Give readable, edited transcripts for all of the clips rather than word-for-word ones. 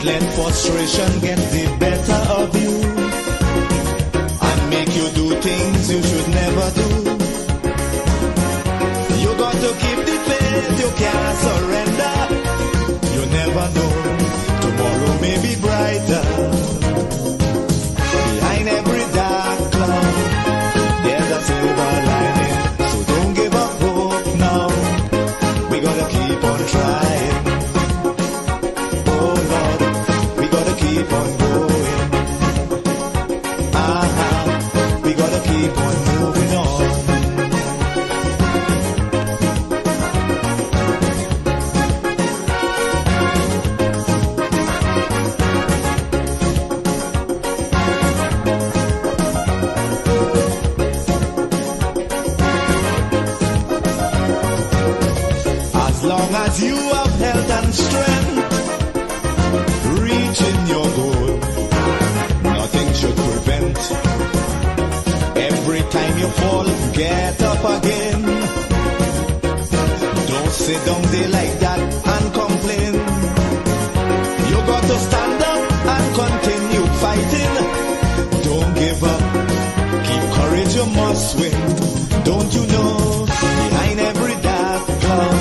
let frustration get the better of you and make you do things you should never do. You got to keep the faith, you can't surrender. You never know, tomorrow may be brighter. Behind every dark cloud, there's a silver lining. So don't give up hope now. We gotta keep on trying. Oh Lord, we gotta keep on going. We gotta keep on moving on. As long as you have health and strength, reaching your goal, nothing should prevent. Every time you fall, get up again. Don't sit down there like that and complain. You got to stand up and continue fighting. Don't give up, keep courage, you must win. Don't you know, behind every dark cloud,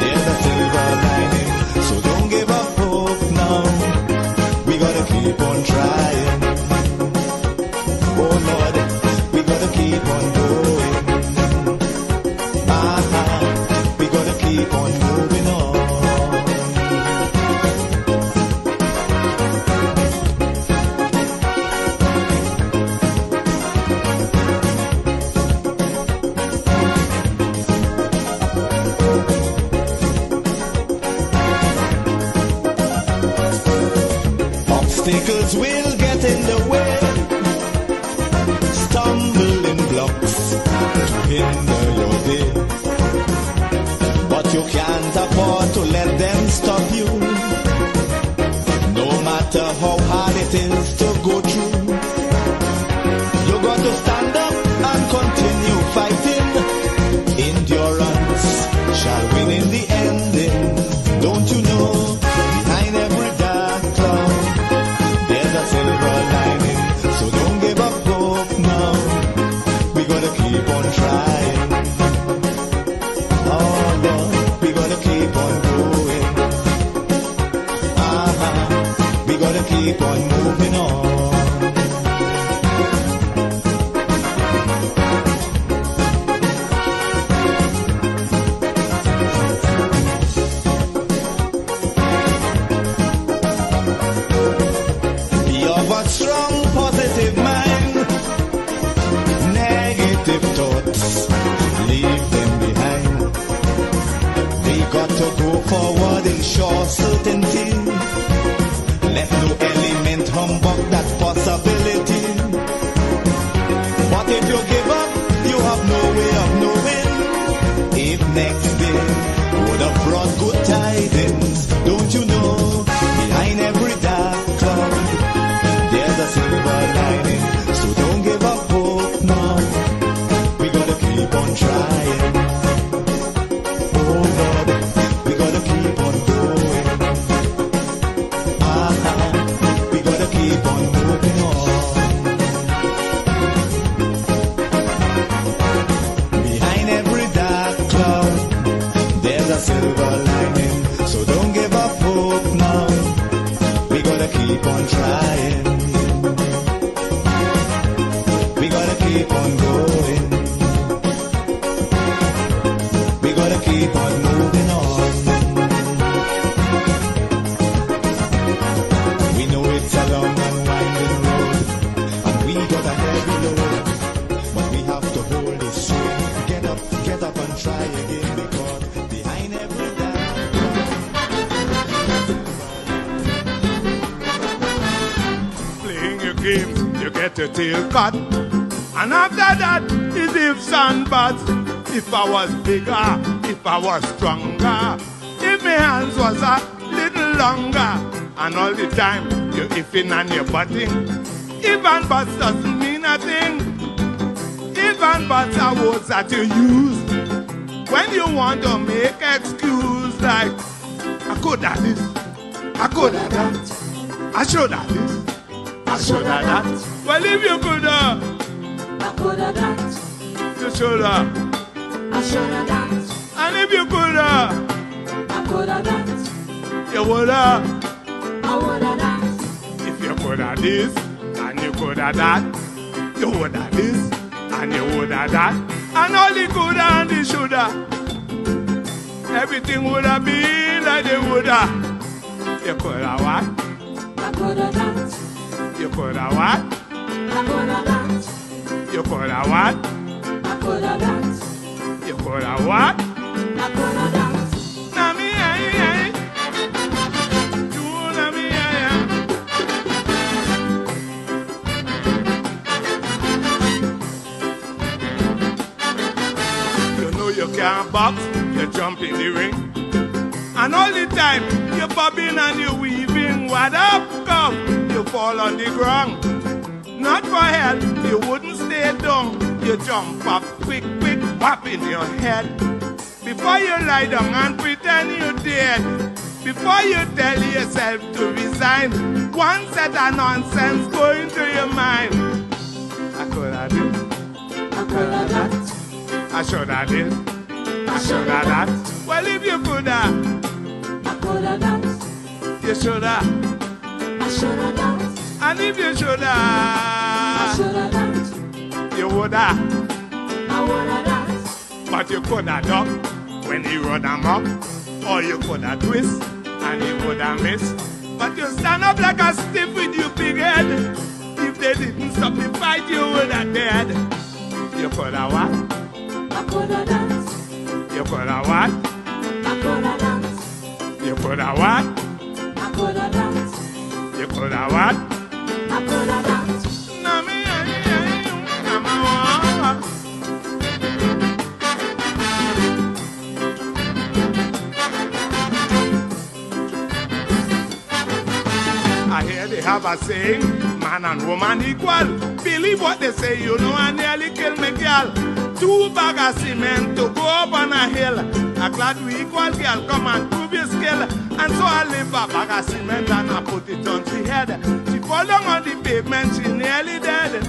there's a silver lining. So don't give up hope now. We gotta keep on trying. Oh Lord, we gotta keep on going. We gotta keep on moving on. Obstacles will get in the way, stumbling blocks to hinder your day. But you can't afford to let them stop you, no matter how hard it is to go through. You got to stand up and continue fighting. Endurance shall win in the ending. Don't you know, behind every dark cloud, there's a silver lining. So don't give up hope now. We gotta keep on trying. Oh Lord, we gotta keep on going. We gotta keep on moving on. Be of a strong, positive mind. Negative thoughts, leave them behind. We got to go forward in sure certainty. Let no element humbug that possibility. But if you give up, you have no way of knowing if next day would have brought good tidings. Don't you know, behind every dark cloud, there's a silver lining. So don't give up hope now. We gotta keep on trying. Oh Lord, we gotta keep on going. We gotta keep on moving on. Behind every dark cloud, there's a silver lining. So don't give up hope now. We gotta keep on trying. We gotta keep on going. We gotta keep on moving on. We know it's a long and winding road, and we got a heavy load, but we have to hold it straight. Get up and try again, because behind every dark Playing your games, you get your tail cut. And after that is ifs and buts. If I was bigger, if I was stronger, if my hands was a little longer. And all the time you're ifing and you're butting. If and buts doesn't mean a thing. If and buts are words that you use when you want to make excuse like, I could have this, I could have that. I should have this. I should have that. Well, if you could have, I could have that. you should have. I should have that. And if you could have, I could have that. you would have. I would have that. If you could have this, and you could have that, you would have this, and you would have that. And all the could and the should have. Everything would have been like they would have. You could have what? I could have that. You could have what? I could have that. You could have what? I could have that. You could have what? I could have that. Na me ay. You na me ay. You know you can't box, you jump in the ring. And all the time, you're bobbing and you're weaving. What up, come? You fall on the ground. Not for help, you wouldn't stay down. You jump up quick, pop in your head. Before you lie down and pretend you're dead. Before you tell yourself to resign. One set of nonsense going through your mind. I could have this. I could have that. I should have this. I should have that. Well, if you could have, I could have that. you should have. I should have that. And if you should I have, should have that. you would have. I would have that. But you could have duck when he run amok. Or you could have twist and he would have missed. But you stand up like a stiff with your big head. If they didn't stop the fight, you would have dead. You could have what? I could have that. You could have what? I could have that. You could have what? I could have that. You could have what? I could have that. Na me ay, na ma wa. I hear they have a saying, man and woman equal. Believe what they say, you know, I nearly killed me girl. 2 bags of cement to go up on a hill. I'm glad we equal, girl, come and prove your skill. And so I live a bag of cement and I put it on her head. She fall down on the pavement, she nearly dead.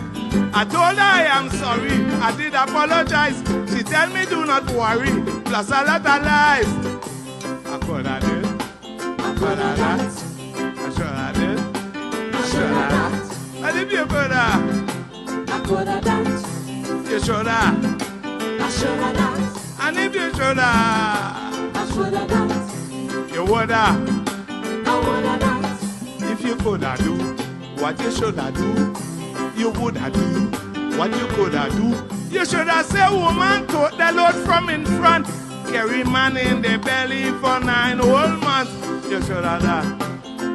I told her I am sorry, I did apologize. She tell me do not worry, plus a lot of lies. I could have did, I could have that. I should have did, I should have that. and if you could have, I could have that. you should have. I should have that. And if you should have, I should have that. you would have. I would have that. If you could have do what you should have do, you would have do what you could have do. You should have said, woman, tote the load from in front. Carry man in the belly for 9 whole months. You should have that.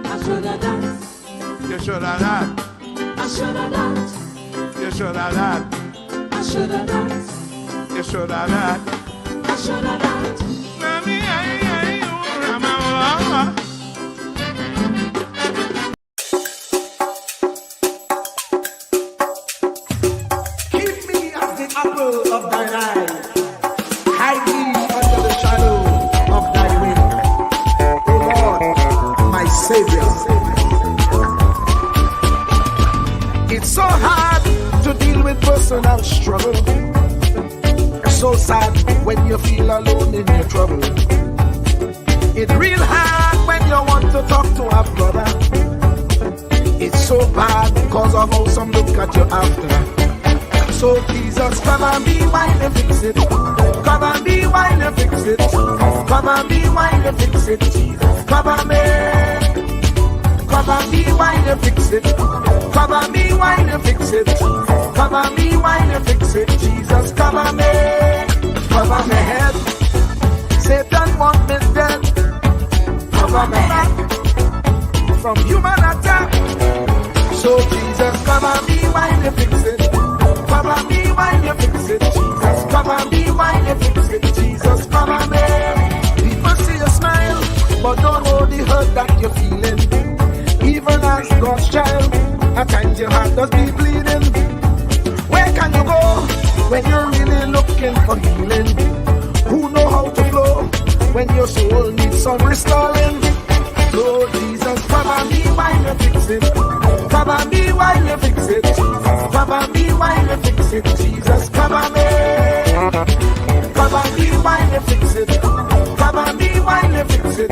I should have that. You should have that. I should have that. You should have that. I should have that. You should have that. I should have that. Mami, ay, mama. Keep me as the apple of thine eye. Hide me under the shadow of thy wing. O Lord, my Savior. It's so hard to deal with personal struggle. So sad when you feel alone in your trouble. It's real hard when you want to talk to a brother. It's so bad because of how some look at you after. So Jesus, cover me while you fix it. Cover me while you fix it. Cover me while you fix it. Jesus, cover me. Cover me while you fix it. Cover me while you fix it. Cover me while you fix it. Jesus, cover me. Cover my head. Satan want me dead. Cover my back from human attack. So Jesus, cover me while you fix it. Cover me while you fix it. Jesus, cover me while you fix it. Jesus, cover me. People see you smile, but don't hold the hurt that you're feeling. Even as God's child, at times your heart does be bleeding. Where can you go when you're really looking for healing? Who know how to flow when your soul needs some restoring? Lord Jesus, fix it. Cover me while you fix it. Jesus, cover me. Cover me while you fix it. Cover me while you fix it.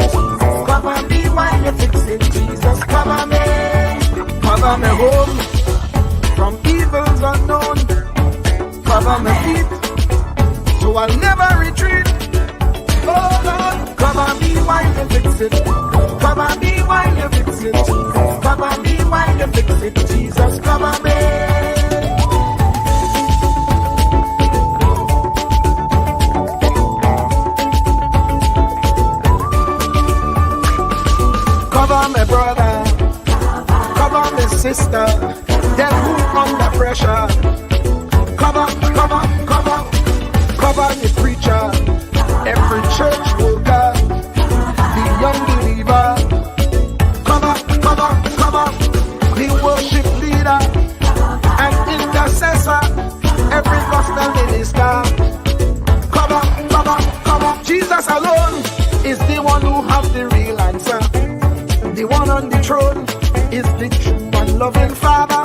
Cover me while you fix it. Jesus, cover me. Cover me home from evils unknown. Cover my feet so I'll never retreat. Oh Lord, cover me while you fix it. Cover me while you fix it. Cover me while you fix it. Jesus, cover me. Cover my brother, cover my sister, them who under pressure. Cover the preacher, every church worker, the young believer. Cover the worship leader and intercessor, every gospel minister. Cover. Jesus alone is the one who has the real answer. The one on the throne is the true and loving Father.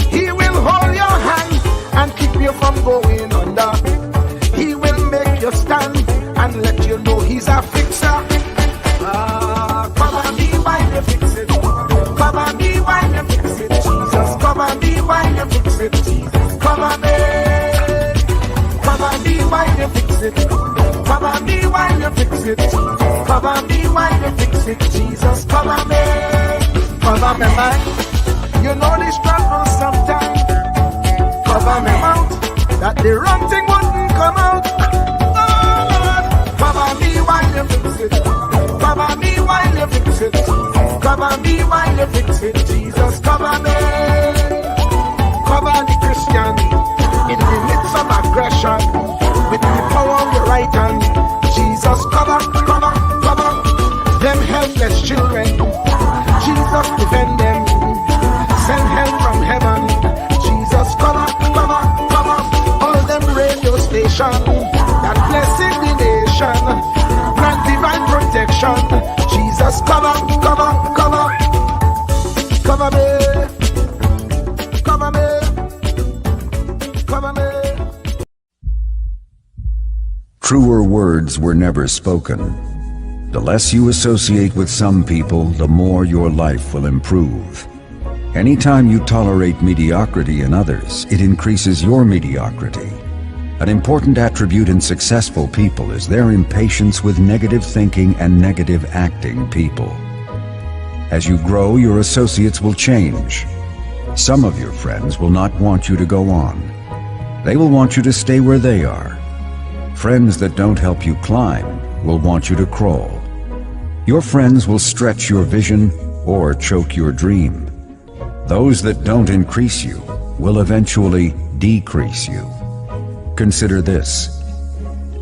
He will hold your hand and keep you from going under. He will make you stand and let you know he's a fixer. Cover me while you fix it. Cover me while you fix it. Jesus, cover me while you fix it. Jesus, cover me. Cover me while you fix it. Cover me while you fix it. Cover me while you fix it. Jesus, cover me. Cover me mind. You know the struggle sometimes. Cover me mouth, that the wrong thing wouldn't come out. Oh Lord, cover me while you fix it. Cover me while you fix it. Cover me while you fix it. Jesus, cover me. Cover the Christian in the midst of aggression with the power of your right hand. Jesus, cover them helpless children. Jesus, defend them. Send help from heaven. Jesus, cover all them radio stations that blessing the nation. Grant divine protection. Jesus, cover me. Truer words were never spoken. The less you associate with some people, the more your life will improve. Anytime you tolerate mediocrity in others, it increases your mediocrity. An important attribute in successful people is their impatience with negative thinking and negative acting people. As you grow, your associates will change. Some of your friends will not want you to go on. They will want you to stay where they are. Friends that don't help you climb will want you to crawl. Your friends will stretch your vision or choke your dream. Those that don't increase you will eventually decrease you. Consider this.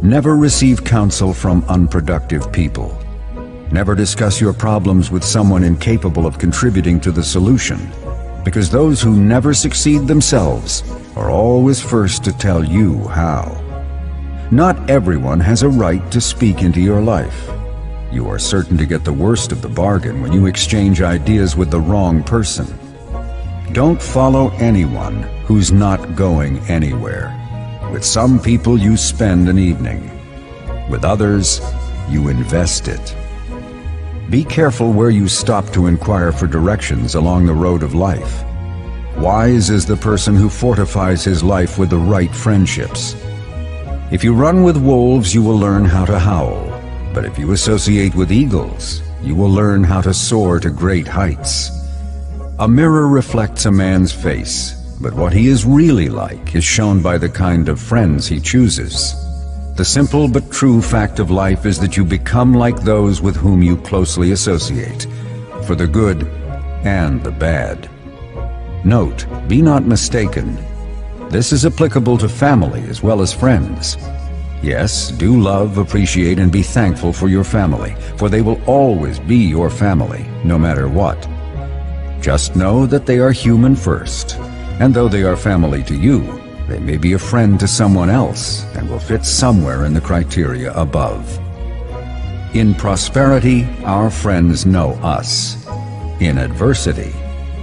Never receive counsel from unproductive people. Never discuss your problems with someone incapable of contributing to the solution, because those who never succeed themselves are always first to tell you how. Not everyone has a right to speak into your life. You are certain to get the worst of the bargain when you exchange ideas with the wrong person. Don't follow anyone who's not going anywhere. With some people you spend an evening. With others, you invest it. Be careful where you stop to inquire for directions along the road of life. Wise is the person who fortifies his life with the right friendships. If you run with wolves, you will learn how to howl. But if you associate with eagles, you will learn how to soar to great heights. A mirror reflects a man's face, but what he is really like is shown by the kind of friends he chooses. The simple but true fact of life is that you become like those with whom you closely associate, for the good and the bad. Note, be not mistaken. This is applicable to family as well as friends. Yes, do love, appreciate, and be thankful for your family, for they will always be your family, no matter what. Just know that they are human first, and though they are family to you, they may be a friend to someone else and will fit somewhere in the criteria above. In prosperity, our friends know us. In adversity,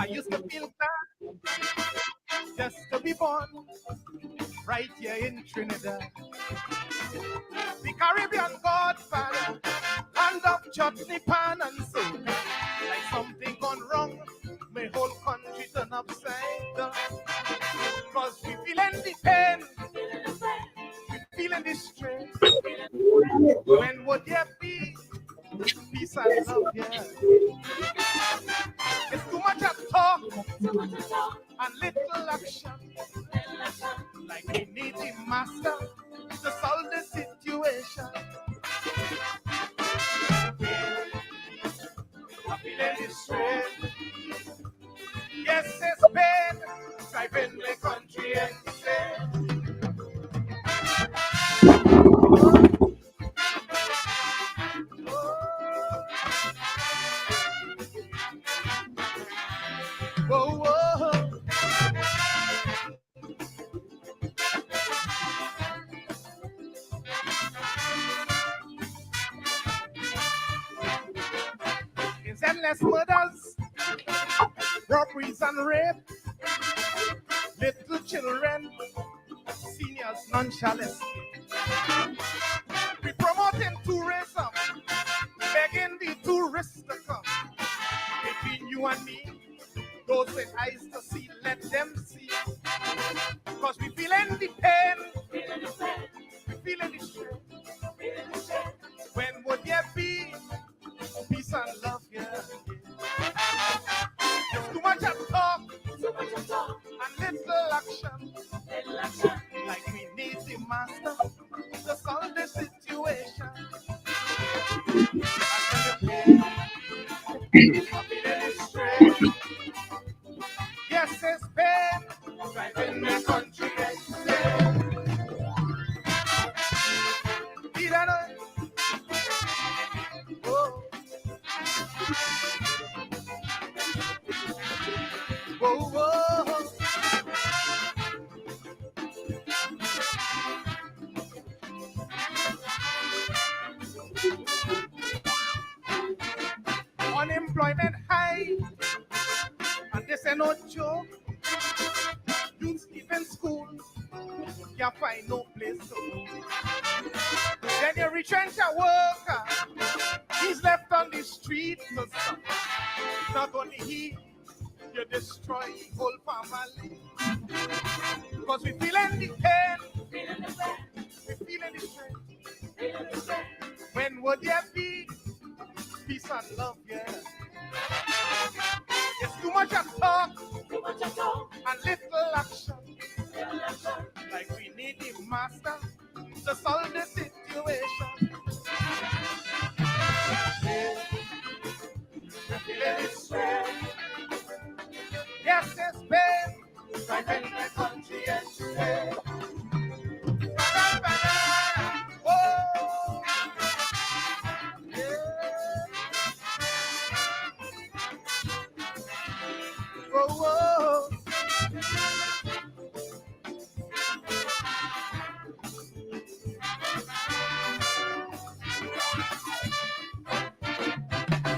I used to feel glad just to be born right here in Trinidad. The Caribbean Godfather, land of chutney pan and soda. Like something gone wrong, my whole country turn upside down. Cause we feeling the pain, we feeling the strain. When would there be peace and love here? It's too much of talk and little action. Like we need the master to solve the situation. I'm feeling the strain. Yes, it's pain, driving the country insane. Whoa, whoa. It's endless murders, robberies and rape, little children, seniors nonchalant. We promoting tourism, begging the tourists to come. Between you and me, those with eyes to see, let them see. Cause we feeling the pain, we feeling the strain. When would there be peace and love here? There's too much of talk and little action. Like we need the master to solve the situation. Yes, it's pain, driving the country insane. Did I know? Oh. Whoa, whoa. Unemployment high, and this ain't no joke. Youths leaving school, can't find no place to go. Then you retrench a worker, he's left on the street to suffer. Not only he, you destroy the whole family. Because we feeling the pain, we feeling the strain. When would there be peace and love, yeah? There's too much of talk and little action. Like we need the master to solve the situation. We're feeling the strain. Yes, it's pain, driving the country insane. Oh, yeah. Oh, oh.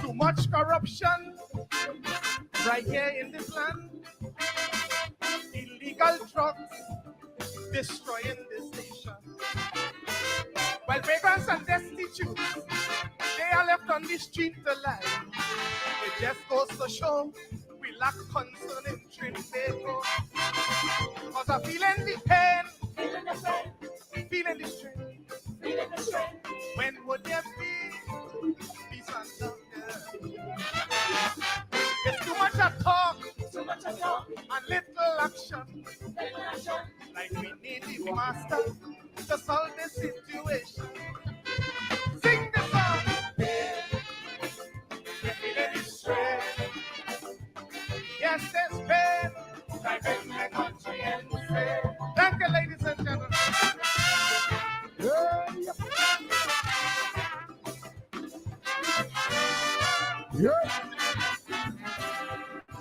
Too much corruption right here in this land. Illegal drugs destroying this nation. While vagrants and destitute, they are left on the street alive. It just goes to show we lack concern in Trinidad. Cause I'm feeling the pain, feeling the strain. When would there be peace and love? There's too much of talk and little action. Like we need the master to solve the situation. Sing the song. We're feeling the strain. Yes, there's pain, driving the country insane. Thank you, ladies and gentlemen. Yeah.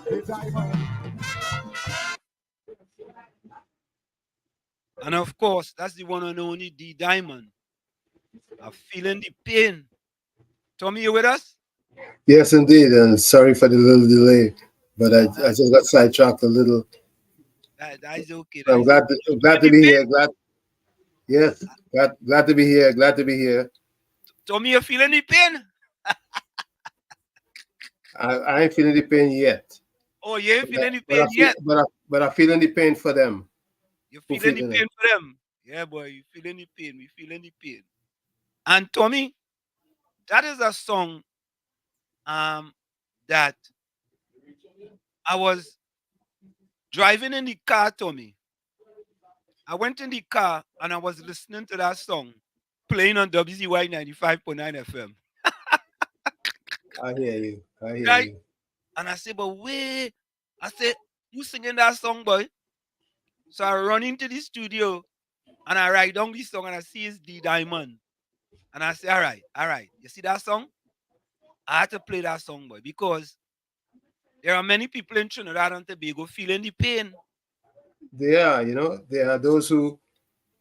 The diamond. And of course, that's the one and only D Diamond. I'm feeling the pain. Tommy, you with us? Yes, indeed, and sorry for the little delay. but I just got sidetracked a little. That is okay. I'm glad to be here. Yes, glad to be here. Glad to be here. Tommy, you feel any pain? I ain't feeling the pain yet. Oh, you ain't feeling any pain yet? But I'm feeling the pain for them. You feeling the pain for them? Yeah, boy, you feeling the pain. We feeling the pain. And Tommy, that is a song that I was driving in the car, Tommy. I went in the car and I was listening to that song playing on WZY 95.9 FM. I hear you. Right? You. And I said, but wait. I said, who's singing that song, boy? So I run into the studio and I write down this song and I see it's D Diamond. And I say, all right. You see that song? I had to play that song, boy, because there are many people in Trinidad and Tobago feeling the pain. There are those who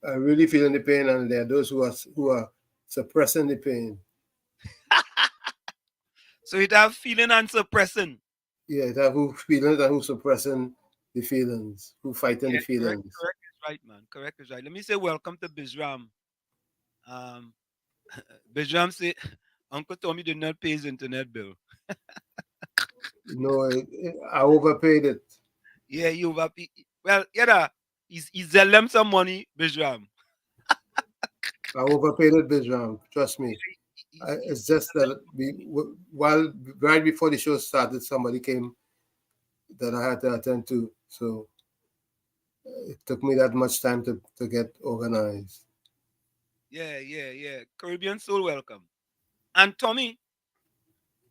are really feeling the pain, and there are those who are suppressing the pain. So it have feeling and suppressing. Yeah, it have who feeling and who suppressing the feelings, who fighting the feelings. Correct is right, man. Correct is right. Let me say welcome to Bizram. Bizram say Uncle Tommy did not pay his internet bill. No, I overpaid it. Yeah, you overpaid. Well, he's selling them some money, Bizram. I overpaid it, Bizram. Trust me. It's just that right before the show started, somebody came that I had to attend to. So it took me that much time to get organized. Yeah. Caribbean Soul, welcome. And Tommy,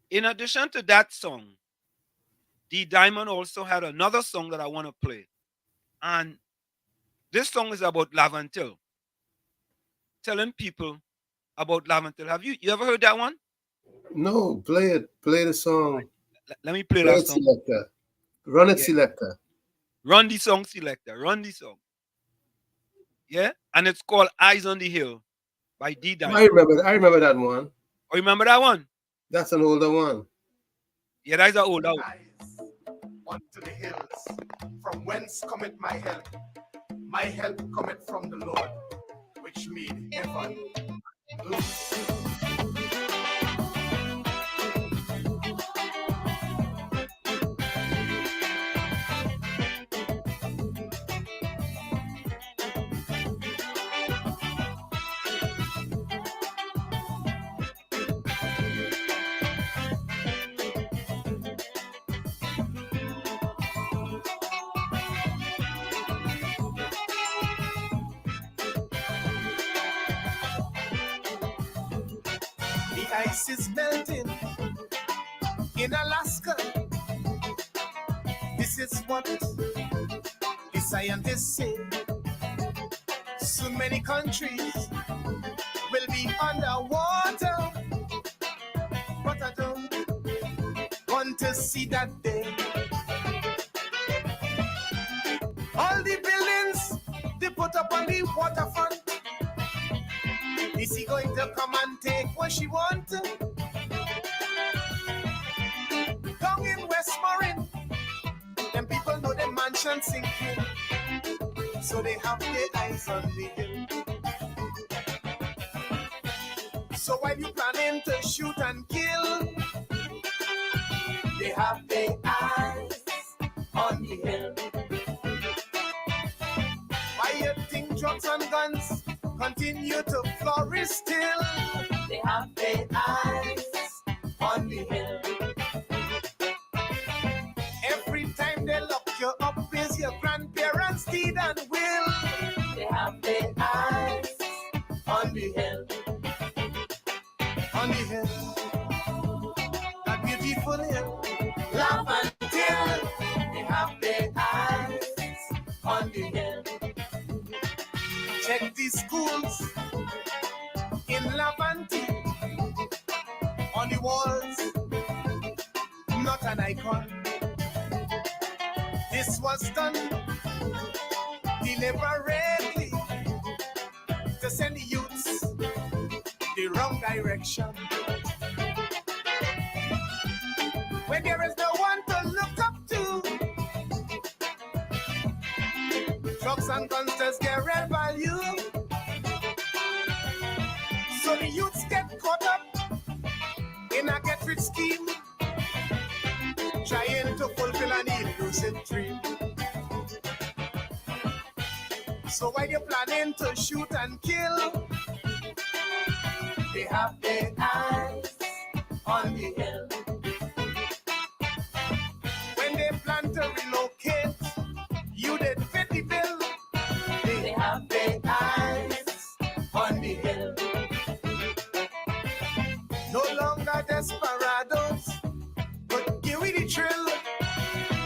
in addition to that song, D Diamond also had another song that I want to play. And this song is about Lavantil. Telling people about Lavantil. Have you ever heard that one? No, play it. Play the song. Let me play that song. Selector. Run it, selector. Run the song, selector. Run the song. Yeah? And it's called Eyes on the Hill by D Diamond. I remember that one. Oh, you remember that one? That's an older one. Yeah, that's an older one. Eyes unto the hills, from whence cometh my help? My help cometh from the Lord, which made heaven and earth. Ice is melting in Alaska. This is what the scientists say. So many countries will be underwater, but I don't want to see that day. All the buildings they put up on the waterfront, is he going to come and take what she wants? Down in Westmoreland, them people know the mansion sinking, so they have their eyes on the hill. So while you planning to shoot and kill, they have their eyes on the hill. Why you think drugs and guns continue to flourish still? They have their eyes on the hill. Every time they lock you up is your grandparents' deed and will. They have their eyes on the hill. On the hill, that beautiful hill, Lavantil. They have their eyes on the hill. Check the schools in Lavantil. On the walls, not an icon. This was done deliberately to send the youths the wrong direction. When there is no one to look up to, and guns just get red value. So the youths get caught up in a get rich scheme, trying to fulfill an elusive dream. So while you're planning to shoot and kill, they have their eyes on the hill. When they plan to relocate, you did fit the bill. They have their eyes on the hill. No longer desperados, but give me the thrill.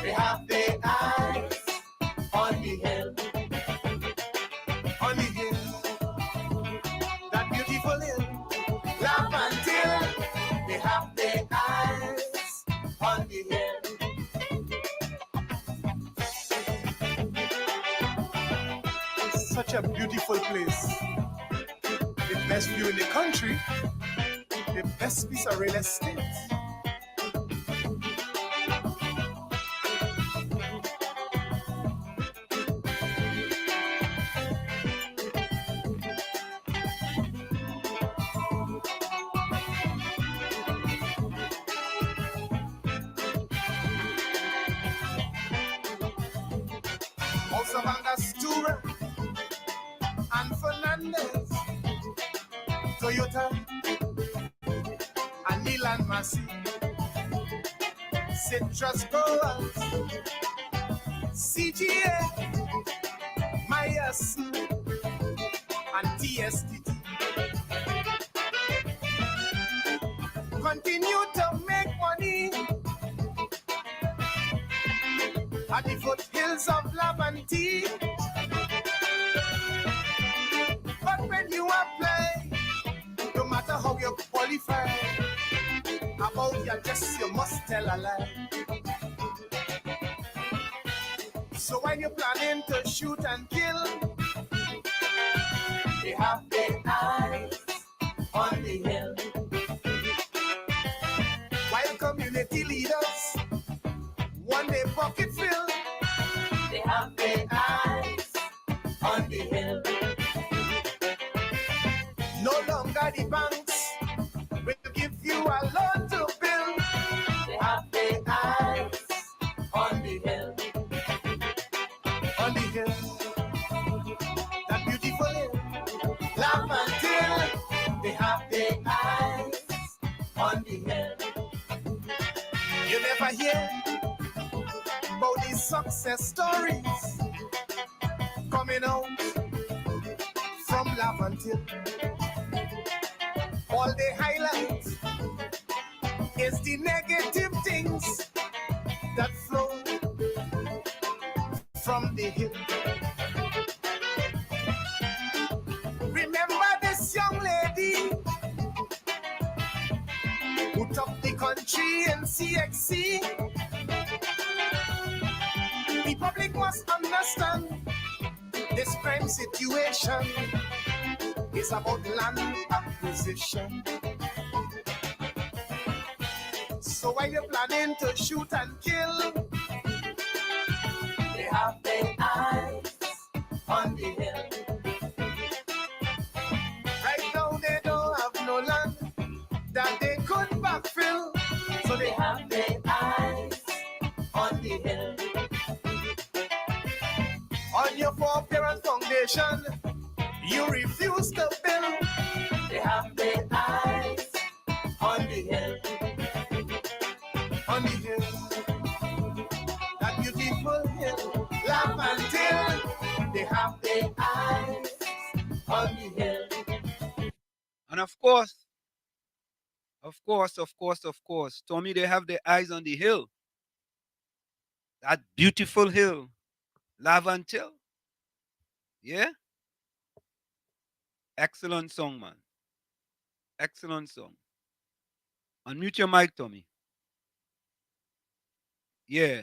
They have their eyes on the hill. On the hill, that beautiful hill, laugh until they have their eyes on the hill. Such a beautiful place. The best view in the country, the best piece of real estate. Also Angostura and Fernandez, Toyota and Milan Massey, Citrus Growers, CGA, Myerson and TSTT. Continue to make money at the foothills of Laventille. But when you apply, no matter how you qualify, about your dress you must tell a lie. So when you're planning to shoot and kill, they have their eyes on the hill. While community leaders want their pocket filled, they have their eyes on the hill. No longer the banks will give you a loan to build. They have their eyes on the hill. On the hill, that beautiful hill. Laugh until they have their eyes on the hill. You never hear about these success stories coming out from Laventille. All they highlight is the negative things that flow from the hill. Remember this young lady who took the country in CXC? The public must understand this crime situation is about land acquisition. So while you're planning to shoot and kill, they have their eyes on the hill. Right now they don't have no land that they could backfill, so they have their eyes on the hill. On your four-parent foundation, you refuse to build. They have their eyes on the hill. On the hill, that beautiful hill. Laugh until they have their eyes on the hill. And of course, Tommy, they have their eyes on the hill. That beautiful hill, Laventille. Yeah? Excellent song, man. Excellent song. Unmute your mic, Tommy. Yeah.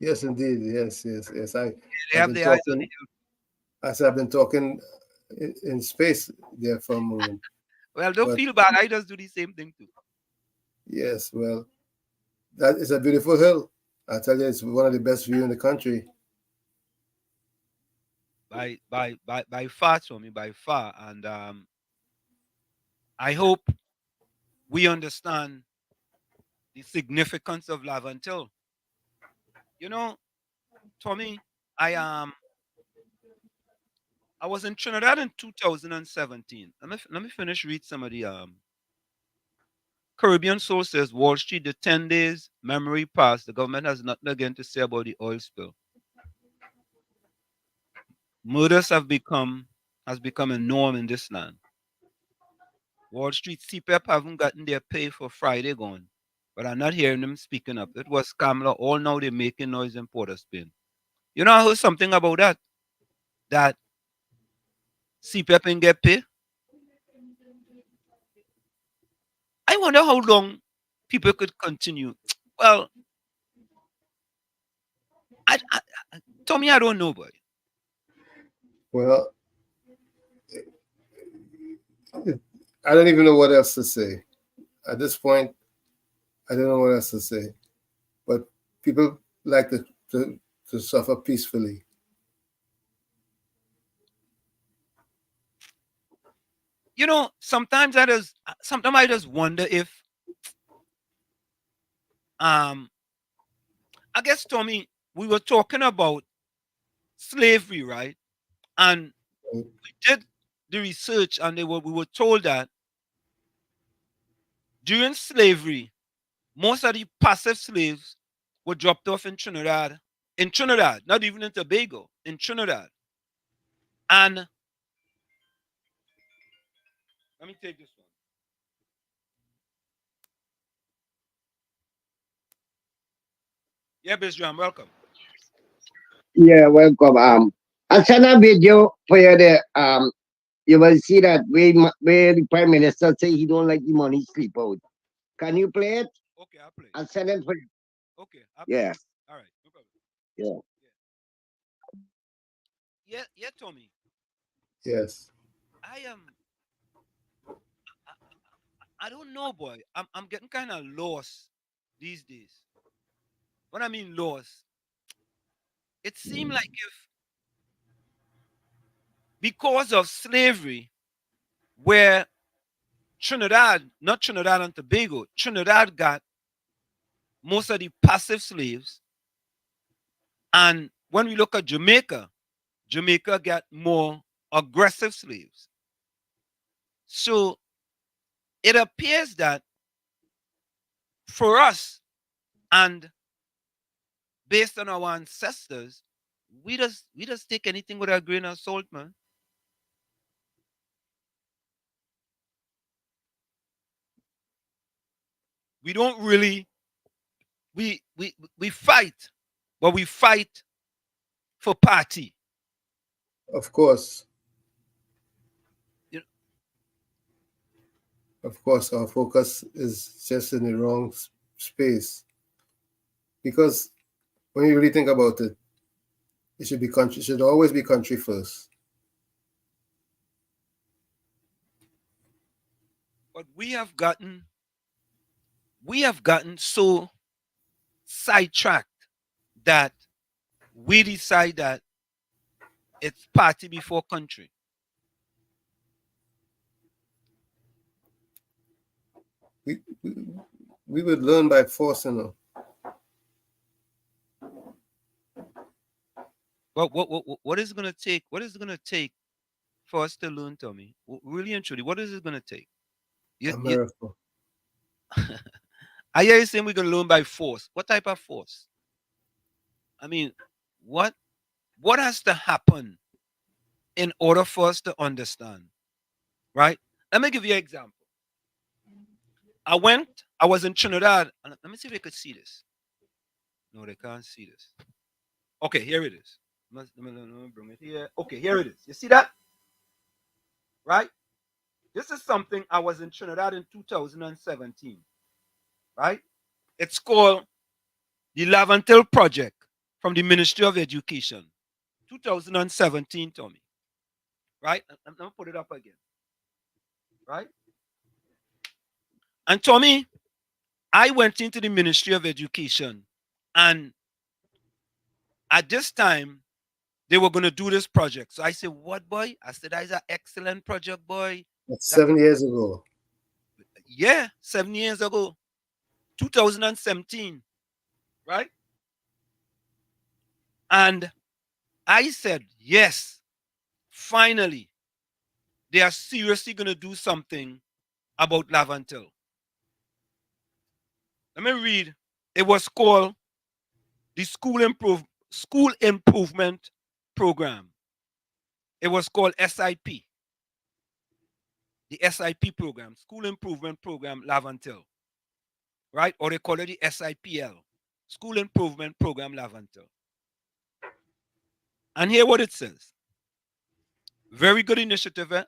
Yes, indeed. Yes. They have their eyes on the hill. As I've been talking in space there for a moment. Well, don't feel bad. I just do the same thing too. Yes, well, That is a beautiful hill. I tell you, it's one of the best view in the country. By far, Tommy, by far. And I hope we understand the significance of Laventille. You know, Tommy, I was in Trinidad in 2017. Let me finish read some of the Caribbean sources. Wall Street, the 10 days memory passed. The government has nothing again to say about the oil spill. Murders has become a norm in this land. Wall Street CPEP haven't gotten their pay for Friday gone, but I'm not hearing them speaking up. It was Kamla. All now they're making noise in Port of Spain. You know, I heard something about that. That CPEP ain't get pay. I wonder how long people could continue. Well, Tommy, I don't know, boy. Well, I don't even know what else to say. At this point, I don't know what else to say. But people like to suffer peacefully. You know, sometimes I just wonder if I guess, Tommy, we were talking about slavery, right? And we did the research, and we were told that during slavery, most of the passive slaves were dropped off in Trinidad. In Trinidad, not even in Tobago, in Trinidad. And let me take this one. Yeah, Bisram, welcome. Yeah, welcome. I sent a video for you there. You will see that where the prime minister say he don't like the money sleep out. Can you play it? Okay, I'll play. I'll send it for you. Okay, I'll play. Yeah, All right, no problem. yeah. Yeah, Tommy. Yes. I am. I don't know, boy. I'm getting kind of lost these days. When I mean lost, it seemed like if because of slavery, where Trinidad, not Trinidad and Tobago, Trinidad got most of the passive slaves, and when we look at Jamaica, Jamaica got more aggressive slaves. So it appears that for us, and based on our ancestors, we just take anything with a grain of salt, man. We don't really we fight, but we fight for party. Of course. You know, Of course, our focus is just in the wrong space. Because when you really think about it, it should be country. It should always be country first. but we have gotten so sidetracked that we decide that it's party before country. We, we, we would learn by force, you know. But what is it gonna take? What is it gonna take for us to learn, Tommy? Really and truly, what is it gonna take? You, America. I hear you saying we're gonna learn by force. What type of force? I mean, what has to happen in order for us to understand? Right? Let me give you an example. I was in Trinidad, and let me see if they could see this. No, they can't see this. Okay, here it is. Let me bring it here. Okay, here it is. You see that? Right? This is something I was in Trinidad in 2017. Right? It's called the Laventille Project from the Ministry of Education. 2017, Tommy. Right? Let me put it up again. Right? And Tommy, I went into the Ministry of Education, and at this time, they were going to do this project. So I said, what, boy? I said, that's an excellent project, boy. That's 7 years ago. Yeah, 7 years ago, 2017, right? And I said, yes, finally, they are seriously going to do something about Laventille. Let me read. It was called the School Improvement Program. It was called SIP. The SIP program, School Improvement Program Laventille, right? Or they call it the SIPL, School Improvement Program Laventille. And here what it says. Very good initiative, eh?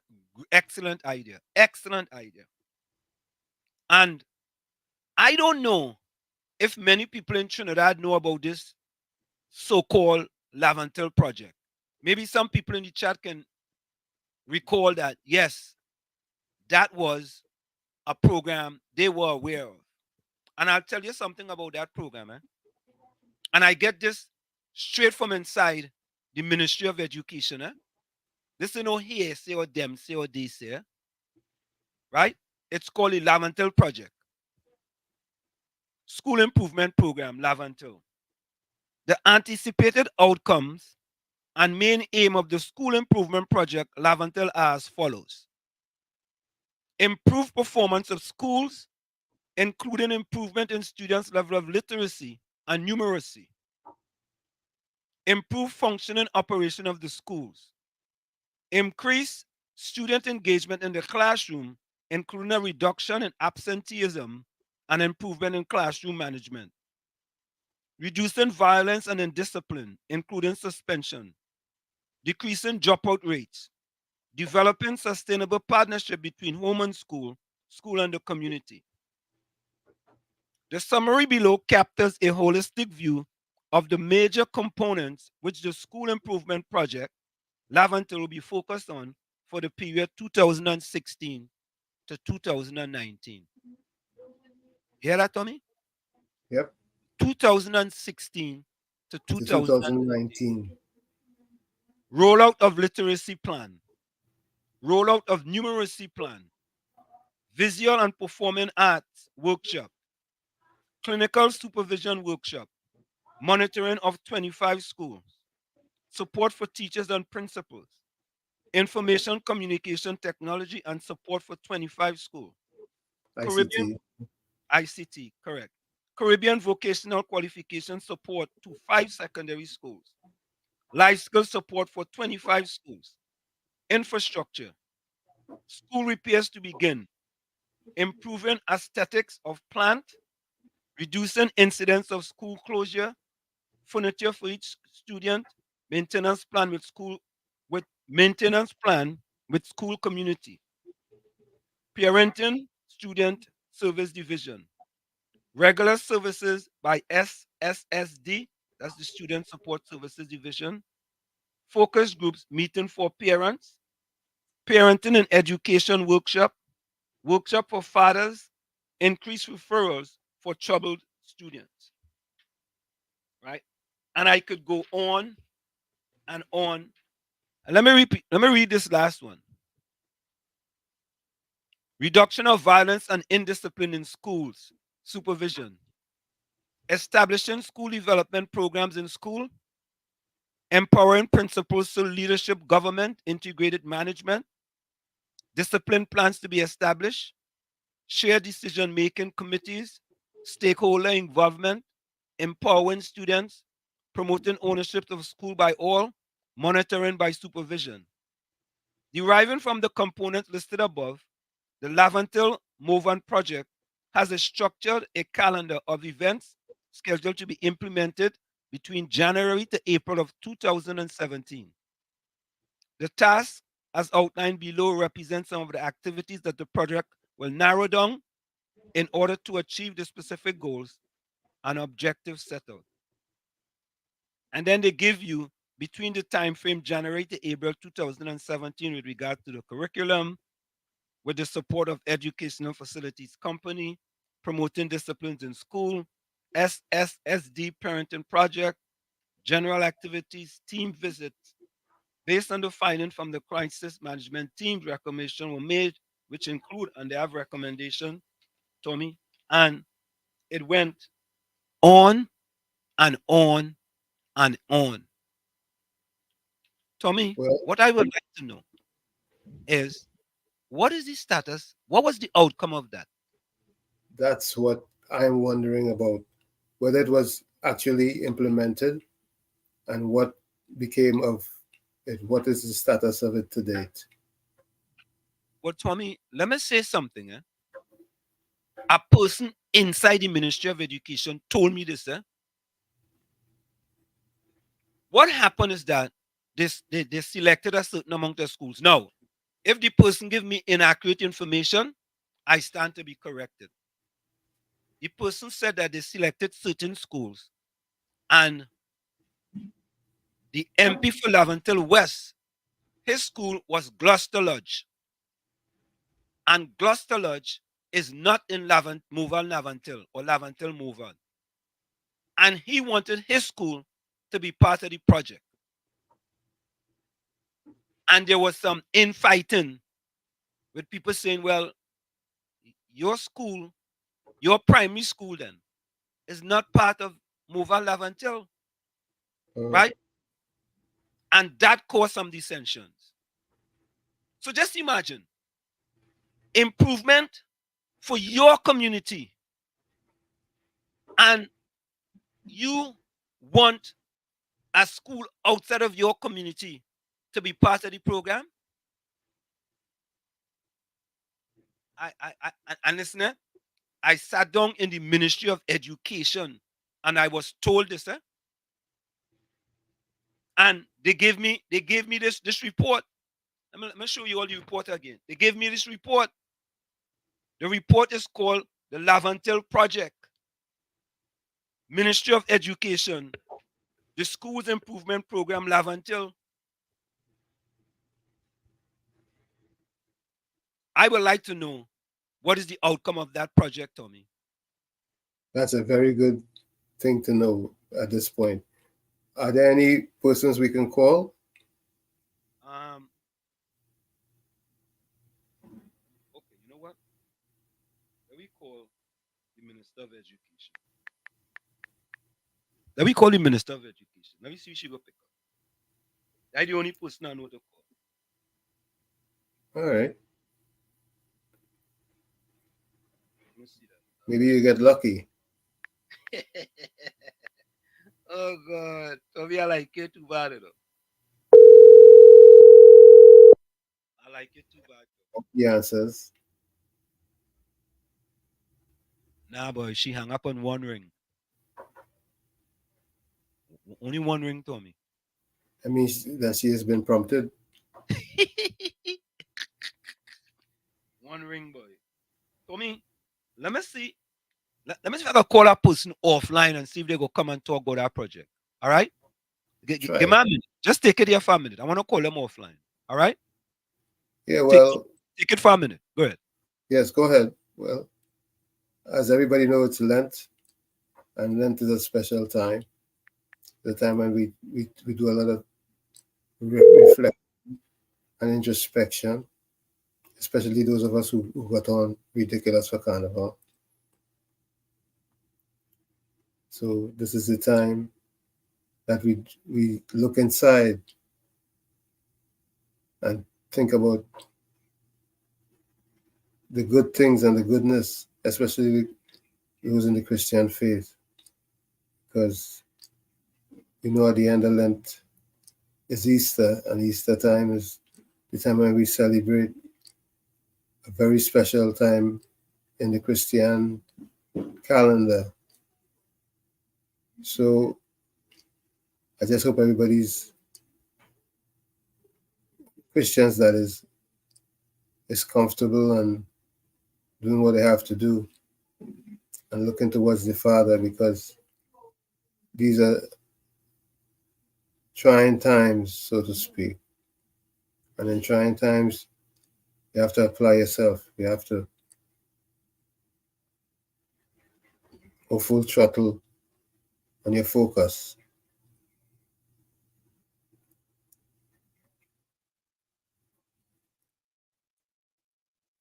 Excellent idea, excellent idea. And I don't know if many people in Trinidad know about this so-called Laventille project. Maybe some people in the chat can recall that, yes, that was a program they were aware of. And I'll tell you something about that program. Eh? And I get this straight from inside the Ministry of Education. Eh? This is no here, say or them, say or they say. Right? It's called the Laventille Project. School Improvement Program, Laventille. The anticipated outcomes and main aim of the School Improvement Project, Laventille, are as follows. Improve performance of schools, including improvement in students' level of literacy and numeracy. Improve function and operation of the schools. Increase student engagement in the classroom, including a reduction in absenteeism and improvement in classroom management. Reducing violence and indiscipline, including suspension. Decreasing dropout rates. Developing sustainable partnership between home and school and the community. The summary below captures a holistic view of the major components which the School Improvement Project, Laventille, will be focused on for the period 2016 to 2019. Hear that, Tommy? Yep. 2016 to 2019. Rollout of literacy plan. Rollout of numeracy plan. Visual and performing arts workshop. Clinical supervision workshop. Monitoring of 25 schools. Support for teachers and principals. Information communication technology and support for 25 schools. ICT. ICT, correct. Caribbean vocational qualification support to 5 secondary schools. Life skill support for 25 schools. Infrastructure. School repairs to begin. Improving aesthetics of plant. Reducing incidence of school closure. Furniture for each student. Maintenance plan with school community. Parenting student service division. Regular services by SSSD, that's the Student Support Services Division. Focus groups meeting for parents. Parenting and education workshop. Workshop for fathers. Increased referrals for troubled students. Right? And I could go on and on. And let me read this last one. Reduction of violence and indiscipline in schools. Supervision. Establishing school development programs in school. Empowering principals through leadership, government, integrated management. Discipline plans to be established. Shared decision-making committees. Stakeholder involvement. Empowering students. Promoting ownership of school by all. Monitoring by supervision. Deriving from the components listed above, the Laventille Movement Project has a calendar of events scheduled to be implemented between January to April of 2017. The task, as outlined below, represents some of the activities that the project will narrow down in order to achieve the specific goals and objectives set out. And then they give you between the time frame January to April 2017 with regard to the curriculum, with the support of Educational Facilities Company, promoting disciplines in school, SSSD parenting project, general activities, team visits. Based on the finding from the crisis management team, recommendations were made, which include, and they have recommendation, Tommy, and it went on and on and on. Tommy, Well, what I would like to know is what is the status? What was the outcome of that? that's what I'm wondering about, whether it was actually implemented and what became of it. What is the status of it to date? Well, Tommy, let me say something. A person inside the Ministry of Education told me this. What happened is that they selected a certain amount of schools. Now, if the person give me inaccurate information, I stand to be corrected. The person said that they selected certain schools, and the MP for Laventille West, his school was Gloucester Lodge. And Gloucester Lodge is not in Mouval Laventille or Laventille Mouval. And he wanted his school to be part of the project. And there was some infighting with people saying, well, your school, your primary school then, is not part of Mouval Laventille, right? And that caused some dissensions. So just imagine improvement for your community, and you want a school outside of your community to be part of the program. And listen, I sat down in the Ministry of Education and I was told this, and they gave me this report. Let me show you all the report again. They gave me this report. The report is called the Laventille Project, Ministry of Education, the Schools Improvement Program, Laventille. I would like to know what is the outcome of that project, Tommy. That's a very good thing to know at this point. Are there any persons we can call? Okay, you know what? Let me call the Minister of Education. Let me call the Minister of Education. Let me see if she will pick up. That's the only person I know to call. All right. Maybe you get lucky. Oh God, Tommy, I like it too bad, though. I like it too bad. The answers. Nah, boy, she hung up on one ring. Only one ring, Tommy. I mean that she has been prompted. One ring, boy. Tommy, let me see. Let me see if I can call that person offline and see if they go come and talk about that project. All right? Give me a minute. Just take it here for a minute. I want to call them offline. All right? Yeah, well. Take it for a minute. Go ahead. Yes, go ahead. Well, as everybody knows, it's Lent, and Lent is a special time. The time when we do a lot of reflection and introspection, especially those of us who got on ridiculous for Carnival. So this is the time that we look inside and think about the good things and the goodness, especially those in the Christian faith. Because you know at the end of Lent is Easter, and Easter time is the time when we celebrate a very special time in the Christian calendar. So I just hope everybody's Christians, that is comfortable and doing what they have to do and looking towards the Father, because these are trying times, so to speak. And in trying times, you have to apply yourself. You have to or full throttle on your focus.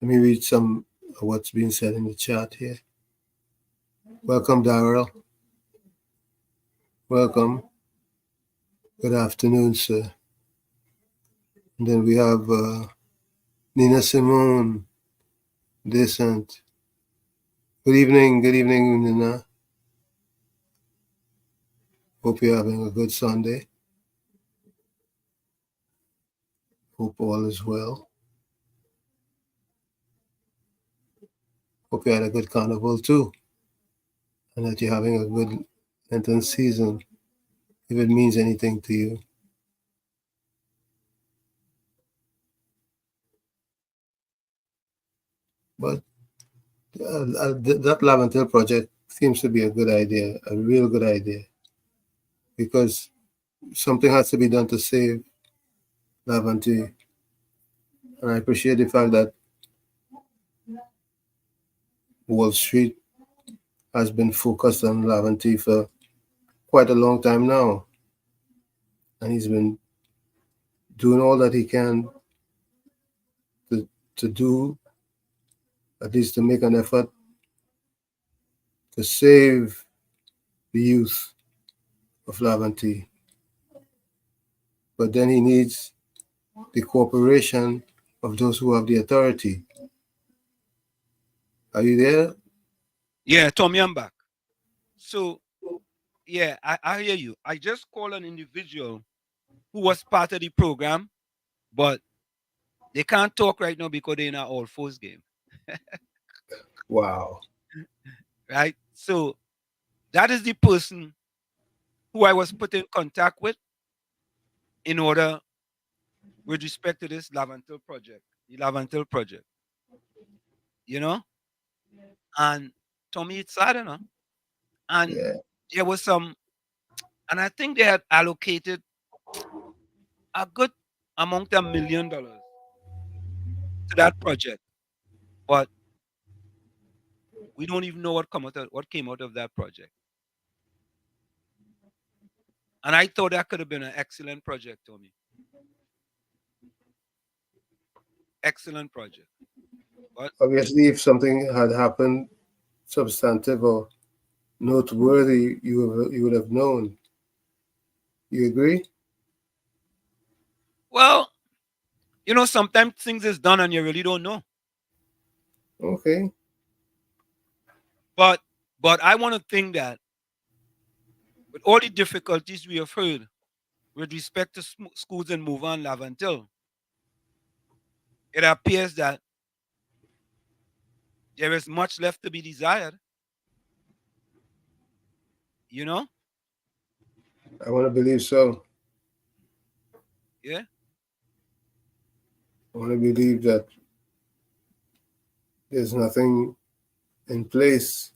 Let me read some of what's being said in the chat here. Welcome, Darrell. Welcome. Good afternoon, sir. And then we have Nina Simone, Descent. Good evening, Nina. Hope you're having a good Sunday. Hope all is well. Hope you had a good carnival too. And that you're having a good Lenten season, if it means anything to you. But that Laventille project seems to be a good idea, a real good idea, because something has to be done to save Laventille. And I appreciate the fact that Wall Street has been focused on Laventille for quite a long time now. And he's been doing all that he can to do, at least to make an effort to save the youth of Laventille. But then he needs the cooperation of those who have the authority. Are you there? Yeah, Tommy, I'm back. So, yeah, I hear you. I just called an individual who was part of the program, but they can't talk right now because they're in an All Fours game. Wow. Right? So, that is the person who I was put in contact with in order, with respect to this Laventille project, the Laventille project. You know? And Tommy, it's sad, you know? And Yeah. there was some, and I think they had allocated a good amount of $1 million to that project. But we don't even know what came out of that project. And I thought that could have been an excellent project, Tommy. Excellent project. But obviously, if something had happened substantive or noteworthy, you would have known. You agree? Well, you know, sometimes things is done and you really don't know. Okay. But I want to think that with all the difficulties we have heard with respect to schools in Mouva and Laventille, it appears that there is much left to be desired. You know? I want to believe so. Yeah. I want to believe that there's nothing in place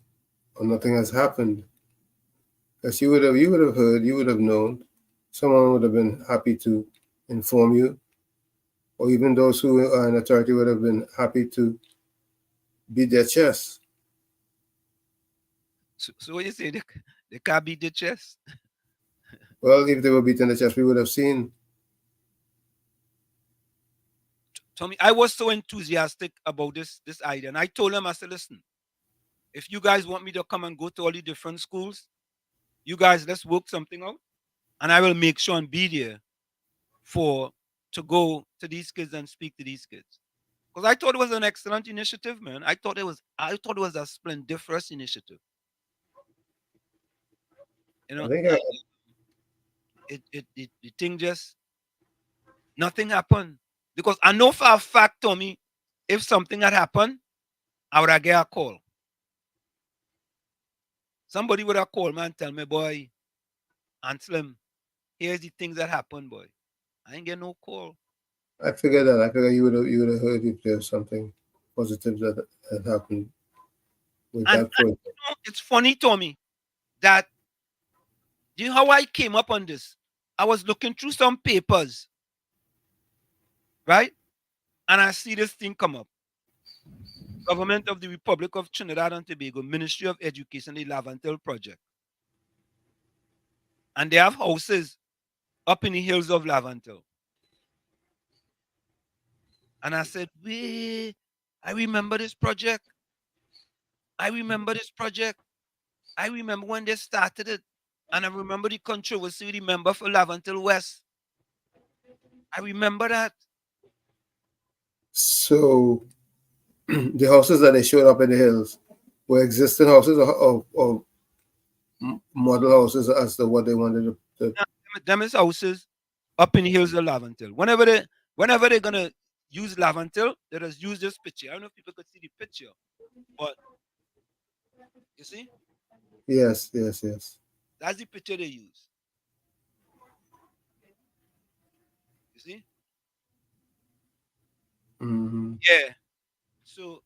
or nothing has happened. Because you would have heard, you would have known. Someone would have been happy to inform you, or even those who are in authority would have been happy to beat their chest. So what you say, they can't beat the chest? Well, if they were beating the chest, we would have seen. Tommy, I was so enthusiastic about this idea. And I told them, I said, listen, if you guys want me to come and go to all the different schools, you guys, let's work something out. And I will make sure and be there to go to these kids and speak to these kids. Because I thought it was an excellent initiative, man. I thought it was a splendiferous initiative. You know, I think the thing just, nothing happened. Because I know for a fact, Tommy, if something had happened, I would have get a call. Somebody would have called me and tell me, boy, Anselm, here's the things that happened, boy. I ain't get no call. I figured that. I figured you would have heard if there was something positive that had happened with that project. You know, it's funny, Tommy, that, do you know how I came up on this? I was looking through some papers, right? And I see this thing come up. Government of the Republic of Trinidad and Tobago, Ministry of Education, the Laventille Project. And they have houses up in the hills of Laventille. And I said, wait, I remember this project. I remember this project. I remember when they started it. And I remember the controversy with the member for Laventille West. I remember that. So the houses that they showed up in the hills were existing houses or model houses as to what they wanted to. Them is houses up in the hills of Laventille. Whenever they're gonna use Laventille, they just use this picture. I don't know if people could see the picture, but you see? Yes. That's the picture they use. You see? Mm-hmm. Yeah. So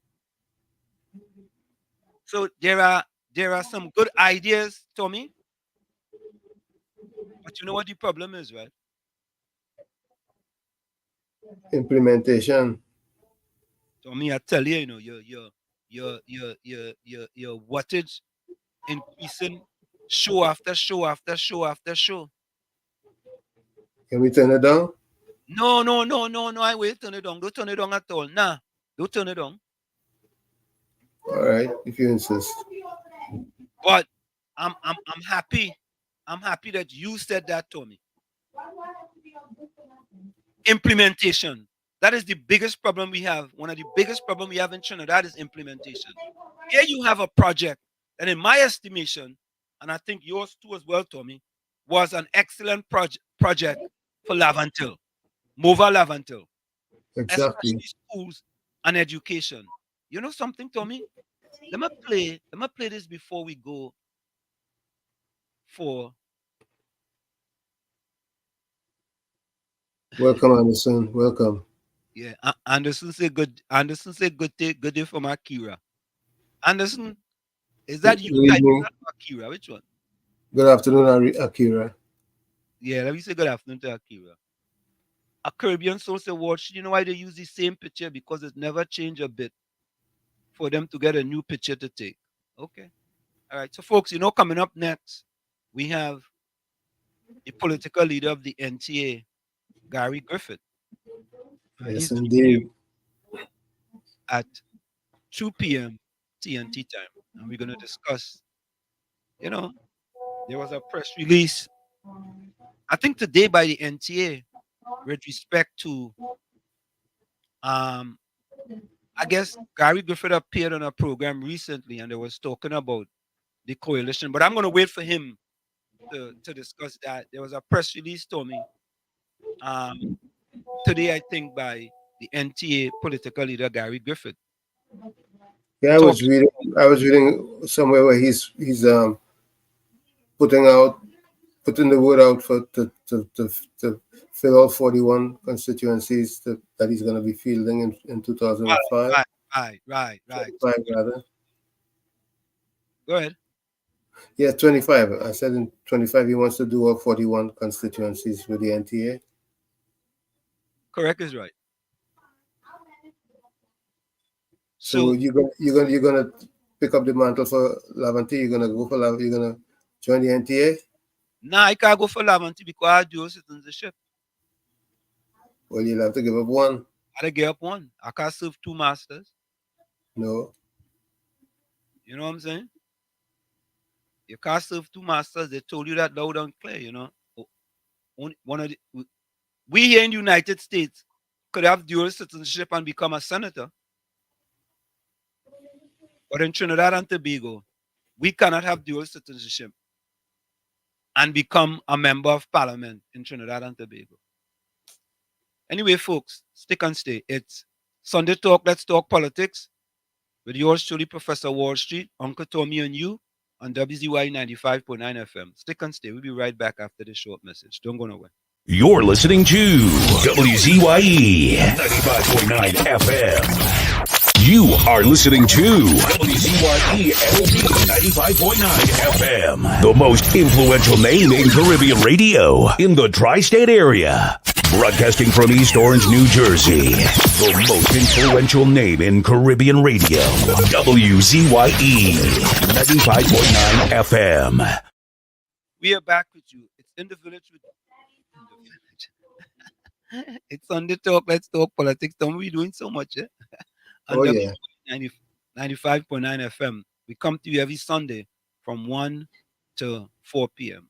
there are some good ideas, Tommy. But you know what the problem is, right? Implementation. Tommy, I tell you, your wattage increasing show after show after show after show. Can we turn it down? No. I will turn it on. Don't turn it on at all. Nah, don't turn it on. All right, if you insist. But I'm happy. I'm happy that you said that, Tommy. Implementation. That is the biggest problem we have. One of the biggest problems we have in Trinidad is implementation. Here you have a project that, in my estimation, and I think yours too as well, Tommy, was an excellent project for Laventille, Mova Laventille. Exactly. Especially schools and education. You know something, Tommy? Let me play this before we go for. Welcome, Anderson. Welcome. Yeah, Anderson say good day from Akira. Anderson, is that you? Akira, which one? Good afternoon, Akira. Yeah, let me say good afternoon to Akira. A Caribbean social watch. You know why they use the same picture? Because it never changed a bit for them to get a new picture to take. Okay. All right. So, folks, coming up next, we have the political leader of the NTA, Gary Griffith. Yes, indeed. At 2 p.m. TNT time. And we're going to discuss, there was a press release, I think today by the NTA, with respect to, I guess Gary Griffith appeared on a program recently and they was talking about the coalition, but I'm going to wait for him to discuss that. There was a press release, Tommy, today, I think, by the NTA political leader Gary Griffith. Yeah, I was reading somewhere where he's putting the word out for to fill all 41 constituencies that he's going to be fielding in 2005. Right. 25, rather. Go ahead. Yeah, 25. I said in 25 he wants to do all 41 constituencies with the NTA. Correct is right. So you're gonna pick up the mantle for Laventille. You're gonna go for Laventille. You're gonna join the NTA. Nah, I can't go for Laventille because I have dual citizenship. Well, you'll have to give up one. I gotta give up one. I can't serve two masters. No. You know what I'm saying? You can't serve two masters. They told you that loud and clear. We here in the United States could have dual citizenship and become a senator. But in Trinidad and Tobago, we cannot have dual citizenship and become a member of parliament in Trinidad and Tobago. Anyway, folks, stick and stay. It's Sunday Talk, Let's Talk Politics with yours truly, Professor Wall Street, Uncle Tommy and you on WZY 95.9 FM. Stick and stay. We'll be right back after this short message. Don't go nowhere. You're listening to WZYE 95.9 FM. You are listening to WZYE LP 95.9 FM, the most influential name in Caribbean radio in the tri-state area. Broadcasting from East Orange, New Jersey. The most influential name in Caribbean radio. WZYE 95.9 FM. We are back with you. It's in the village with it's on the talk. Let's talk politics. Don't we doing so much? Eh? Oh, yeah. 95.9 FM. We come to you every Sunday from 1 to 4 p.m.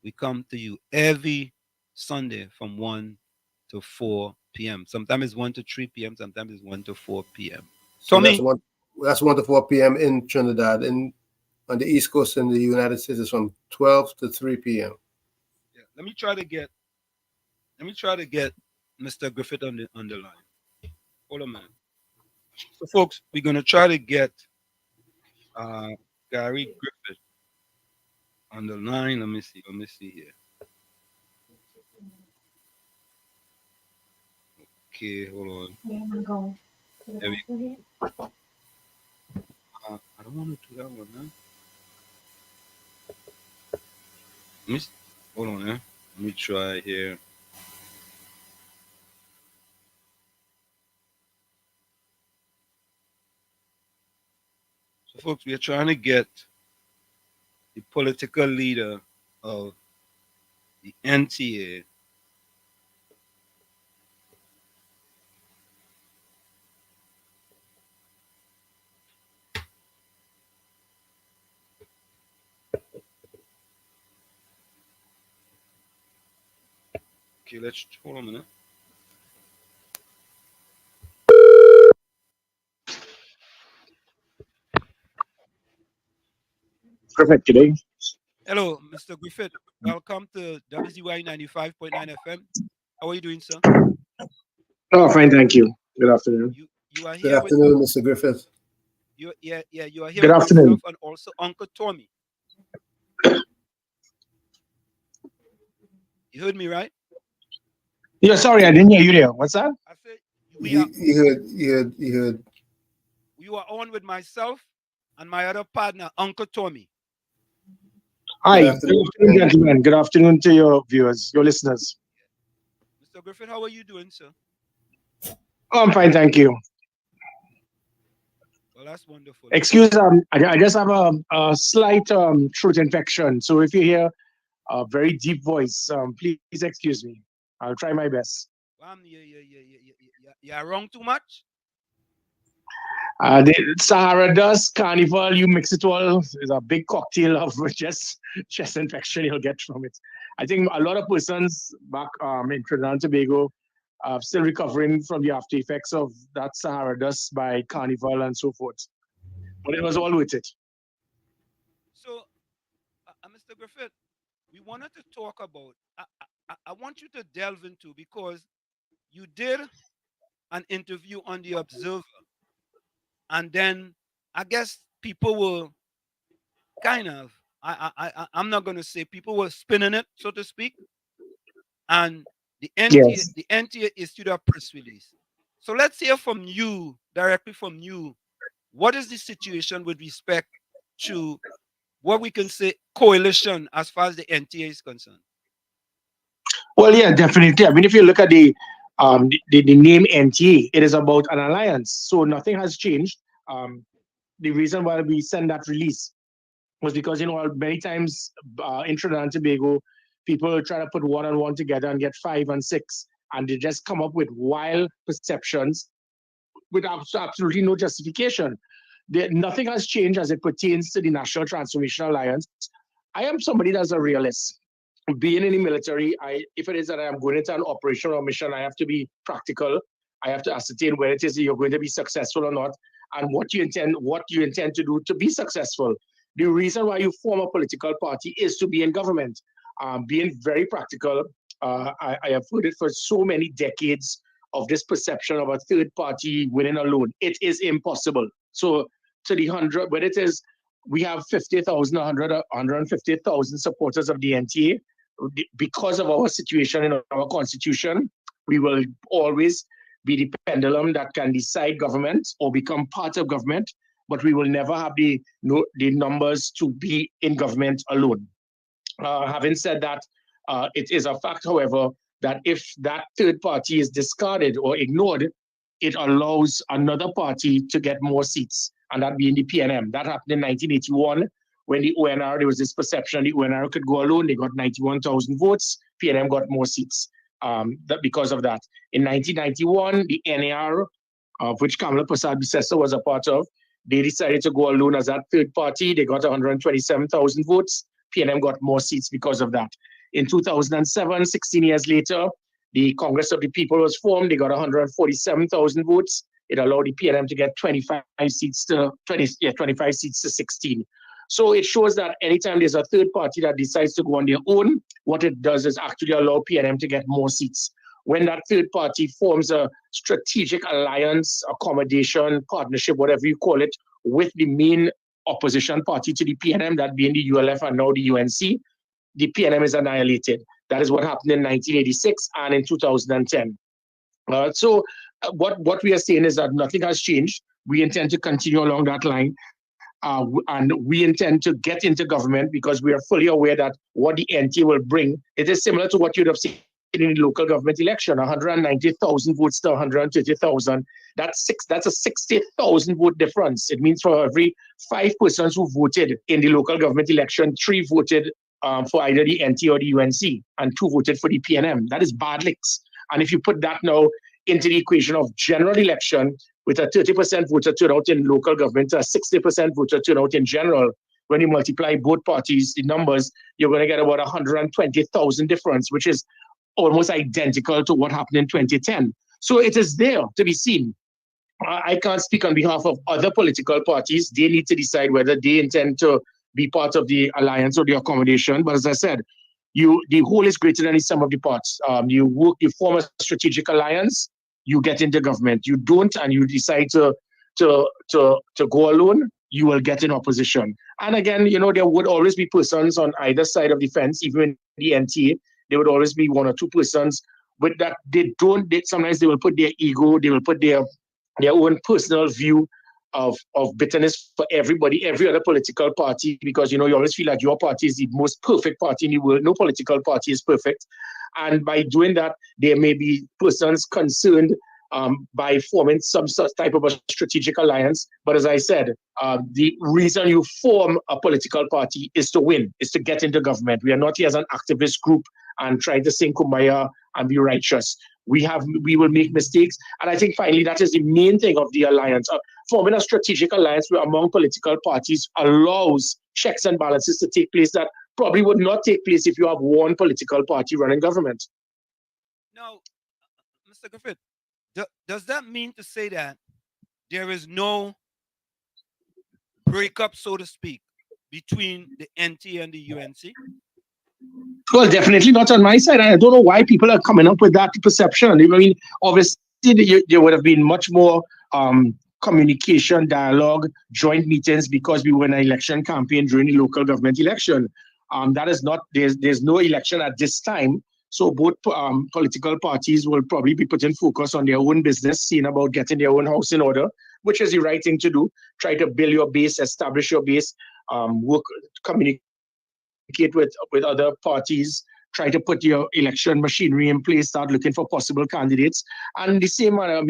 We come to you every Sunday from 1 to 4 p.m. Sometimes it's 1 to 3 p.m. Sometimes it's 1 to 4 p.m. So Tommy, that's 1 to 4 p.m. in Trinidad. On the East Coast in the United States, it's from 12 to 3 p.m. yeah, let me try to get Mr. Griffith on the line. Hold on a minute. So, folks, we're gonna try to get Gary Griffith on the line. Let me see here. Okay, hold on. There we go. I don't want to do that one, man. Hold on, Let me try here. So, folks, we are trying to get the political leader of the NTA. Okay, let's hold on a minute. Perfect today. Hello, Mr. Griffith. Welcome to WZY 95.9 FM. How are you doing, sir? Oh, fine, thank you. Good afternoon. You are Good here afternoon, with Mr. Griffith. you are here Good with afternoon. myself and also Uncle Tommy. You heard me, right? Yeah, sorry, I didn't hear you there. What's that? I said You heard. you are on with myself and my other partner, Uncle Tommy. Hi, Good good afternoon. afternoon, gentlemen. Good afternoon to your viewers, your listeners. Mr. Griffith, how are you doing, sir? Oh, I'm fine, thank you. Well, that's wonderful. Excuse, I just have a slight throat infection. So if you hear a very deep voice, please excuse me. I'll try my best. You are wrong too much? The Sahara Dust Carnival, you mix it all, is a big cocktail of chest infection you'll get from it. I think a lot of persons back in Trinidad and Tobago are still recovering from the after effects of that Sahara Dust by Carnival and so forth. But it was all worth it. So, Mr. Griffith, we wanted to talk about, I want you to delve into, because you did an interview on The Observer, and then I guess people were kind of, I'm not going to say people were spinning it, so to speak, and the NTA issued a press release. So let's hear from you, directly from you, what is the situation with respect to what we can say coalition as far as the NTA is concerned? Well, yeah, definitely. I mean, if you look at the name NTA, it is about an alliance. So nothing has changed. The reason why we sent that release was because, many times in Trinidad and Tobago, people try to put one and one together and get 5 and 6, and they just come up with wild perceptions with absolutely no justification. Nothing has changed as it pertains to the National Transformation Alliance. I am somebody that's a realist. Being in the military, if it is that I am going into an operation or mission, I have to be practical. I have to ascertain whether it is that you're going to be successful or not, and what you intend to do to be successful. The reason why you form a political party is to be in government. Being very practical, I have heard it for so many decades of this perception of a third party winning alone. It is impossible. So to the 100, whether it is we have 50,000, 150,000 supporters of the NTA, because of our situation in our constitution, we will always be the pendulum that can decide government or become part of government, but we will never have the numbers to be in government alone. Having said that, it is a fact, however, that if that third party is discarded or ignored, it allows another party to get more seats, and that being the PNM. That happened in 1981 when the ONR, there was this perception the ONR could go alone. They got 91,000 votes. PNM got more seats because of that. In 1991, the NAR, of which Kamala Persad-Bissessar was a part of, they decided to go alone as that third party. They got 127,000 votes. PNM got more seats because of that. In 2007, 16 years later, the Congress of the People was formed. They got 147,000 votes. It allowed the PNM to get 25 seats to 16. So it shows that anytime there's a third party that decides to go on their own, what it does is actually allow PNM to get more seats. When that third party forms a strategic alliance, accommodation, partnership, whatever you call it, with the main opposition party to the PNM, that being the ULF and now the UNC, the PNM is annihilated. That is what happened in 1986 and in 2010. So what we are saying is that nothing has changed. We intend to continue along that line. And we intend to get into government because we are fully aware that what the NT will bring, it is similar to what you'd have seen in the local government election, 190,000 votes to 130,000. That's a 60,000 vote difference. It means for every 5 persons who voted in the local government election, 3 voted for either the NT or the UNC, and 2 voted for the PNM. That is bad licks. And if you put that now into the equation of general election, with a 30% voter turnout in local government, a 60% voter turnout in general, when you multiply both parties, the numbers, you're going to get about 120,000 difference, which is almost identical to what happened in 2010. So it is there to be seen. I can't speak on behalf of other political parties. They need to decide whether they intend to be part of the alliance or the accommodation. But as I said, the whole is greater than the sum of the parts. You form a strategic alliance, you get into government. You don't, and you decide to go alone, you will get in opposition. And again, there would always be persons on either side of the fence, even in the NTA, there would always be 1 or 2 persons, but that sometimes they will put their ego, they will put their own personal view of bitterness for everybody, every other political party, because you always feel like your party is the most perfect party in the world. No political party is perfect. And by doing that, there may be persons concerned by forming some such type of a strategic alliance. But as I said, the reason you form a political party is to win, is to get into government. We are not here as an activist group and trying to sing Kumbaya and be righteous. We will make mistakes. And I think finally that is the main thing of the alliance. Forming a strategic alliance among political parties allows checks and balances to take place that probably would not take place if you have one political party running government. Now, Mr. Griffith, does that mean to say that there is no breakup, so to speak, between the NT and the UNC? Well, definitely not on my side. I don't know why people are coming up with that perception. I mean, obviously, there would have been much more communication, dialogue, joint meetings because we were in an election campaign during the local government election. That is not, there's no election at this time. So both political parties will probably be putting focus on their own business, seeing about getting their own house in order, which is the right thing to do. Try to build your base, establish your base, work, communicate with other parties, try to put your election machinery in place, start looking for possible candidates. And the same, I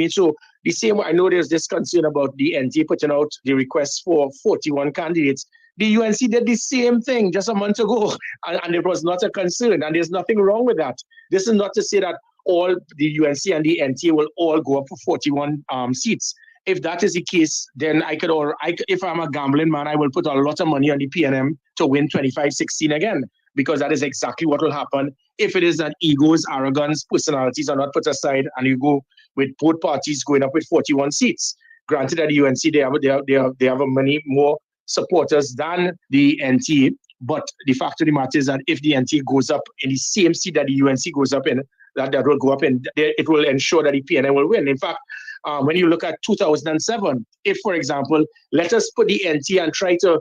know there's this concern about the NT putting out the request for 41 candidates. The UNC did the same thing just a month ago, and it was not a concern, and there's nothing wrong with that. This is not to say that all the UNC and the NT will all go up for 41 seats. If that is the case, then if I'm a gambling man, I will put a lot of money on the PNM to win 25-16 again, because that is exactly what will happen if it is that egos, arrogance, personalities are not put aside, and you go with both parties going up with 41 seats. Granted that the UNC, they have many more supporters than the NT, but the fact of the matter is that if the NT goes up in the same seat that the UNC goes up in, that will go up in, it will ensure that the PNM will win. In fact, when you look at 2007, if, for example, let us put the NT and try to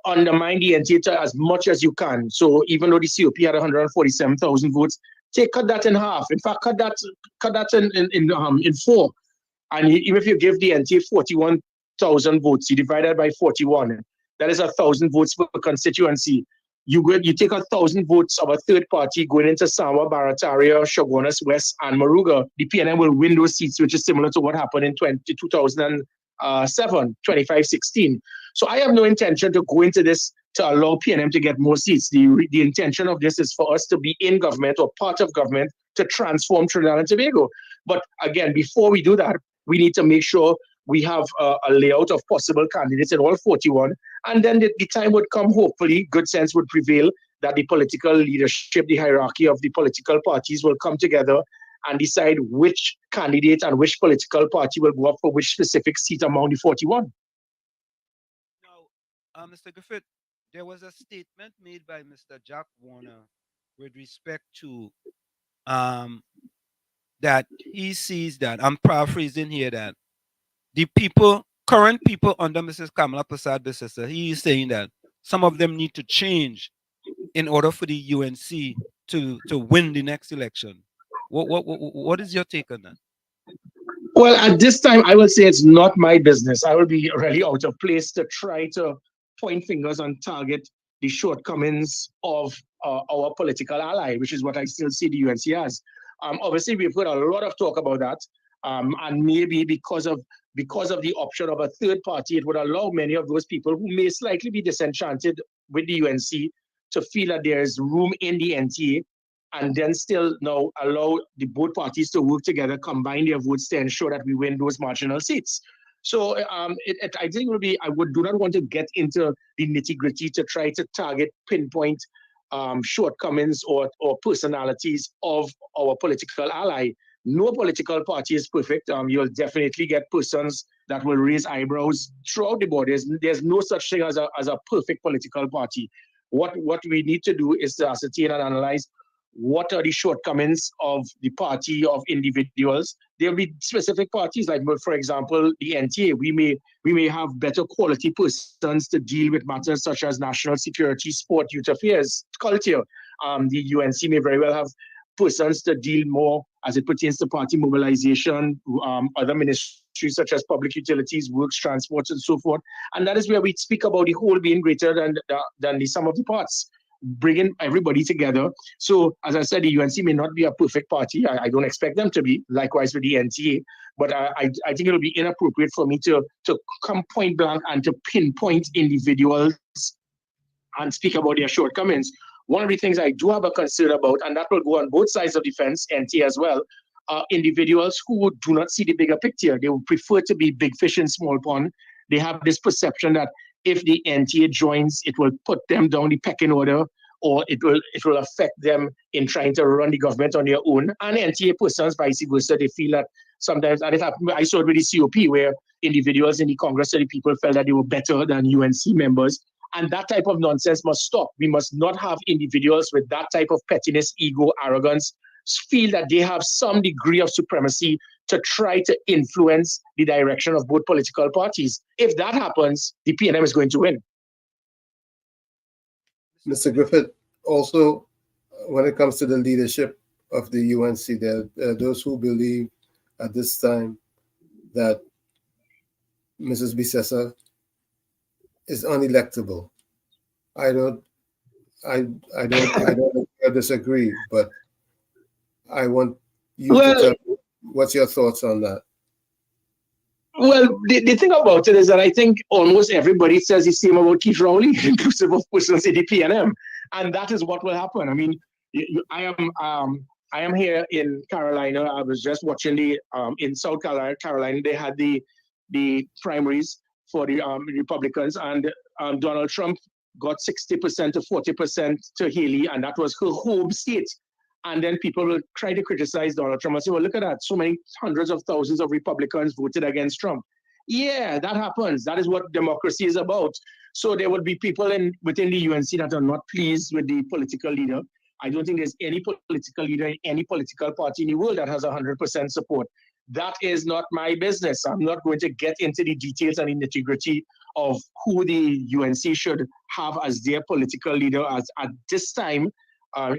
undermine the NT as much as you can. So even though the COP had 147,000 votes, cut that in half. In fact, cut that in 4. And even if you give the NT 41,000 votes, you divide that by 41, that is 1,000 votes per constituency. you take 1,000 votes of a third party going into Samoa, Barataria, Shogunas West, and Moruga, the PNM will win those seats, which is similar to what happened in 2007, 25-16. So I have no intention to go into this to allow PNM to get more seats. The intention of this is for us to be in government or part of government to transform Trinidad and Tobago. But again, before we do that, we need to make sure we have a layout of possible candidates in all 41. And then the time would come, hopefully, good sense would prevail that the political leadership, the hierarchy of the political parties will come together and decide which candidate and which political party will go up for which specific seat among the 41. Now, Mr. Griffith, there was a statement made by Mr. Jack Warner with respect to that he sees that, I'm paraphrasing here, that the current people under Mrs. Kamala Persad-Bissessar, he is saying that some of them need to change in order for the UNC to win the next election. What is your take on that? Well, at this time, I will say it's not my business. I will be really out of place to try to point fingers and target the shortcomings of our political ally, which is what I still see the UNC as. Obviously, we've heard a lot of talk about that. And maybe because of the option of a third party, it would allow many of those people who may slightly be disenchanted with the UNC to feel that there is room in the NTA, and then still now allow the both parties to work together, combine their votes to ensure that we win those marginal seats. So I think it will be, do not want to get into the nitty-gritty to try to target, pinpoint shortcomings or personalities of our political ally. No political party is perfect. You'll definitely get persons that will raise eyebrows throughout the board. There's no such thing as a perfect political party. What we need to do is to ascertain and analyze what are the shortcomings of the party, of individuals. There will be specific parties, like, for example, the NTA. We may have better quality persons to deal with matters such as national security, sport, youth affairs, culture. The UNC may very well have persons to deal more as it pertains to party mobilization, other ministries such as public utilities, works, transports, and so forth. And that is where we speak about the whole being greater than the sum of the parts, bringing everybody together. So, as I said, the UNC may not be a perfect party. I don't expect them to be, likewise with the NTA. But I think it'll be inappropriate for me to come point blank and to pinpoint individuals and speak about their shortcomings. One of the things I do have a concern about, and that will go on both sides of the fence, NT as well, are individuals who do not see the bigger picture. They would prefer to be big fish in small pond. They have this perception that if the NTA joins, it will put them down the pecking order, or it will affect them in trying to run the government on their own. And NTA persons, vice versa, they feel that sometimes, and I saw it with the COP, where individuals in the Congress of the People felt that they were better than UNC members. And that type of nonsense must stop. We must not have individuals with that type of pettiness, ego, arrogance, feel that they have some degree of supremacy to try to influence the direction of both political parties. If that happens, the PNM is going to win. Mr. Griffith, also, when it comes to the leadership of the UNC, there are those who believe at this time that Mrs. Bissessar is unelectable. I don't disagree, but I want you to tell me what's your thoughts on that. Well, the thing about it is that I think almost everybody says the same about Keith Rowley, inclusive of persons in the PNM, and that is what will happen. I mean, I am here in Carolina. I was just watching in South Carolina. They had the primaries for the Republicans, and Donald Trump got 60% to 40% to Haley, and that was her home state. And then people will try to criticize Donald Trump and say, well, look at that. So many hundreds of thousands of Republicans voted against Trump. Yeah, that happens. That is what democracy is about. So there will be people within the UNC that are not pleased with the political leader. I don't think there's any political leader in any political party in the world that has 100% support. That is not my business. I'm not going to get into the details and the nitty-gritty of who the UNC should have as their political leader. As at this time,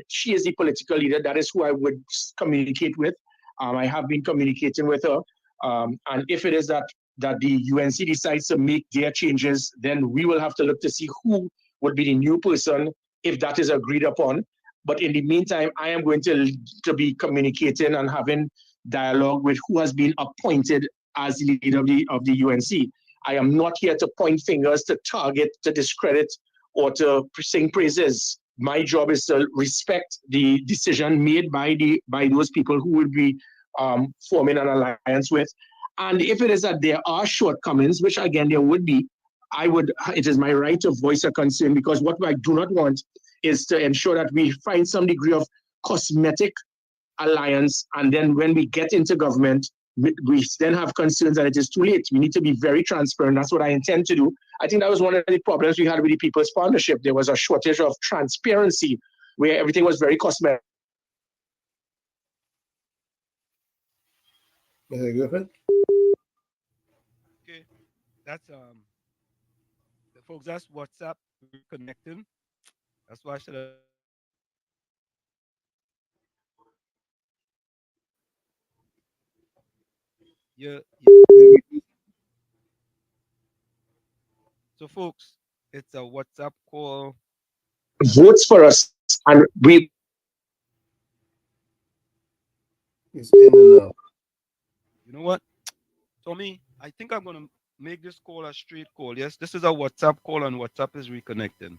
she is the political leader. That is who I would communicate with. I have been communicating with her. And if it is that the UNC decides to make their changes, then we will have to look to see who would be the new person if that is agreed upon. But in the meantime, I am going to be communicating and having dialogue with who has been appointed as the leader of the UNC. I am not here to point fingers, to target, to discredit, or to sing praises. My job is to respect the decision made by those people who will be forming an alliance with. And if it is that there are shortcomings, which again there would be, it is my right to voice a concern, because what I do not want is to ensure that we find some degree of cosmetic alliance, and then when we get into government, we then have concerns that it is too late. We need to be very transparent. That's what I intend to do. I think that was one of the problems we had with the People's Partnership. There was a shortage of transparency where everything was very cosmetic. Mr. Griffin? Okay, that's folks. That's WhatsApp connecting. That's why I should have. Yeah. So, folks, it's a WhatsApp call. Votes for us, and we. It's in and out. You know what, Tommy? I think I'm gonna make this call a straight call. Yes, this is a WhatsApp call, and WhatsApp is reconnecting.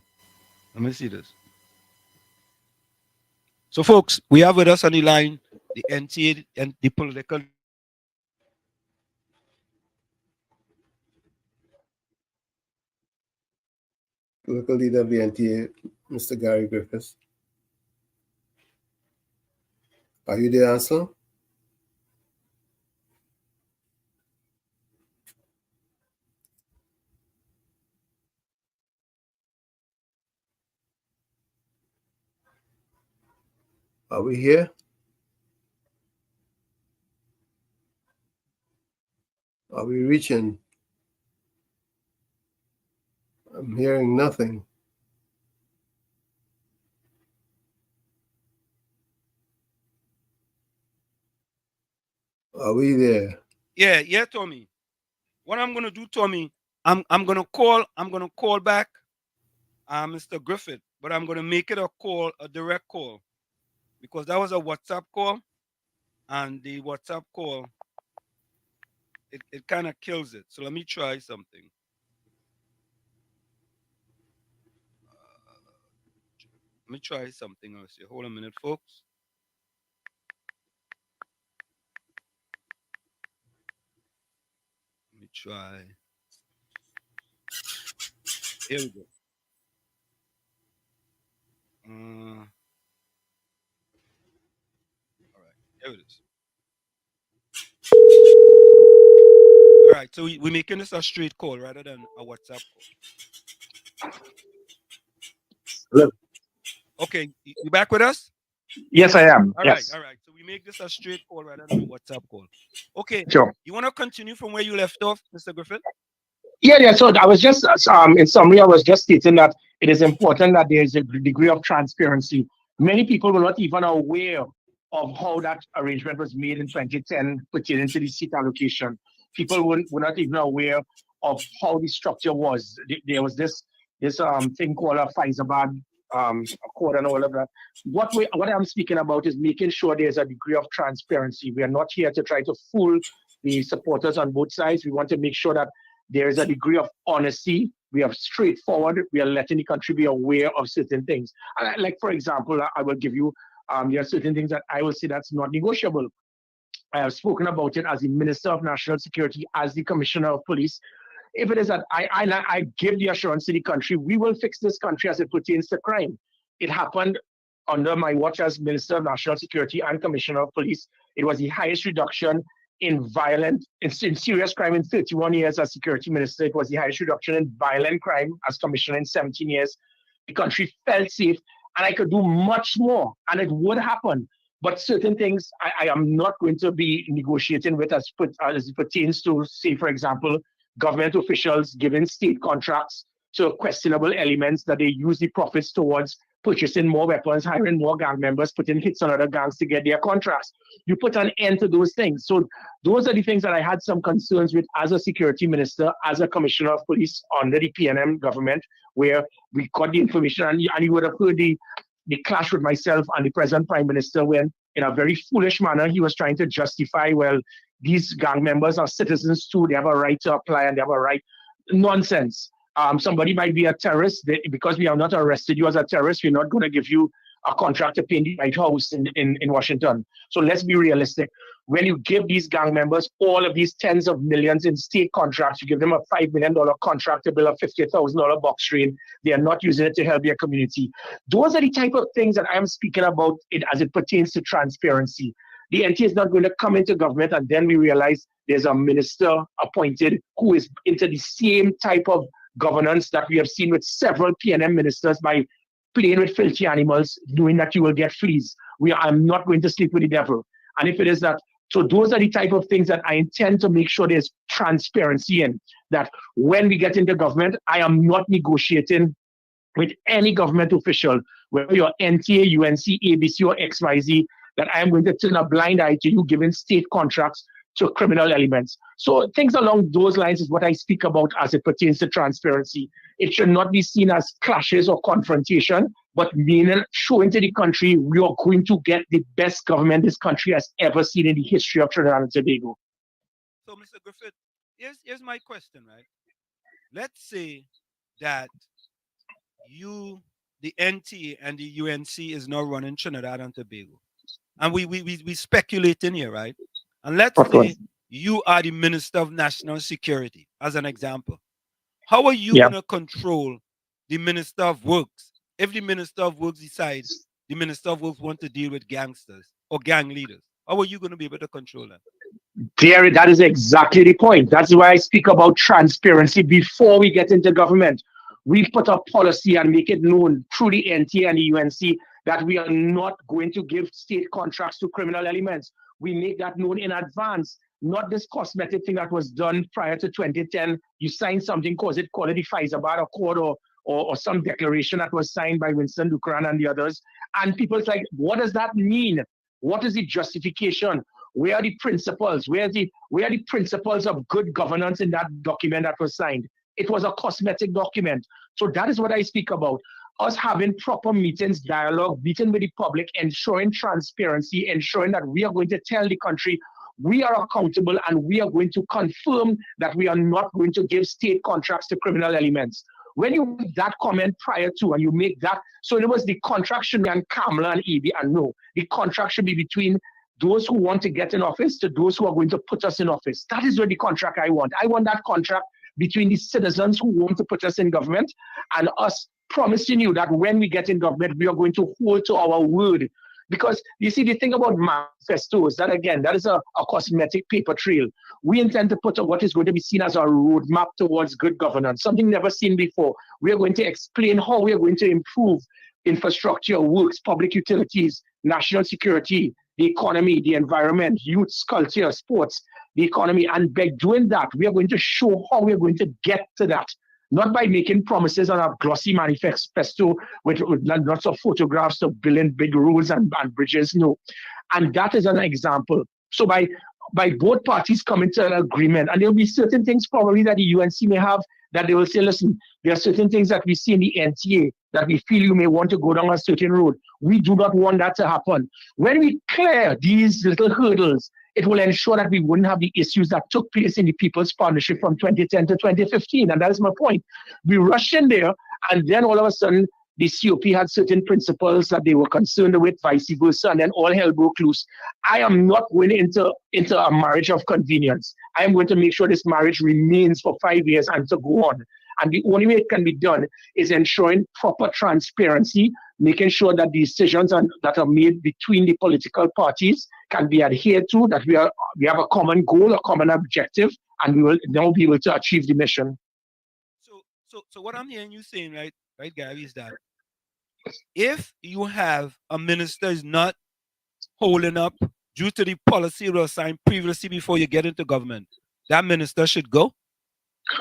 Let me see this. So, folks, we have with us on the line the NTA and the political. Political leader of the NTA, Mr. Gary Griffiths. Are you there, Ansel? Are we here? Are we reaching? I'm hearing nothing. Are we there? Yeah, Tommy. What I'm gonna do, Tommy, I'm gonna call back Mr. Griffith, but I'm gonna make it a direct call, because that was a WhatsApp call, and the WhatsApp call it kind of kills it. So let me try something. Let me try something else here. Hold a minute, folks. Let me try. Here we go. All right, here it is. All right, so we're making this a straight call rather than a WhatsApp call. Hello. Okay, you back with us? Yes, I am. All yes. right. So we make this a straight call rather than a WhatsApp call. Okay. Sure. You want to continue from where you left off, Mr. Griffith? Yeah. So I was just, in summary, I was just stating that it is important that there is a degree of transparency. Many people were not even aware of how that arrangement was made in 2010 pertaining to the seat allocation. People were not even aware of how the structure was. There was this thing called a Faizabad accord and all of that. What I'm speaking about is making sure there's a degree of transparency. We are not here to try to fool the supporters on both sides. We want to make sure that there is a degree of honesty. We are straightforward. We are letting the country be aware of certain things. And like, for example, I will give you, there are certain things that I will say that's not negotiable. I have spoken about it as the Minister of National Security, as the Commissioner of Police. If it is that I give the assurance to the country, we will fix this country as it pertains to crime. It happened under my watch as Minister of National Security and Commissioner of Police. It was the highest reduction in serious crime in 31 years as Security Minister. It was the highest reduction in violent crime as Commissioner in 17 years. The country felt safe, and I could do much more, and it would happen. But certain things I am not going to be negotiating with as it pertains to, say, for example, government officials giving state contracts to questionable elements that they use the profits towards purchasing more weapons, hiring more gang members, putting hits on other gangs to get their contracts. You put an end to those things. So those are the things that I had some concerns with as a security minister, as a commissioner of police under the PNM government, where we got the information, and you would have heard the clash with myself and the present prime minister when, in a very foolish manner, he was trying to justify, well, these gang members are citizens too, they have a right to apply and they have a right. Nonsense. Somebody might be a terrorist. Because we have not arrested you as a terrorist, we're not going to give you a contract to paint the White House in Washington. So let's be realistic. When you give these gang members all of these tens of millions in state contracts, you give them a $5 million contract to build a $50,000 box train, they are not using it to help their community. Those are the type of things that I am speaking about as it pertains to transparency. The NTA is not going to come into government and then we realize there's a minister appointed who is into the same type of governance that we have seen with several PNM ministers by playing with filthy animals, knowing that you will get fleas. I'm not going to sleep with the devil. And if it is that, so those are the type of things that I intend to make sure there's transparency in, that when we get into government, I am not negotiating with any government official, whether you're NTA, UNC, ABC, or XYZ, that I am going to turn a blind eye to you giving state contracts to criminal elements. So things along those lines is what I speak about as it pertains to transparency. It should not be seen as clashes or confrontation, but meaning showing to the country we are going to get the best government this country has ever seen in the history of Trinidad and Tobago. So, Mr. Griffith, here's my question, right? Let's say that the NTA and the UNC is now running Trinidad and Tobago. And we speculate in here, right? And let's say you are the Minister of National Security, as an example. How are you going to control the Minister of Works if the Minister of Works decides the Minister of Works wants to deal with gangsters or gang leaders? How are you going to be able to control that? That is exactly the point. That's why I speak about transparency before we get into government. We put a policy and make it known through the NTA and the UNC that we are not going to give state contracts to criminal elements. We make that known in advance, not this cosmetic thing that was done prior to 2010. You sign something, call it the Faizabad Accord or some declaration that was signed by Winston Dukran and the others. And people's like, what does that mean? What is the justification? Where are the principles? Where are the principles of good governance in that document that was signed? It was a cosmetic document. So that is what I speak about. Us having proper meetings, dialogue, meeting with the public, ensuring transparency, ensuring that we are going to tell the country we are accountable and we are going to confirm that we are not going to give state contracts to criminal elements. When you make that comment prior to, and you make that, so in other words, the contract should be on Kamala and EB, and no, the contract should be between those who want to get in office to those who are going to put us in office. That is what the contract I want. I want that contract between the citizens who want to put us in government and us promising you that when we get in government, we are going to hold to our word. Because you see, the thing about manifestos, that again, that is a cosmetic paper trail. We intend to put what is going to be seen as a roadmap towards good governance, something never seen before. We are going to explain how we are going to improve infrastructure, works, public utilities, national security, the economy, the environment, youth, culture, sports, the economy. And by doing that, we are going to show how we are going to get to that. Not by making promises on a glossy manifesto with lots of photographs of building big roads and bridges, no. And that is an example. So by both parties coming to an agreement, and there will be certain things probably that the UNC may have that they will say, listen, there are certain things that we see in the NTA that we feel you may want to go down a certain road. We do not want that to happen. When we clear these little hurdles, it will ensure that we wouldn't have the issues that took place in the People's Partnership from 2010 to 2015. And that is my point. We rushed in there, and then all of a sudden, the COP had certain principles that they were concerned with, vice versa, and then all hell broke loose. I am not going into a marriage of convenience. I am going to make sure this marriage remains for 5 years and to go on. And the only way it can be done is ensuring proper transparency, making sure that the decisions that are made between the political parties can be adhered to, that we have a common goal, a common objective, and we will now be able to achieve the mission. So what I'm hearing you saying, right, Gary, is that if you have a minister is not holding up due to the policy was assigned previously before you get into government, that minister should go?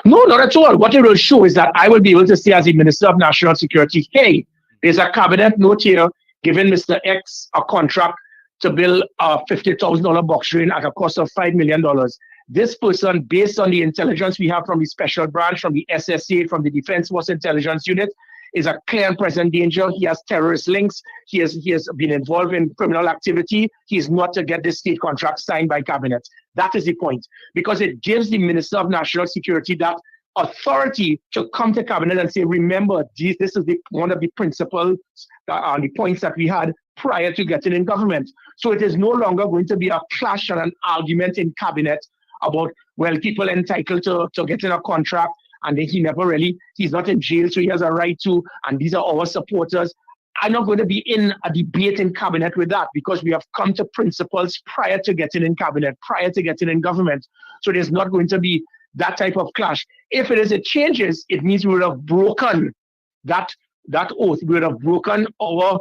No, not at all. What it will show is that I will be able to say as the Minister of National Security, hey, There's a cabinet note here giving Mr. X a contract to build a $50,000 box train at a cost of $5 million. This person, based on the intelligence we have from the special branch, from the SSA, from the Defense Force Intelligence Unit, is a clear and present danger. He has terrorist links. He has been involved in criminal activity. He is not to get this state contract signed by cabinet. That is the point, because it gives the Minister of National Security that authority to come to cabinet and say, remember, this is one of the principles and the points that we had prior to getting in government. So it is no longer going to be a clash and an argument in cabinet about, well, people are entitled to get in a contract, and then he's not in jail, so he has a right to, and these are our supporters. I'm not going to be in a debate in cabinet with that, because we have come to principles prior to getting in cabinet, prior to getting in government. So there's not going to be that type of clash. If it changes, it means we would have broken that oath. We would have broken our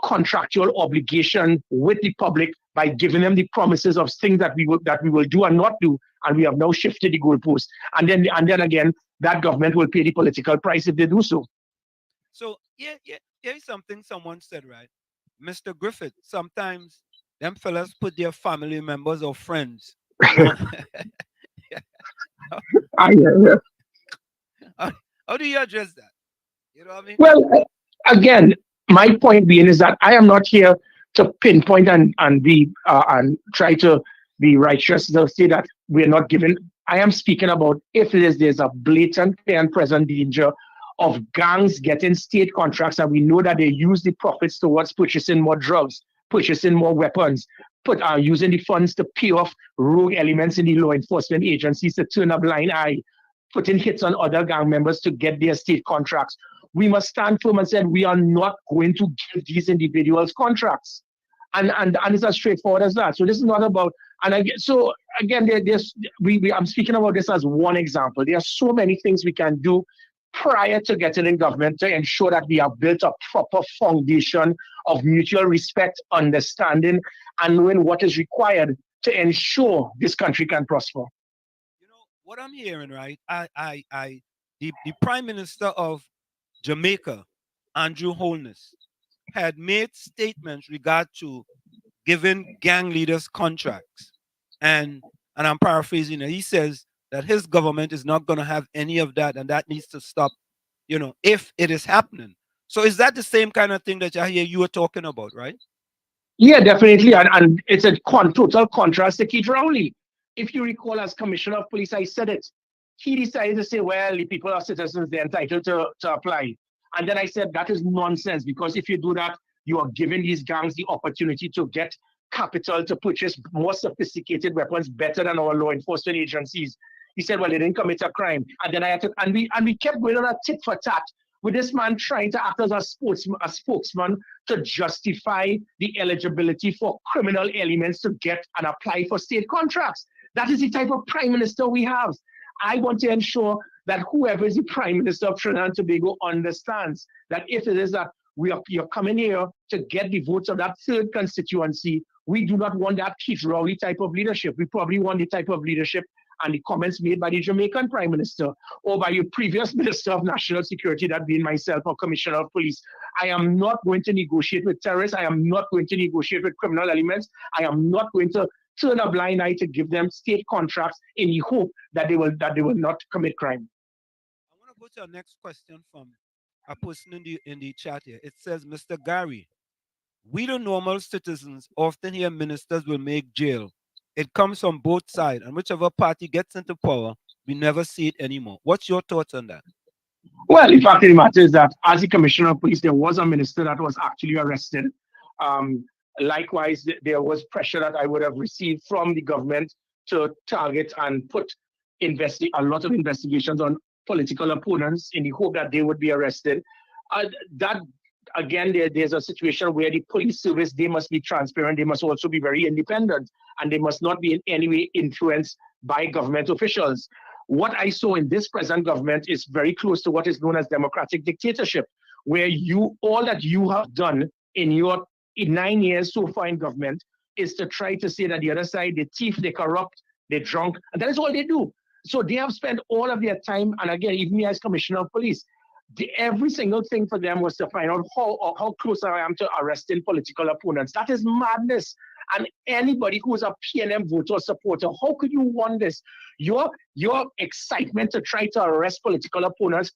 contractual obligation with the public by giving them the promises of things that we will do and not do, and we have now shifted the goalpost. And then again, that government will pay the political price if they do so. So here's something someone said, right? Mr. Griffith, sometimes them fellas put their family members or friends. How do you address that? You know what I mean? Well, again, my point being is that I am not here to pinpoint and try to be righteous to say that we're not given. I am speaking about if there's a blatant and present danger of gangs getting state contracts, and we know that they use the profits towards purchasing more drugs, purchasing more weapons, using the funds to pay off rogue elements in the law enforcement agencies to turn a blind eye, putting hits on other gang members to get their state contracts. We must stand firm and say we are not going to give these individuals contracts. And it's as straightforward as that. So this is not about, I'm speaking about this as one example. There are so many things we can do prior to getting in government to ensure that we have built a proper foundation of mutual respect, understanding, and knowing what is required to ensure this country can prosper. You know what I'm hearing, right? The Prime Minister of Jamaica, Andrew Holness, had made statements regard to giving gang leaders contracts, and I'm paraphrasing it. He says that his government is not going to have any of that, and that needs to stop, if it is happening. So is that the same kind of thing that I hear you were talking about, right? Yeah, definitely. And it's a total contrast to Keith Rowley. If you recall, as Commissioner of Police, I said it. He decided to say, well, the people are citizens, they're entitled to apply. And then I said, that is nonsense, because if you do that, you are giving these gangs the opportunity to get capital to purchase more sophisticated weapons better than our law enforcement agencies. He said, well, they didn't commit a crime. And then we kept going on a tit for tat with this man trying to act as a spokesman to justify the eligibility for criminal elements to get and apply for state contracts. That is the type of prime minister we have. I want to ensure that whoever is the Prime Minister of Trinidad and Tobago understands that if it is that you're coming here to get the votes of that third constituency, we do not want that Keith Rowley type of leadership. We probably want the type of leadership and the comments made by the Jamaican Prime Minister or by your previous Minister of National Security, that being myself, or Commissioner of Police. I am not going to negotiate with terrorists. I am not going to negotiate with criminal elements. I am not going to turn a blind eye to give them state contracts in the hope that they will not commit crime. I want to go to our next question from a person in the chat here. It says, Mr. Gary, we the normal citizens often hear ministers will make jail. It comes from both sides, and whichever party gets into power, we never see it anymore. What's your thoughts on that? Well, the fact of the matter is that as the Commissioner of Police, there was a minister that was actually arrested. Likewise, there was pressure that I would have received from the government to target and put a lot of investigations on political opponents in the hope that they would be arrested. That, again, there's a situation where the police service, they must be transparent, they must also be very independent, and they must not be in any way influenced by government officials. What I saw in this present government is very close to what is known as democratic dictatorship, where all that you have done in 9 years so far in government is to try to say that the other side, they thief, they corrupt, they're drunk, and that is all they do. So they have spent all of their time, and again, even me as Commissioner of Police, every single thing for them was to find out how close I am to arresting political opponents. That is madness. And anybody who is a PNM voter or supporter, how could you want this? Your excitement to try to arrest political opponents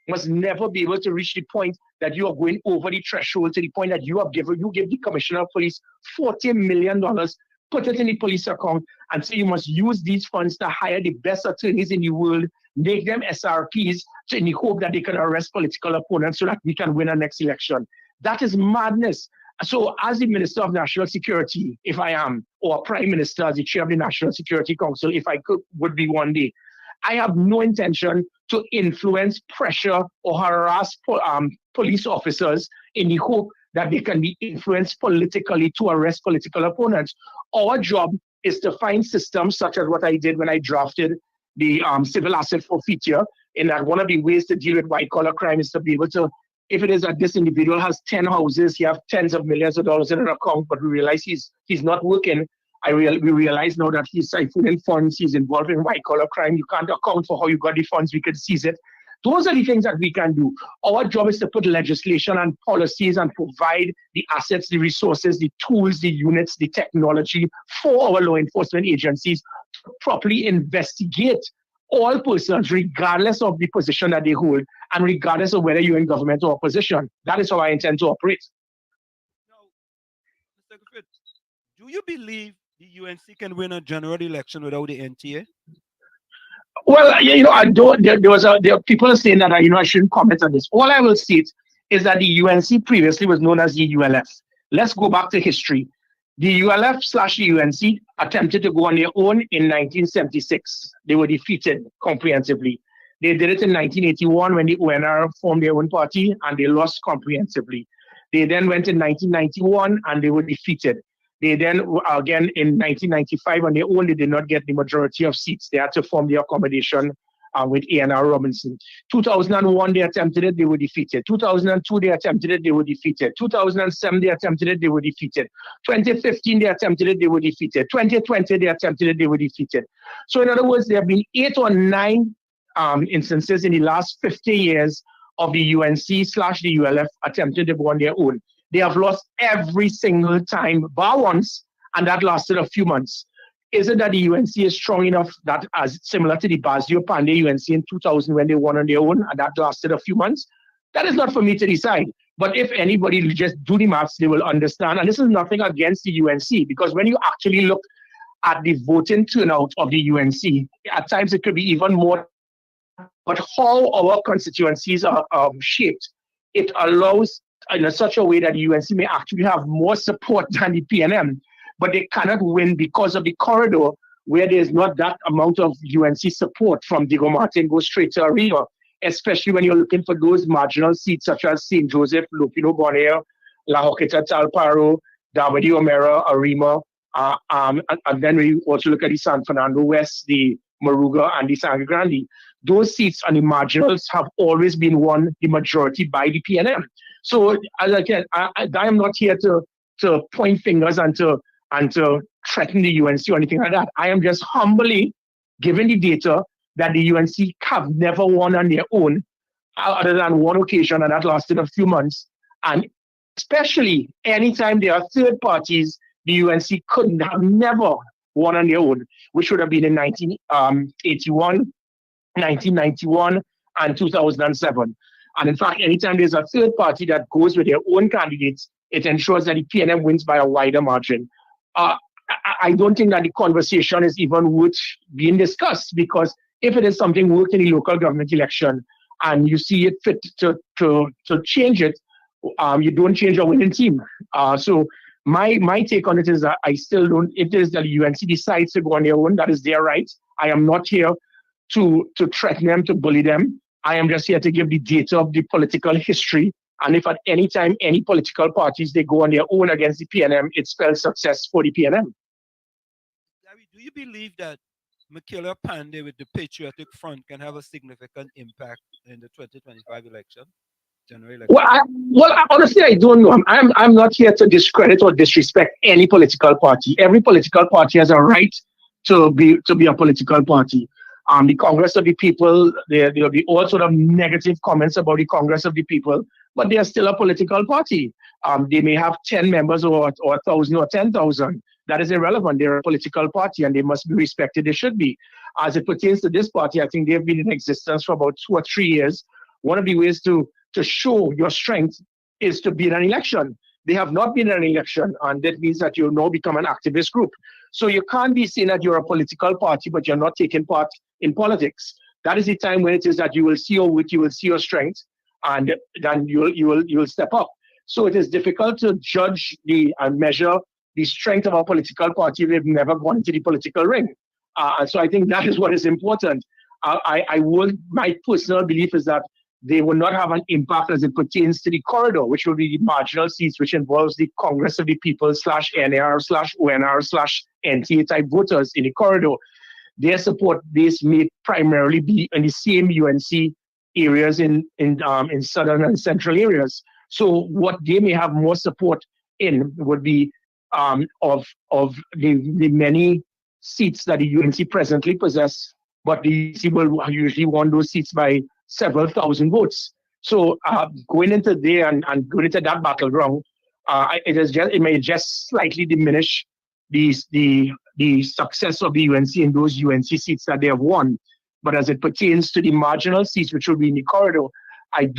must never be able to reach the point that you are going over the threshold, to the point that you give the commissioner of police $40 million, put it in the police account, and say you must use these funds to hire the best attorneys in the world, make them SRPs in the hope that they can arrest political opponents so that we can win our next election. That is madness. So as the Minister of National Security, if I am, or Prime Minister as the Chair of the National Security Council, if I would be one day, I have no intention to influence, pressure, or harass police officers in the hope that they can be influenced politically to arrest political opponents. Our job is to find systems such as what I did when I drafted the civil asset forfeiture, in that one of the ways to deal with white-collar crime is to be able to, if it is that this individual has 10 houses, he has tens of millions of dollars in an account, but we realize he's not working. We realize now that he's siphoning funds, he's involved in white-collar crime. You can't account for how you got the funds, we can seize it. Those are the things that we can do. Our job is to put legislation and policies and provide the assets, the resources, the tools, the units, the technology for our law enforcement agencies to properly investigate all persons, regardless of the position that they hold, and regardless of whether you're in government or opposition. That is how I intend to operate. Now, Mr. Griffith, do you believe the UNC can win a general election without the NTA? Well, I don't. There are people saying that I shouldn't comment on this. All I will state is that the UNC previously was known as the ULF. Let's go back to history. The ULF/the UNC attempted to go on their own in 1976. They were defeated comprehensively. They did it in 1981 when the ONR formed their own party, and they lost comprehensively. They then went in 1991 and they were defeated. They then, again, in 1995 on their own, they did not get the majority of seats. They had to form the accommodation with A&R Robinson. 2001, they attempted it, they were defeated. 2002, they attempted it, they were defeated. 2007, they attempted it, they were defeated. 2015, they attempted it, they were defeated. 2020, they attempted it, they were defeated. So in other words, there have been 8 or 9 instances in the last 50 years of the UNC/the ULF attempting to go on their own. They have lost every single time, bar once, and that lasted a few months. Is it that the UNC is strong enough that, as similar to the Basdio Pandey UNC in 2000 when they won on their own, and that lasted a few months? That is not for me to decide. But if anybody just do the maths, they will understand. And this is nothing against the UNC, because when you actually look at the voting turnout of the UNC, at times it could be even more. But how our constituencies are shaped, it allows in such a way that the UNC may actually have more support than the PNM, but they cannot win because of the corridor where there's not that amount of UNC support from Diego Martin goes straight to Arima, especially when you're looking for those marginal seats such as St. Joseph, Lupino Bonaire, La Joqueta, Talparo, Davide O'Meara, Arima, and then we also look at the San Fernando West, the Moruga, and the Sangre Grande. Those seats on the marginals have always been won the majority by the PNM. So, as I am not here to point fingers and to threaten the UNC or anything like that. I am just humbly giving the data that the UNC have never won on their own, other than one occasion, and that lasted a few months. And especially anytime there are third parties, the UNC could have never won on their own, which would have been in 1981, 1991, and 2007. And in fact, anytime there's a third party that goes with their own candidates, it ensures that the PNM wins by a wider margin. I don't think that the conversation is even worth being discussed, because if it is something worked in the local government election and you see it fit to change it, you don't change a winning team. So my take on it is that I still don't, if it is that the UNC decides to go on their own, that is their right. I am not here to threaten them, to bully them. I am just here to give the data of the political history. And if at any time any political parties, they go on their own against the PNM, it spells success for the PNM. Gary, do you believe that Michaela Pandey with the Patriotic Front can have a significant impact in the 2025 election? General election? Well, honestly, I don't know. I'm not here to discredit or disrespect any political party. Every political party has a right to be a political party. The Congress of the People, there'll be all sort of negative comments about the Congress of the People, but they are still a political party. They may have 10 members or 1,000 or 10,000. That is irrelevant. They're a political party and they must be respected. They should be. As it pertains to this party, I think they've been in existence for about 2 or 3 years. One of the ways to show your strength is to be in an election. They have not been in an election, and that means that you now become an activist group. So you can't be saying that you're a political party, but you're not taking part in politics. That is the time when it is that you will see your wit, you will see your strength, and then you will step up. So it is difficult to judge and measure the strength of our political party if they've never gone into the political ring. And so I think that is what is important. My personal belief is that they will not have an impact as it pertains to the corridor, which will be the marginal seats, which involves the Congress of the People /NAR/ONR/NTA type voters in the corridor. Their support base may primarily be in the same UNC areas in southern and central areas. So what they may have more support in would be of the many seats that the UNC presently possess, but the UNC will usually won those seats by several thousand votes. So going into there and going into that battleground, it may just slightly diminish the success of the UNC in those UNC seats that they have won. But as it pertains to the marginal seats, which will be in the corridor, I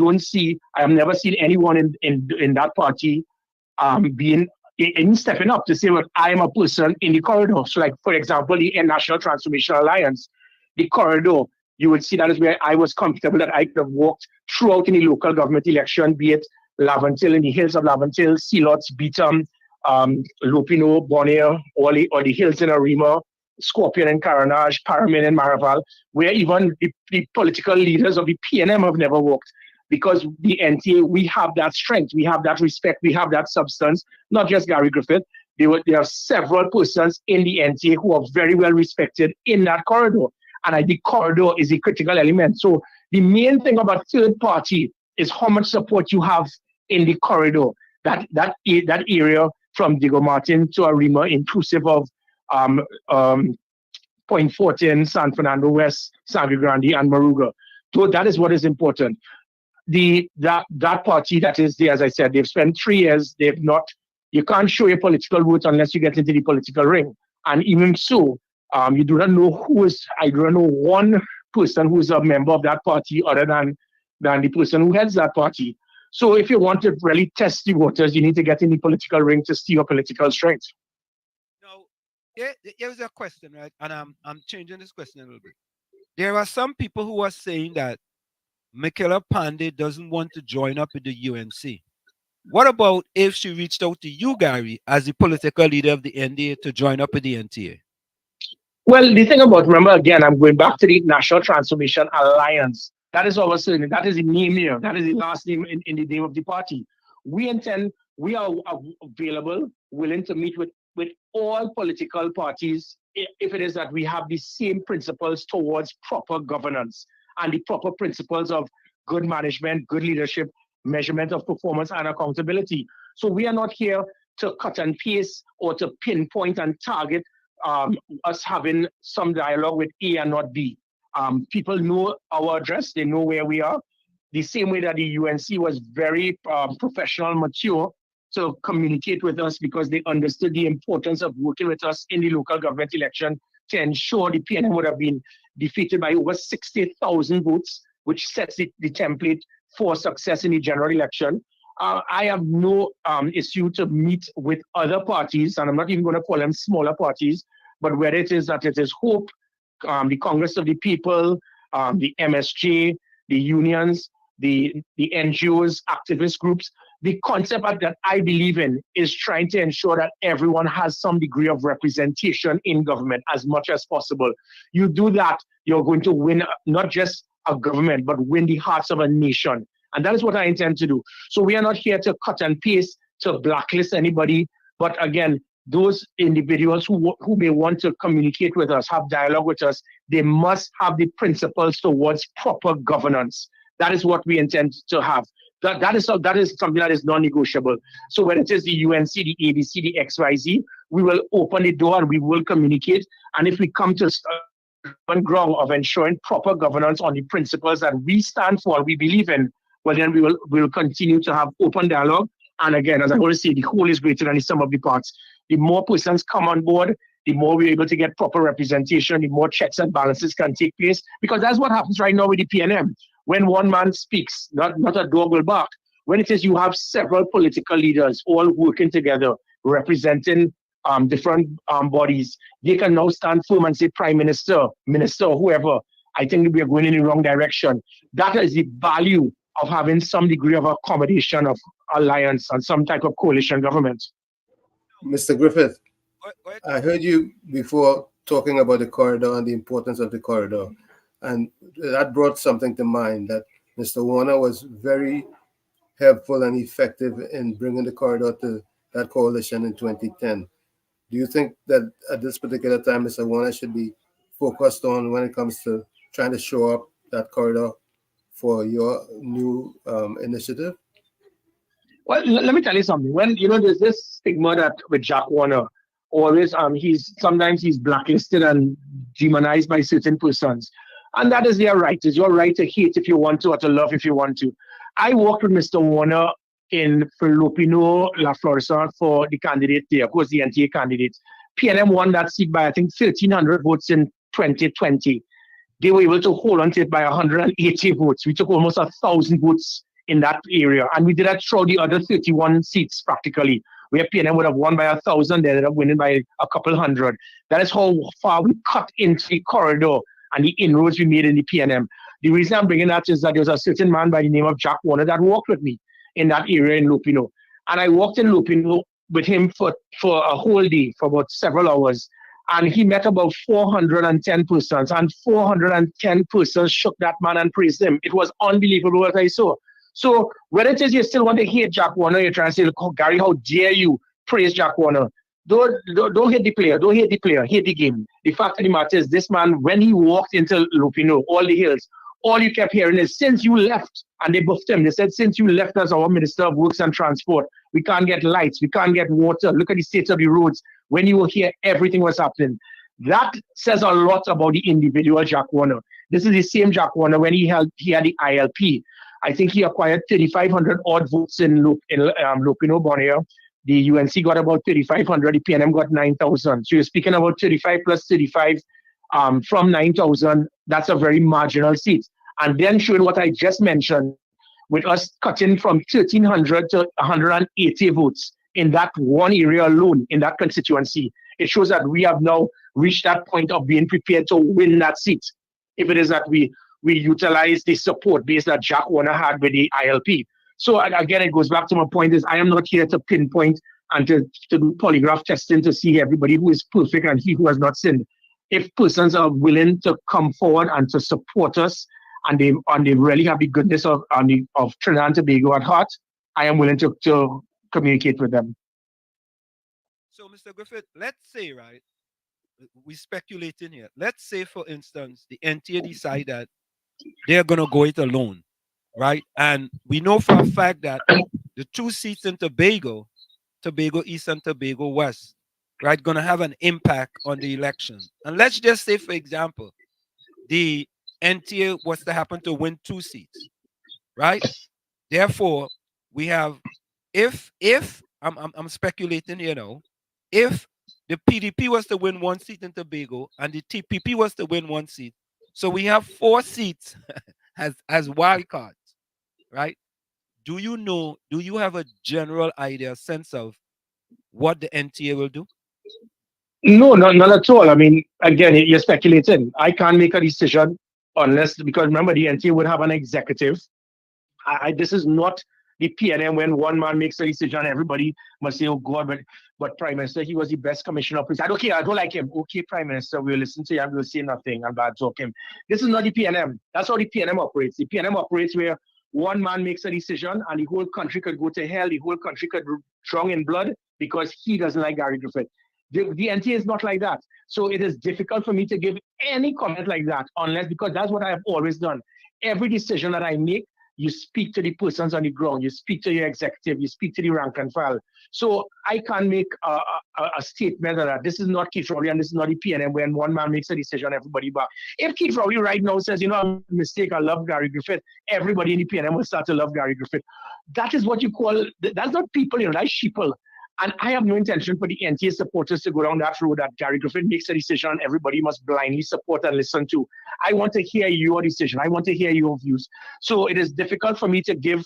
have never seen anyone in that party stepping up to say, well, I am a person in the corridor. So like, for example, the National Transformation Alliance, the corridor, you would see that is where I was comfortable that I could have walked throughout in the local government election, be it Laventille, in the hills of Laventille, Sealots, Beetham, Lupino, Bonnier, or the hills in Arima, Scorpion and Caranage, Paramin and Maraval, where even the political leaders of the PNM have never walked. Because the NTA, we have that strength, we have that respect, we have that substance, not just Gary Griffith. There are several persons in the NTA who are very well respected in that corridor. And the corridor is a critical element. So the main thing about third party is how much support you have in the corridor, that area from Diego Martin to Arima, inclusive of Point Fortin, San Fernando West, Sangre Grande, and Moruga. So that is what is important. That party that is there, as I said, they've spent 3 years. You can't show your political vote unless you get into the political ring. And even so, you do not know I do not know one person who is a member of that party other than the person who heads that party. So if you want to really test the voters, you need to get in the political ring to see your political strength. Now, here's a question, right? And I'm changing this question a little bit. There are some people who are saying that Michaela Pandey doesn't want to join up with the UNC. What about if she reached out to you, Gary, as the political leader of the NDA to join up with the NTA? Well, the thing about, remember again, I'm going back to the National Transformation Alliance. That is our surname. That is the name here. That is the last name in the name of the party. We are available, willing to meet with all political parties if it is that we have the same principles towards proper governance and the proper principles of good management, good leadership, measurement of performance and accountability. So we are not here to cut and paste or to pinpoint and target us having some dialogue with A and not B. People know our address, they know where we are. The same way that the UNC was very professional, mature to communicate with us because they understood the importance of working with us in the local government election to ensure the PNM would have been defeated by over 60,000 votes, which sets the template for success in the general election. I have no issue to meet with other parties, and I'm not even going to call them smaller parties, but whether it is that it is HOPE, the Congress of the People, the MSJ, the unions, the NGOs, activist groups. The concept that I believe in is trying to ensure that everyone has some degree of representation in government as much as possible. You do that, you're going to win not just a government, but win the hearts of a nation. And that is what I intend to do. So we are not here to cut and paste, to blacklist anybody. But again, those individuals who may want to communicate with us, have dialogue with us, they must have the principles towards proper governance. That is what we intend to have. That is something that is non-negotiable. So whether it is the UNC, the ABC, the XYZ, we will open the door and we will communicate. And if we come to on ground of ensuring proper governance on the principles that we stand for, we believe in, well, then we will continue to have open dialogue. And again, as I always say, the whole is greater than the sum of the parts. The more persons come on board, the more we're able to get proper representation, the more checks and balances can take place. Because that's what happens right now with the PNM. When one man speaks, not a dog will bark. When it is you have several political leaders all working together, representing different bodies, they can now stand firm and say, Prime Minister, Minister, whoever, I think we are going in the wrong direction. That is the value of having some degree of accommodation, of alliance, and some type of coalition government. Mr. Griffith, I heard you before talking about the corridor and the importance of the corridor, and that brought something to mind, that Mr. Warner was very helpful and effective in bringing the corridor to that coalition in 2010. Do you think that at this particular time, Mr. Warner should be focused on when it comes to trying to show up that corridor for your new initiative? Well, let me tell you something. When there's this stigma that with Jack Warner, always sometimes he's blacklisted and demonized by certain persons, and that is their right. It's your right to hate if you want to, or to love if you want to. I worked with Mr. Warner for Lupino La Florida for the candidate there, of course, the NTA candidate. PNM won that seat by, I think, 1,300 votes in 2020. They were able to hold on to it by 180 votes. We took almost 1,000 votes in that area. And we did that throughout the other 31 seats practically, where PNM would have won by 1,000, they ended up winning by a couple hundred. That is how far we cut into the corridor and the inroads we made in the PNM. The reason I'm bringing that is that there was a certain man by the name of Jack Warner that worked with me in that area in Lupino. And I walked in Lupino with him for a whole day, for about several hours. And he met about 410 persons, and 410 persons shook that man and praised him. It was unbelievable what I saw. So whether it is you still want to hate Jack Warner, you're trying to say, oh, Gary, how dare you praise Jack Warner? Don't hate the player. Don't hate the player. Hate the game. The fact of the matter is, this man, when he walked into Lupino, all the hills, all you kept hearing is, since you left, and they buffed him. They said, since you left as our Minister of Works and Transport, we can't get lights, we can't get water. Look at the state of the roads. When you were here, everything was happening. That says a lot about the individual Jack Warner. This is the same Jack Warner when he had the ILP. I think he acquired 3,500 odd votes in Lupino, Borneo. The UNC got about 3,500, the PNM got 9,000. So you're speaking about 35 plus 35 from 9,000. That's a very marginal seat. And then showing what I just mentioned, with us cutting from 1,300 to 180 votes in that one area alone, in that constituency, it shows that we have now reached that point of being prepared to win that seat. If it is that we utilize the support base that Jack Warner had with the ILP. So again, it goes back to my point is, I am not here to pinpoint and to do polygraph testing to see everybody who is perfect and he who has not sinned. If persons are willing to come forward and to support us, and they really have the goodness of Trinidad and Tobago at heart, I am willing to communicate with them. So, Mr. Griffith, let's say, right, we speculating here. Let's say, for instance, the NTA decide that they're going to go it alone, right? And we know for a fact that the two seats in Tobago East and Tobago West, right, going to have an impact on the election. And let's just say, for example, the NTA was to happen to win 2 seats, right? Therefore, we have, if I'm speculating, if the PDP was to win 1 seat in Tobago and the TPP was to win 1 seat, so we have 4 seats as wild cards, right? Do you have a general idea, sense of what the NTA will do? No, not at all. I mean, again, you're speculating. I can't make a decision unless, because remember, the NTA would have an executive. This is not the PNM when one man makes a decision, everybody must say, oh God, but Prime Minister, he was the best commissioner of police. Okay, I don't like him. Okay, Prime Minister, we'll listen to him, we'll say nothing and bad talk him. This is not the PNM. That's how the PNM operates. The PNM operates where one man makes a decision and the whole country could go to hell, the whole country could drown in blood because he doesn't like Gary Griffith. The NTA is not like that. So it is difficult for me to give any comment like that unless, because that's what I have always done. Every decision that I make, you speak to the persons on the ground, you speak to your executive, you speak to the rank and file. So I can't make a statement that this is not Keith Rowley and this is not the PNM when one man makes a decision, everybody back. If Keith Rowley right now says, you know, I'm a mistake, I love Gary Griffith, everybody in the PNM will start to love Gary Griffith. That is what you call, that's not people, you know, that's sheeple. And I have no intention for the NTA supporters to go down that road that Gary Griffith makes a decision and everybody must blindly support and listen to. I want to hear your decision. I want to hear your views. So it is difficult for me to give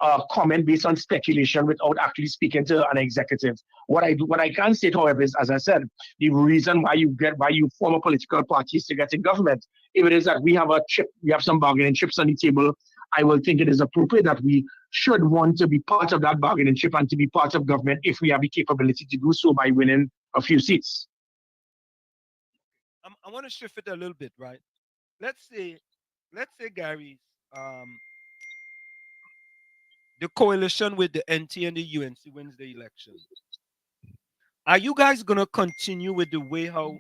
a comment based on speculation without actually speaking to an executive. What I can say, however, is, as I said, the reason why you form a political party is to get in government. If it is that we have some bargaining chips on the table, I will think it is appropriate that we should want to be part of that bargaining chip and to be part of government if we have the capability to do so by winning a few seats. I want to shift it a little bit, right? Let's say Gary, the coalition with the NT and the UNC wins the election. Are you guys going to continue with the way how,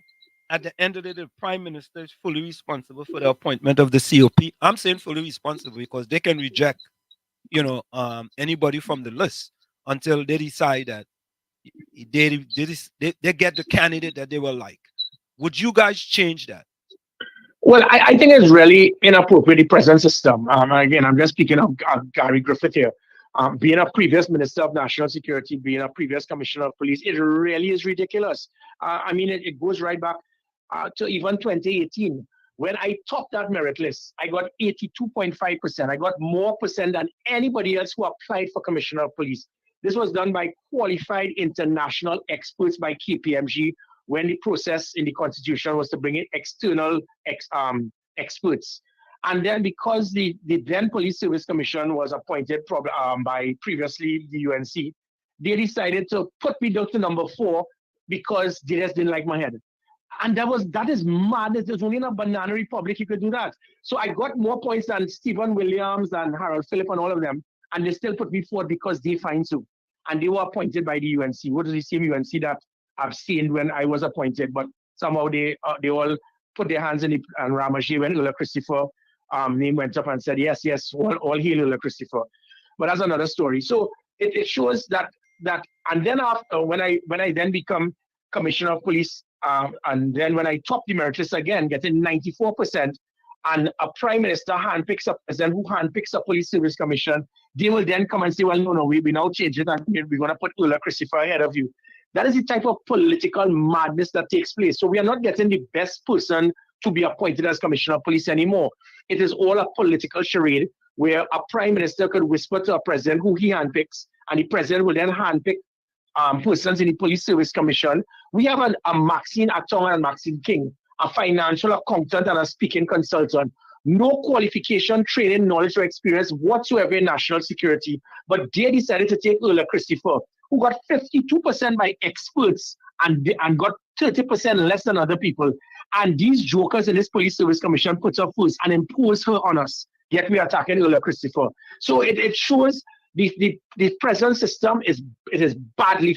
at the end of the day, the Prime Minister is fully responsible for the appointment of the COP? I'm saying fully responsible because they can reject, you know, anybody from the list until they decide that they get the candidate that they will like. Would you guys change that? Well, I think it's really inappropriate, the present system. Again, I'm just speaking of Gary Griffith here. Being a previous Minister of National Security, being a previous Commissioner of Police, it really is ridiculous. I mean, it goes right back to even 2018. When I topped that merit list, I got 82.5%. I got more percent than anybody else who applied for Commissioner of Police. This was done by qualified international experts by KPMG when the process in the Constitution was to bring in external experts. And then because the then Police Service Commission was appointed by previously the UNC, they decided to put me down to number 4 because they just didn't like my head. And that is mad. There's only in a banana republic you could do that. So I got more points than Stephen Williams and Harold Phillip and all of them. And they still put me forward because they find so. And they were appointed by the UNC. What is the same UNC that I've seen when I was appointed? But somehow they all put their hands in and Ramashe when Ulla Christopher name went up and said, yes, all hail Ulla Christopher. But that's another story. So it shows that and then after when I then become Commissioner of Police, and then when I top the merit list again, getting 94%, and a Prime Minister handpicks a president who handpicks a Police Service Commission, they will then come and say, well, no, we now change it and we're going to put Ulla Christopher ahead of you. That is the type of political madness that takes place. So we are not getting the best person to be appointed as Commissioner of Police anymore. It is all a political charade where a Prime Minister could whisper to a president who he handpicks, and the president will then handpick persons in the Police Service Commission. We have a Maxine Atong and Maxine King, a financial accountant and a speaking consultant. No qualification, training, knowledge, or experience whatsoever in national security. But they decided to take Ulla Christopher, who got 52% by experts and got 30% less than other people. And these jokers in this Police Service Commission put her first and impose her on us. Yet we are attacking Ulla Christopher. So it shows the present system is badly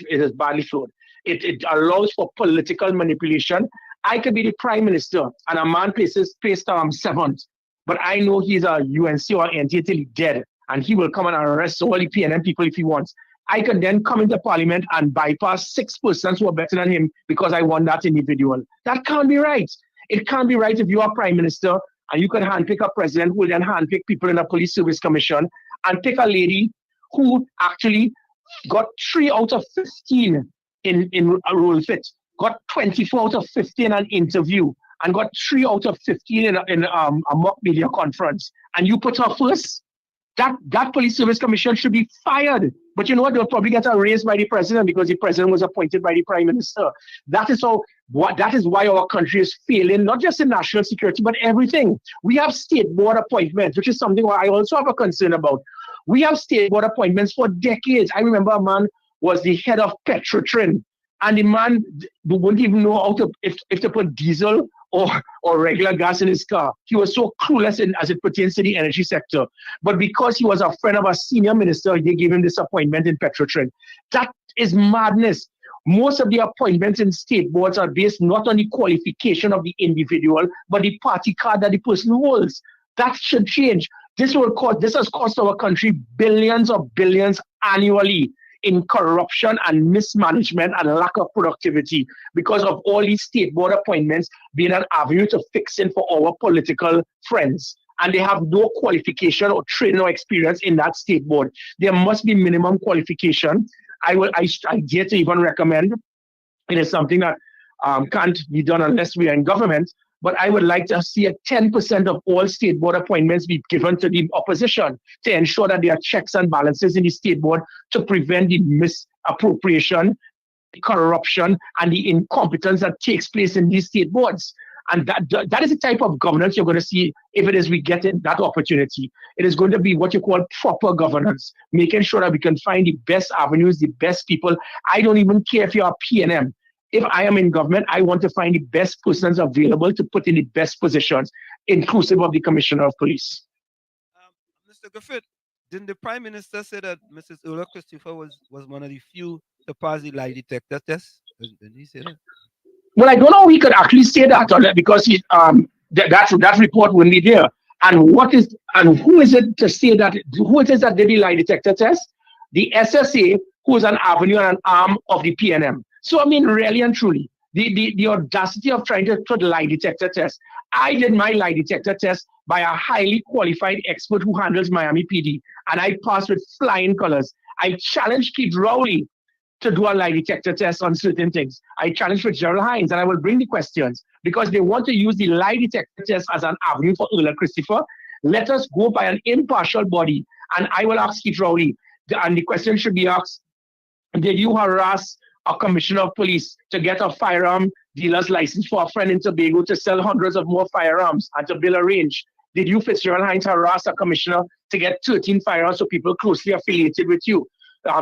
flawed. It allows for political manipulation. I could be the Prime Minister and a man placed 7th, but I know he's a UNC or NTA till he's dead, and he will come and arrest all the PNM people if he wants. I can then come into Parliament and bypass 6 persons who are better than him because I want that individual. That can't be right. It can't be right if you are Prime Minister and you can handpick a president who will then handpick people in a Police Service Commission and pick a lady who actually got 3 out of 15 in a role fit, got 24 out of 15 in an interview, and got 3 out of 15 in a mock media conference. And you put her first? That Police Service Commission should be fired. But you know what? They'll probably get a raise by the president because the president was appointed by the Prime Minister. That is why our country is failing, not just in national security, but everything. We have state board appointments, which is something I also have a concern about. We have state board appointments for decades. I remember a man was the head of Petrotrin, and the man wouldn't even know how to if to put diesel or regular gas in his car. He was so clueless as it pertains to the energy sector. But because he was a friend of a senior minister, they gave him this appointment in Petrotrin. That is madness. Most of the appointments in state boards are based not on the qualification of the individual, but the party card that the person holds. That should change. This has cost our country billions of billions annually in corruption and mismanagement and lack of productivity because of all these state board appointments being an avenue to fixing for our political friends. And they have no qualification or training or experience in that state board. There must be minimum qualification. I dare to even recommend, it is something that can't be done unless we are in government, but I would like to see a 10% of all state board appointments be given to the opposition to ensure that there are checks and balances in the state board to prevent the misappropriation, corruption, and the incompetence that takes place in these state boards. And that is the type of governance you're going to see if it is we get in that opportunity. It is going to be what you call proper governance, making sure that we can find the best avenues, the best people. I don't even care if you're PNM. If I am in government, I want to find the best persons available to put in the best positions, inclusive of the Commissioner of Police. Mr. Griffith, didn't the Prime Minister say that Mrs. Ola Christopher was one of the few to pass the lie detector test? Didn't he say that? Well, I don't know if he could actually say that because that report wouldn't be there. And who is it to say that? Who it is that did the lie detector test? The SSA, who is an avenue and an arm of the PNM. So I mean, really and truly, the audacity of trying to put lie detector test. I did my lie detector test by a highly qualified expert who handles Miami PD, and I passed with flying colors. I challenged Keith Rowley to do a lie detector test on certain things. I challenged with Gerald Hines, and I will bring the questions because they want to use the lie detector test as an avenue for Ola Christopher. Let us go by an impartial body, and I will ask Keith Rowley, and the question should be asked: did you harass a commissioner of police to get a firearm dealer's license for a friend in Tobago to sell hundreds of more firearms and to build a range? Did you, Fitzgerald Hines, harass a commissioner to get 13 firearms for people closely affiliated with you?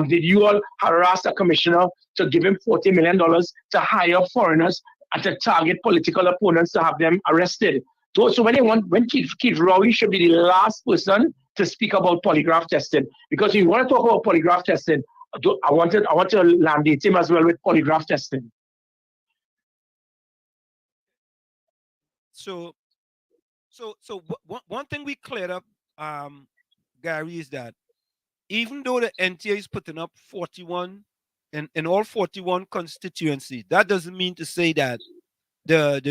Did you all harass a commissioner to give him $40 million to hire foreigners and to target political opponents to have them arrested? So when Keith Rowley should be the last person to speak about polygraph testing, because if you want to talk about polygraph testing, I want to landate him as well with polygraph testing. So one thing we cleared up, Gary, is that even though the NTA is putting up 41 in all 41 constituencies, that doesn't mean to say that the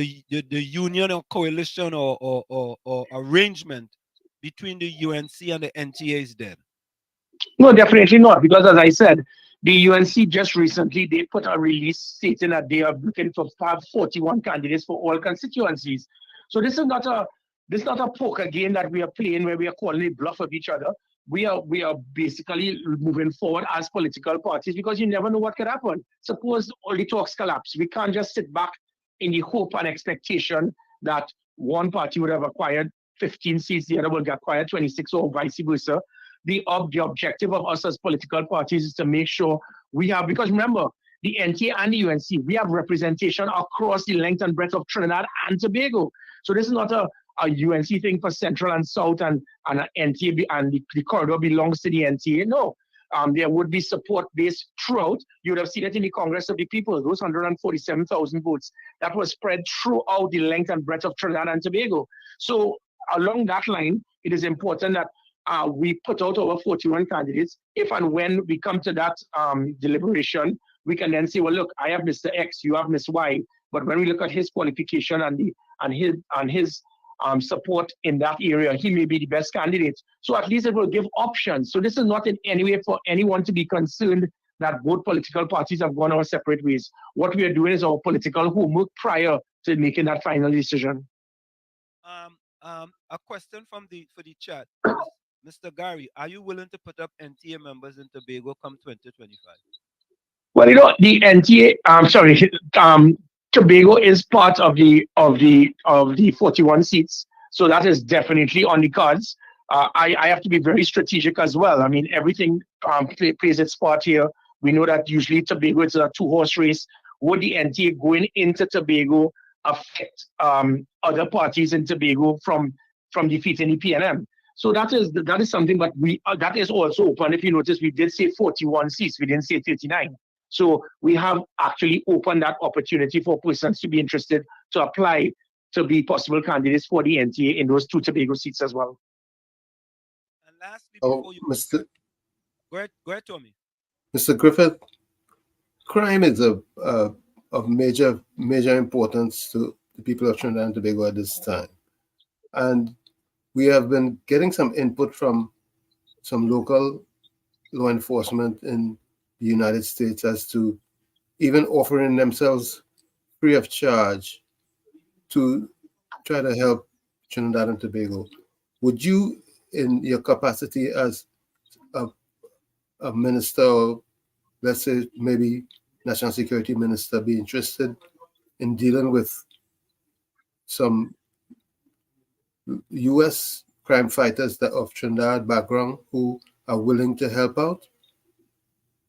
union or coalition or arrangement between the UNC and the NTA is dead. No, definitely not. Because as I said, the UNC just recently, they put a release stating that they are looking for 41 candidates for all constituencies. So this is not a poker game that we are playing where we are calling a bluff of each other. We are basically moving forward as political parties because you never know what could happen. Suppose all the talks collapse. We can't just sit back in the hope and expectation that one party would have acquired 15 seats, the other will get acquired 26 or vice versa. The objective of us as political parties is to make sure we have, because remember, the NTA and the UNC, we have representation across the length and breadth of Trinidad and Tobago. So this is not a UNC thing for Central and South and NTA and the corridor belongs to the NTA. No, there would be support based throughout. You would have seen it in the Congress of the People, those 147,000 votes that was spread throughout the length and breadth of Trinidad and Tobago. So along that line, it is important that we put out our 41 candidates. If and when we come to that deliberation, we can then say, well, look, I have Mr. X, you have Ms. Y. But when we look at his qualification and his support in that area, he may be the best candidate. So at least it will give options. So this is not in any way for anyone to be concerned that both political parties have gone our separate ways. What we are doing is our political homework prior to making that final decision. A question for the chat. Mr. Gary, are you willing to put up NTA members in Tobago come 2025? Well, you know, the NTA, Tobago is part of the 41 seats. So that is definitely on the cards. I have to be very strategic as well. I mean, everything plays its part here. We know that usually Tobago is a two-horse race. Would the NTA going into Tobago affect other parties in Tobago from defeating the PNM? So that is something, but that is also open. If you notice, we did say 41 seats. We didn't say 39. So we have actually opened that opportunity for persons to be interested to apply to be possible candidates for the NTA in those 2 Tobago seats as well. And lastly, Oh, before you Mr. go ahead, Tommy. Mr. Griffith, crime is of major importance to the people of Trinidad and Tobago at this time. And we have been getting some input from some local law enforcement in the United States as to even offering themselves free of charge to try to help Trinidad and Tobago. Would you, in your capacity as a minister, or let's say maybe national security minister, be interested in dealing with some U.S. crime fighters that of Trinidad background who are willing to help out?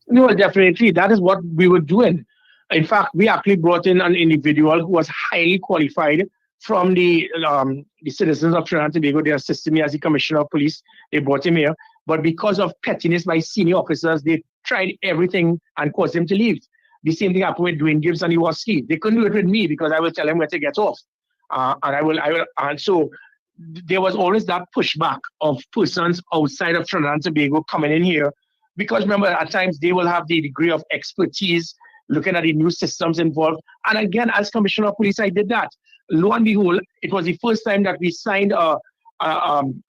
No, definitely. That is what we were doing. In fact, we actually brought in an individual who was highly qualified from the citizens of Trinidad and Tobago. They assisted me as the commissioner of police. They brought him here. But because of pettiness by senior officers, they tried everything and caused him to leave. The same thing happened with Dwayne Gibbs and Iwaski. They couldn't do it with me because I will tell him where to get off. And so there was always that pushback of persons outside of Trinidad and Tobago coming in here. Because remember, at times they will have the degree of expertise looking at the new systems involved. And again, as commissioner of police, I did that. Lo and behold, it was the first time that we signed a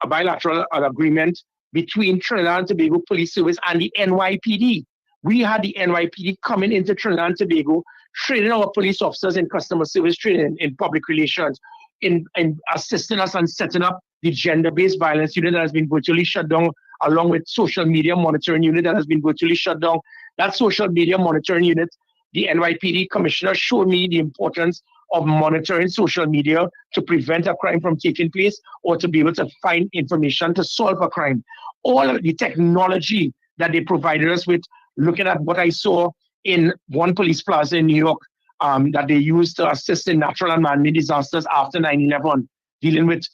bilateral agreement between Trinidad and Tobago Police Service and the NYPD. We had the NYPD coming into Trinidad and Tobago, training our police officers in customer service training, in public relations, in assisting us on setting up the gender-based violence unit that has been virtually shut down, along with social media monitoring unit that has been virtually shut down. That social media monitoring unit, the NYPD commissioner showed me the importance of monitoring social media to prevent a crime from taking place or to be able to find information to solve a crime. All of the technology that they provided us with, looking at what I saw in one police plaza in New York, that they used to assist in natural and man-made disasters after 9/11, dealing with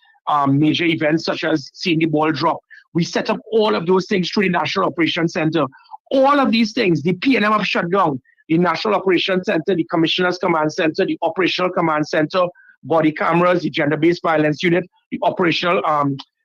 major events such as seeing the ball drop. We set up all of those things through the National Operations Center. All of these things, the PNM have shut down. The National Operations Center, the Commissioner's Command Center, the Operational Command Center, body cameras, the Gender-Based Violence Unit, the Operational,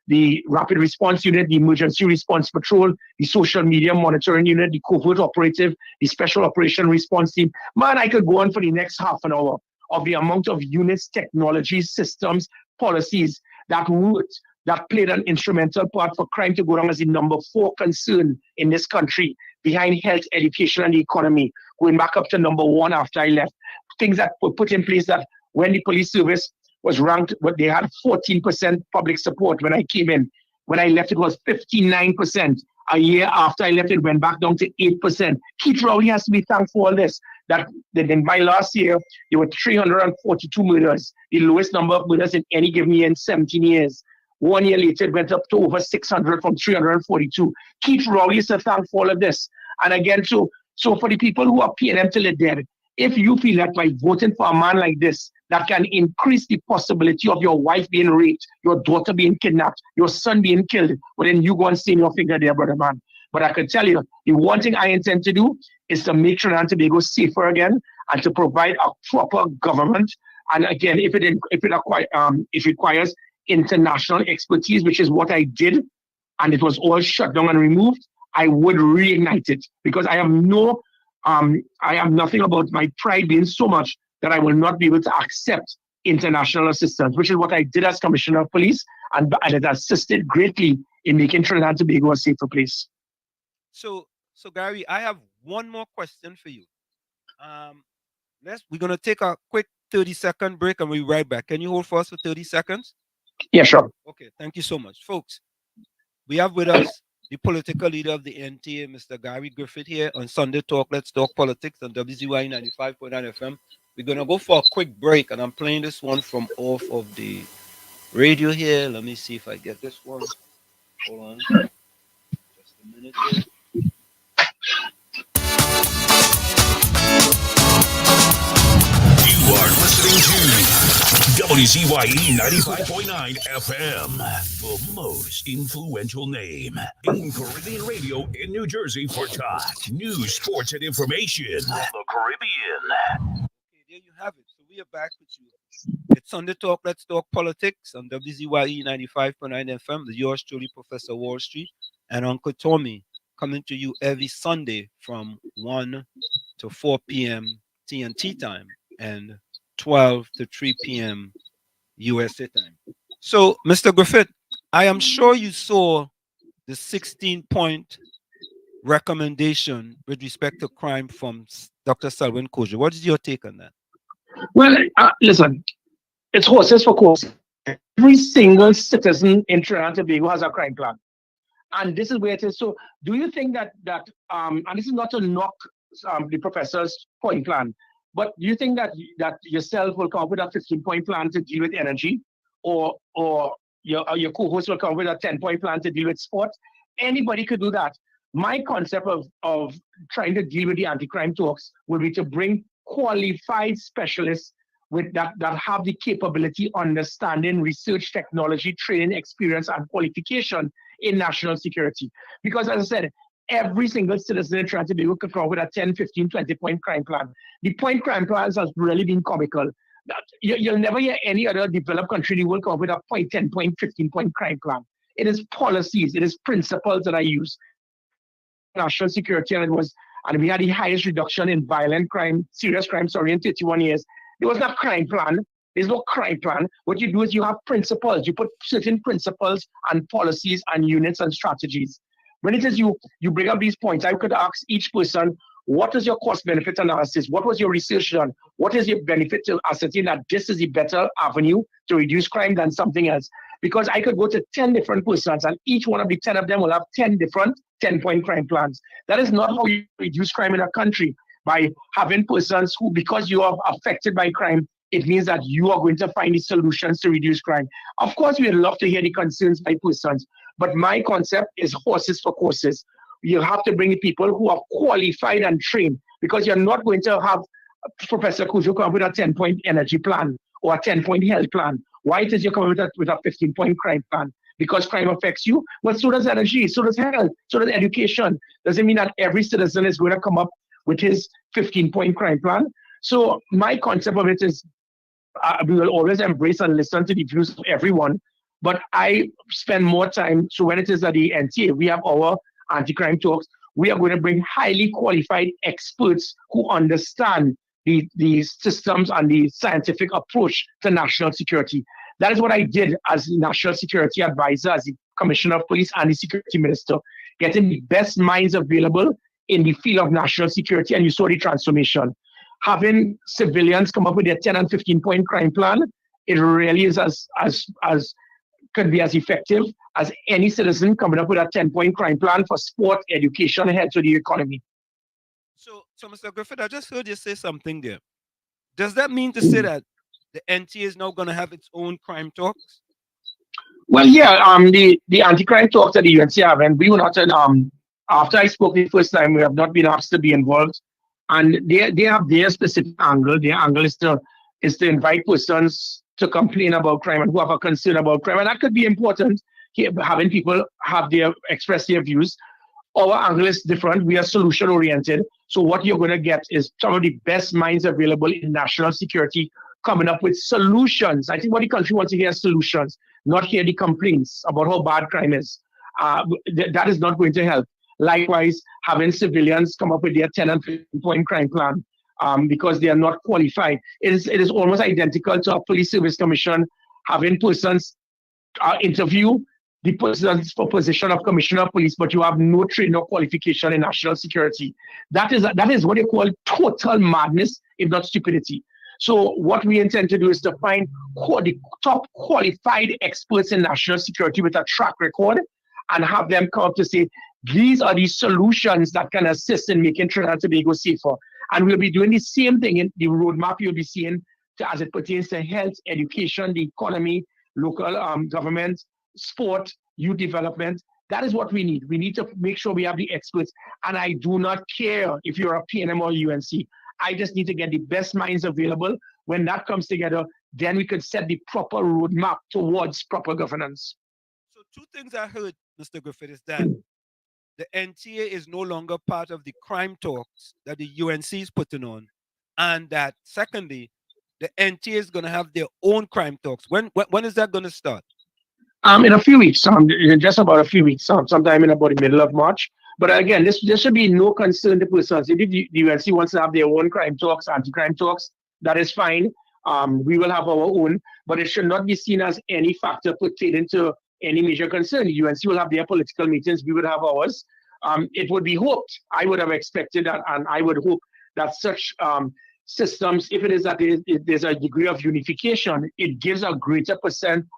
the Rapid Response Unit, the Emergency Response Patrol, the Social Media Monitoring Unit, the Covert Operative, the Special Operation Response Team. Man, I could go on for the next half an hour of the amount of units, technologies, systems, policies that worked, that played an instrumental part for crime to go down as the number 4 concern in this country, behind health, education, and the economy, going back up to number 1 after I left. Things that were put in place that when the police service was ranked, but they had 14% public support when I came in. When I left, it was 59%. A year after I left, it went back down to 8%. Keith Rowley has to be thankful for all this. That in my last year, there were 342 murders, the lowest number of murders in any given year in 17 years. 1 year later, it went up to over 600 from 342. Keith Rowley is to thank for all of this. And again, so for the people who are PNM till they're dead, if you feel that by voting for a man like this, that can increase the possibility of your wife being raped, your daughter being kidnapped, your son being killed, well, then you go and stain your finger there, brother man. But I can tell you, the one thing I intend to do is to make Trinidad and Tobago safer again and to provide a proper government. And again, if it requires international expertise, which is what I did, and it was all shut down and removed, I would reignite it, because I have nothing about my pride being so much that I will not be able to accept international assistance, which is what I did as Commissioner of Police, and it assisted greatly in making Trinidad and Tobago a safer place. So Gary, I have one more question for you. We're gonna take a quick 30-second break and we'll be right back. Can you hold for us for 30 seconds? Yeah, sure. Okay, thank you so much. Folks, we have with us the political leader of the NTA, Mr. Gary Griffith, here on Sunday Talk. Let's Talk Politics on WZY 95.9 FM. We're going to go for a quick break, and I'm playing this one from off of the radio here. Let me see if I get this one. Hold on. Just a minute here. You are listening to WZYE 95.9 FM, the most influential name in Caribbean radio in New Jersey for talk, news, sports, and information on the Caribbean. Okay, there you have it. So we are back with you It's on the Talk Let's Talk Politics on WZYE 95.9 FM. The yours truly, Professor Wall Street, and Uncle Tommy, coming to you every Sunday from 1 to 4 p.m. TNT time and 12 to 3 p.m. USA time. So, Mr. Griffith, I am sure you saw the 16-point recommendation with respect to crime from Dr. Selwyn Kosher. What is your take on that? Well, listen, it's horses for courses. Every single citizen in Trinidad and Tobago has a crime plan. And this is where it is. So do you think that and this is not to knock the professor's point plan, but do you think that yourself will come up with a 15-point plan to deal with energy, or your co-host will come up with a 10-point plan to deal with sport? Anybody could do that. My concept of trying to deal with the anti-crime talks will be to bring qualified specialists with that have the capability, understanding, research, technology, training, experience, and qualification in national security. Because as I said, every single citizen in Trinidad and Tobago could come up with a 10, 15, 20-point crime plan. The point crime plans has really been comical. You'll never hear any other developed country in the world come up with a point, 10-point, 15-point crime plan. It is policies, it is principles that I use. National security, and we had the highest reduction in violent crime, serious crime, in 31 years. There was no crime plan. There's no crime plan. What you do is you have principles. You put certain principles and policies and units and strategies. When it is you bring up these points, I could ask each person, what is your cost-benefit analysis? What was your research done? What is your benefit to ascertain that this is a better avenue to reduce crime than something else? Because I could go to 10 different persons, and each one of the 10 of them will have 10 different 10-point crime plans. That is not how you reduce crime in a country, by having persons who, because you are affected by crime, it means that you are going to find the solutions to reduce crime. Of course, we would love to hear the concerns by persons, but my concept is horses for courses. You have to bring the people who are qualified and trained, because you're not going to have Professor Kujo come up with a 10-point energy plan or a 10-point health plan. Why it is you come with a 15-point crime plan? Because crime affects you. Well, so does energy, so does health, so does education. Doesn't mean that every citizen is going to come up with his 15-point crime plan. So my concept of it is we will always embrace and listen to the views of everyone, but I spend more time. So when it is at the NTA, we have our anti-crime talks. We are going to bring highly qualified experts who understand the systems and the scientific approach to national security. That is what I did as national security advisor, as the commissioner of police and the security minister, getting the best minds available in the field of national security, and you saw the transformation. Having civilians come up with their 10 and 15-point crime plan, it really is as could be as effective as any citizen coming up with a 10-point crime plan for sport, education, and health to the economy. So Mr. Griffith, I just heard you say something there. Does that mean to say that the NTA is now going to have its own crime talks? Well, yeah, the anti-crime talks that the UNC have, and we were not after I spoke the first time, we have not been asked to be involved, and they have their specific angle. Their angle is to invite persons to complain about crime and who have a concern about crime, and that could be important. Having people express their views. Our angle is different. We are solution oriented. So what you're going to get is some of the best minds available in national security coming up with solutions. I think what the country wants to hear is solutions, not hear the complaints about how bad crime is. That is not going to help. Likewise, having civilians come up with their 10 and 15-point crime plan because they are not qualified. It is almost identical to a police service commission having persons interview the persons for position of commissioner of police, but you have no training or qualification in national security. That is what you call total madness, if not stupidity. So what we intend to do is to find the top qualified experts in national security with a track record and have them come up to say, these are the solutions that can assist in making Trinidad and Tobago safer. And we'll be doing the same thing in the roadmap you'll be seeing as it pertains to health, education, the economy, local government, sport, youth development. That is what we need. We need to make sure we have the experts. And I do not care if you're a PNM or UNC. I just need to get the best minds available. When that comes together, then we could set the proper roadmap towards proper governance. So two things I heard, Mr. Griffith, is that the NTA is no longer part of the crime talks that the UNC is putting on. And that secondly, the NTA is going to have their own crime talks. When is that going to start? In a few weeks, in just about a few weeks, sometime in about the middle of March. But again, there should be no concern to persons. If the UNC wants to have their own crime talks, anti-crime talks, that is fine. We will have our own, but it should not be seen as any factor pertaining to any major concern. The UNC will have their political meetings, we would have ours. It would be hoped, I would have expected that, and I would hope that such systems, if it is that there's a degree of unification, it gives a greater perception,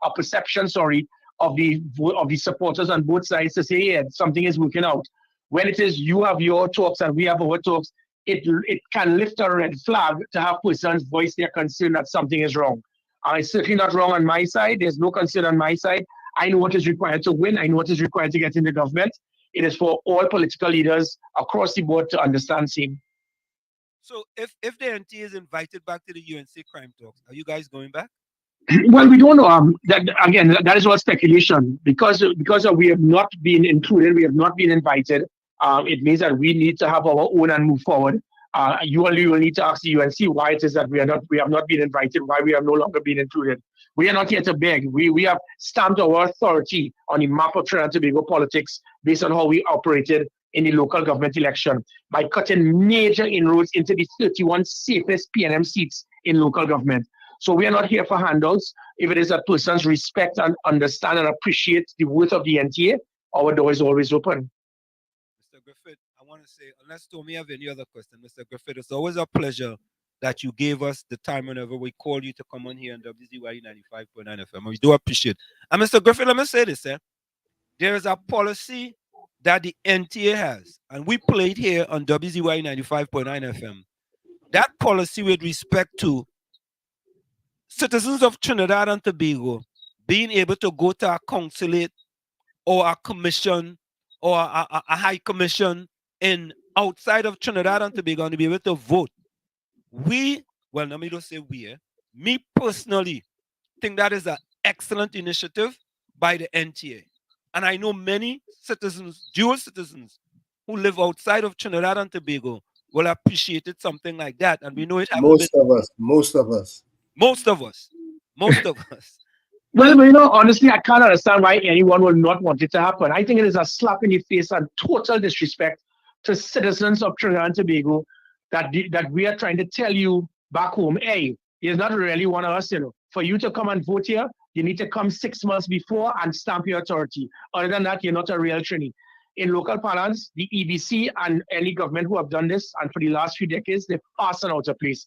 of the supporters on both sides to say, yeah, something is working out. When it is you have your talks and we have our talks, it can lift a red flag to have persons voice their concern that something is wrong. It's certainly not wrong on my side. There's no concern on my side. I know what is required to win. I know what is required to get in the government. It is for all political leaders across the board to understand same. So if the NT is invited back to the UNC crime talks, are you guys going back? Well, we don't know. That is all speculation. Because we have not been included, we have not been invited. It means that we need to have our own and move forward. You only will need to ask the UNC why it is that we have not been invited, why we have no longer been included. We are not here to beg. We have stamped our authority on the map of Trinidad and Tobago politics based on how we operated in the local government election by cutting major inroads into the 31 safest PNM seats in local government. So we are not here for handouts. If it is that persons respect and understand and appreciate the worth of the NTA, our door is always open. Mr. Griffith, I want to say, unless Tommy have any other question, Mr. Griffith, it's always a pleasure that you gave us the time whenever we call you to come on here on WZYE 95.9 FM. We do appreciate. And Mr. Griffith, let me say this, there is a policy that the NTA has, and we played here on WZYE 95.9 FM. That policy with respect to citizens of Trinidad and Tobago being able to go to a consulate or a commission or a high commission in outside of Trinidad and Tobago and to be able to vote. Let me just say me personally think that is an excellent initiative by the NTA. And I know many citizens, dual citizens, who live outside of Trinidad and Tobago will appreciate it, something like that. And we know it. Most of us. Well, honestly, I can't understand why anyone would not want it to happen. I think it is a slap in the face and total disrespect to citizens of Trinidad and Tobago that we are trying to tell you back home, hey, it's not really one of us, For you to come and vote here, you need to come 6 months before and stamp your authority. Other than that, you're not a real Trini. In local parlance, the EBC and any government who have done this, and for the last few decades, they've passed out of place.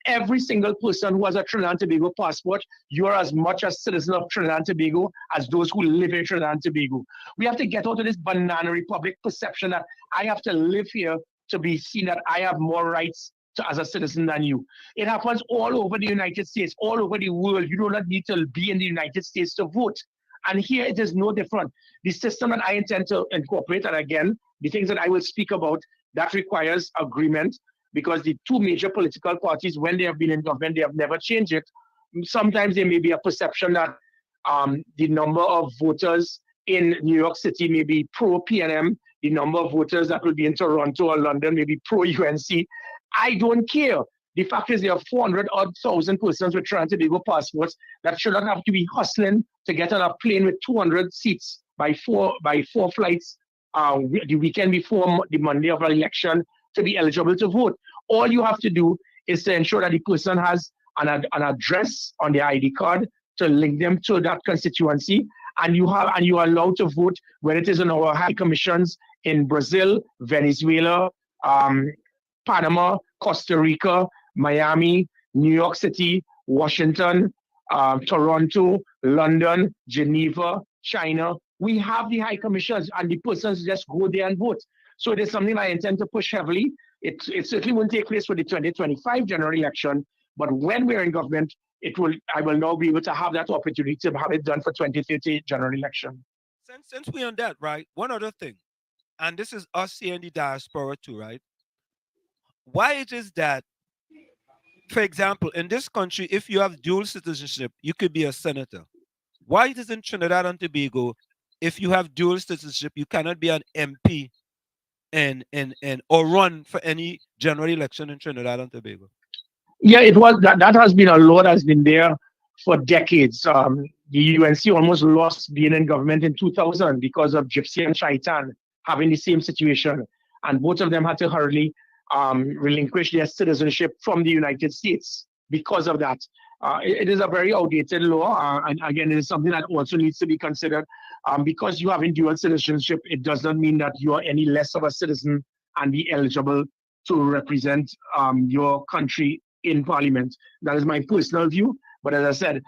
Every single person who has a Trinidad and Tobago passport, you are as much a citizen of Trinidad and Tobago as those who live in Trinidad and Tobago. We have to get out of this banana republic perception that I have to live here to be seen that I have more rights as a citizen than you. It happens all over the United States, all over the world. You do not need to be in the United States to vote. And here it is no different. The system that I intend to incorporate, and again, the things that I will speak about, that requires agreement, because the two major political parties, when they have been in government, they have never changed it. Sometimes there may be a perception that the number of voters in New York City may be pro-PNM, the number of voters that will be in Toronto or London may be pro-UNC. I don't care. The fact is there are 400,000 persons with Trinidad and Tobago passports that should not have to be hustling to get on a plane with 200 seats by four flights the weekend before the Monday of an election to be eligible to vote. All you have to do is to ensure that the person has an address on their ID card to link them to that constituency, and you are allowed to vote when it is in our high commissions in Brazil, Venezuela, Panama, Costa Rica, Miami, New York City, Washington, Toronto, London, Geneva, China. We have the high commissions, and the persons just go there and vote. So it is something I intend to push heavily. It certainly won't take place for the 2025 general election, but when we're in government, I will now be able to have that opportunity to have it done for 2030 general election. Since we're on that, right, one other thing, and this is us here in the diaspora too, right? Why it is that, for example, in this country, if you have dual citizenship, you could be a senator. Why it is in Trinidad and Tobago, if you have dual citizenship, you cannot be an MP and or run for any general election in Trinidad and Tobago? Yeah, it was that has been a law that's been there for decades. The UNC almost lost being in government in 2000 because of Gypsy and Shaitan having the same situation, and both of them had to hurriedly relinquish their citizenship from the United States because of that. It is a very outdated law, and again, it is something that also needs to be considered. Because you have dual citizenship, it does not mean that you are any less of a citizen and be eligible to represent your country in parliament. That is my personal view. But as I said,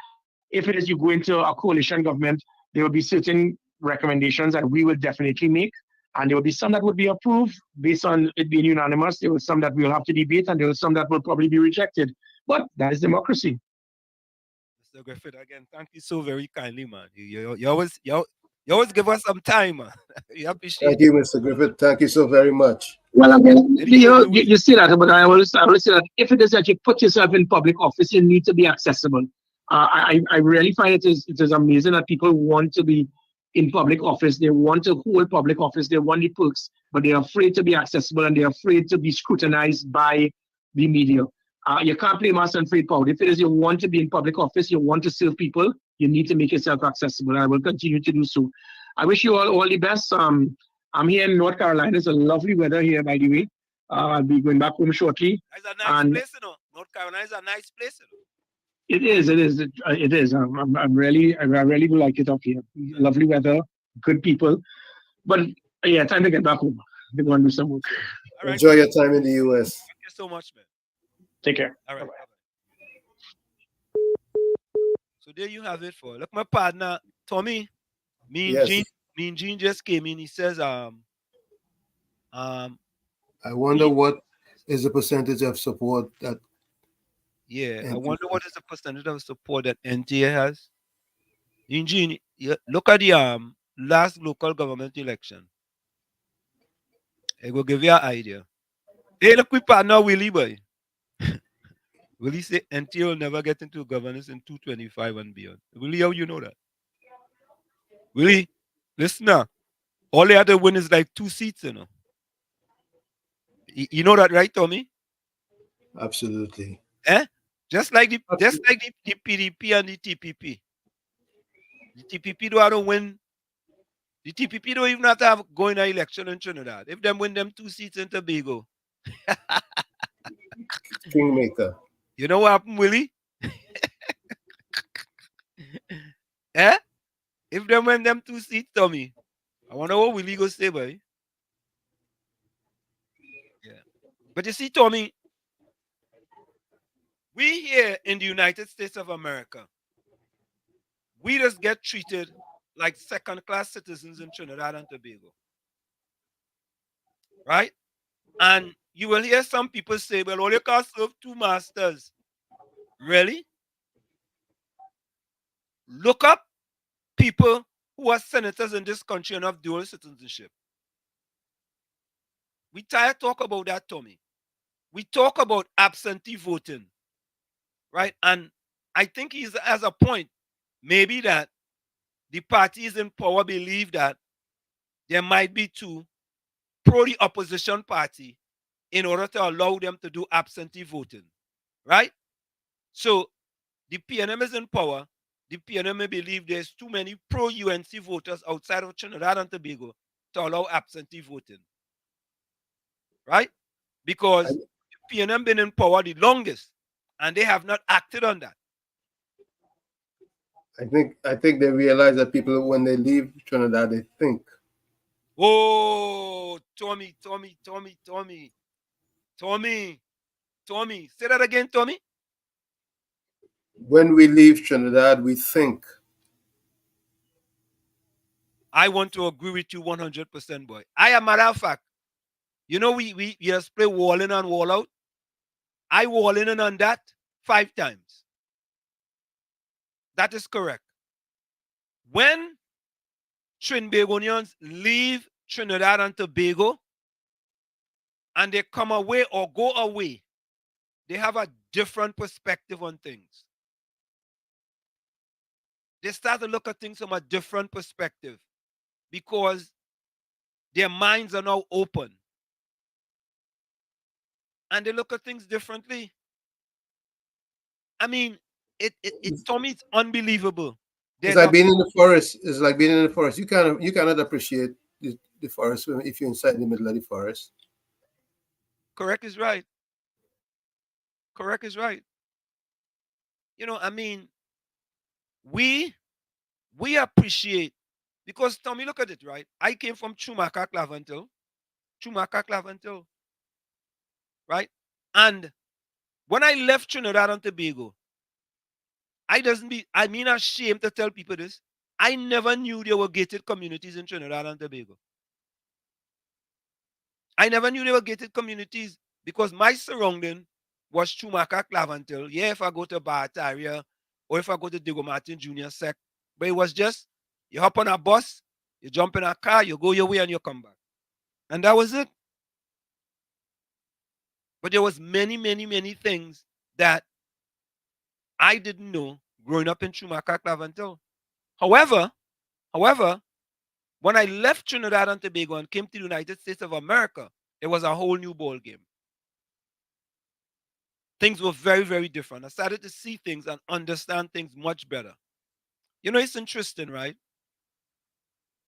if it is you go into a coalition government, there will be certain recommendations that we will definitely make. And there will be some that would be approved based on it being unanimous. There will some that we'll have to debate, and there will some that will probably be rejected. But that is democracy. Mr. Griffith, again, thank you so very kindly, man. You always give us some time, man. We appreciate Thank you, Mr. Griffith. Thank you so very much. Well, again, you see that, but I always say that if it is that you put yourself in public office, you need to be accessible. I really find it is amazing that people want to be in public office. They want to hold public office. They want the perks, but they're afraid to be accessible and they're afraid to be scrutinized by the media. You can't play master and afraid power. If it is you want to be in public office, you want to serve people, you need to make yourself accessible. I will continue to do so. I wish you all the best. I'm here in North Carolina. It's a lovely weather here, by the way. I'll be going back home shortly. It's a nice place, you know. North Carolina is a nice place, you know. It is. I really do like it up here. Lovely weather, good people. But yeah, time to get back home. They want to do some work. Right. Enjoy your time in the US. Thank you so much, man. Take care. All right. So there you have it for. Look, my partner, Tommy, me and Gene just came in. He says, I wonder what is the percentage of support that. Yeah, I wonder what is the percentage of support that NTA has. Gene, look at the last local government election. I will give you an idea. Hey, look, we partner Willie, boy. Willie say NTA will never get into governance in 225 and beyond. Willie, how you know that? Willie, listen now. All they had to win is like 2 seats, you know. You know that, right, Tommy? Absolutely. Just like the PDP and the TPP. The TPP don't have to win. The TPP don't even have to have go in an election in Trinidad. If them win them 2 seats in Tobago. Kingmaker. You know what happened, Willie? If them win them 2 seats, Tommy, I wonder what Willie go say, boy. Yeah. But you see, Tommy, we here in the United States of America, we just get treated like second-class citizens in Trinidad and Tobago. Right? And you will hear some people say, well, all you can serve 2 masters. Really? Look up people who are senators in this country and have dual citizenship. We try to talk about that, Tommy. We talk about absentee voting. Right? And I think he has a point. Maybe that the parties in power believe that there might be 2 pro the opposition party in order to allow them to do absentee voting. Right? So the PNM is in power. The PNM may believe there's too many pro-UNC voters outside of Trinidad and Tobago to allow absentee voting. Right? Because the PNM been in power the longest and they have not acted on that. I think they realize that people, when they leave Trinidad, they think. Oh, Tommy. Say that again, Tommy. When we leave Trinidad, we think. I want to agree with you 100%, boy. I am, matter of fact, you know, we just play wall in and wall out. I wall in on that 5 times. That is correct. When Trinbagonians leave Trinidad and Tobago and they come away or go away, they have a different perspective on things. They start to look at things from a different perspective because their minds are now open. And they look at things differently. I mean, it's Tommy, it's unbelievable. It's like being in the forest. It's like being in the forest. You cannot appreciate the forest if you're inside the middle of the forest. Correct is right. Correct is right. You know, I mean, we appreciate, because Tommy, look at it, right? I came from Chumaka, Clavantil, right? And when I left Trinidad and Tobago, I mean ashamed to tell people this. I never knew there were gated communities in Trinidad and Tobago. I never knew there were gated communities because my surrounding was Chumaka, Clavantil. Yeah, if I go to Barataria or if I go to Diego Martin Jr. Sec, but it was just you hop on a bus, you jump in a car, you go your way and you come back. And that was it. But there was many, many, many things that I didn't know growing up in Chumaka, Clavantil. However, when I left Trinidad and Tobago and came to the United States of America, it was a whole new ball game. Things were very, very different. I started to see things and understand things much better. You know, it's interesting, right?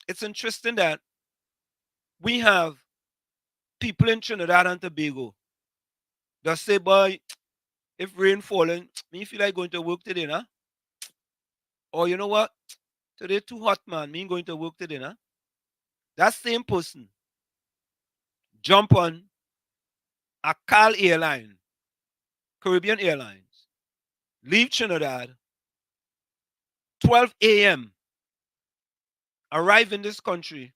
It's interesting that we have people in Trinidad and Tobago that say, boy, if rain falling, me feel like going to work today, nah? Or you know what? Today too hot, man. Me ain't going to work today, nah? That same person jump on a Cal airline, Caribbean Airlines, leave Trinidad, 12 a.m., arrive in this country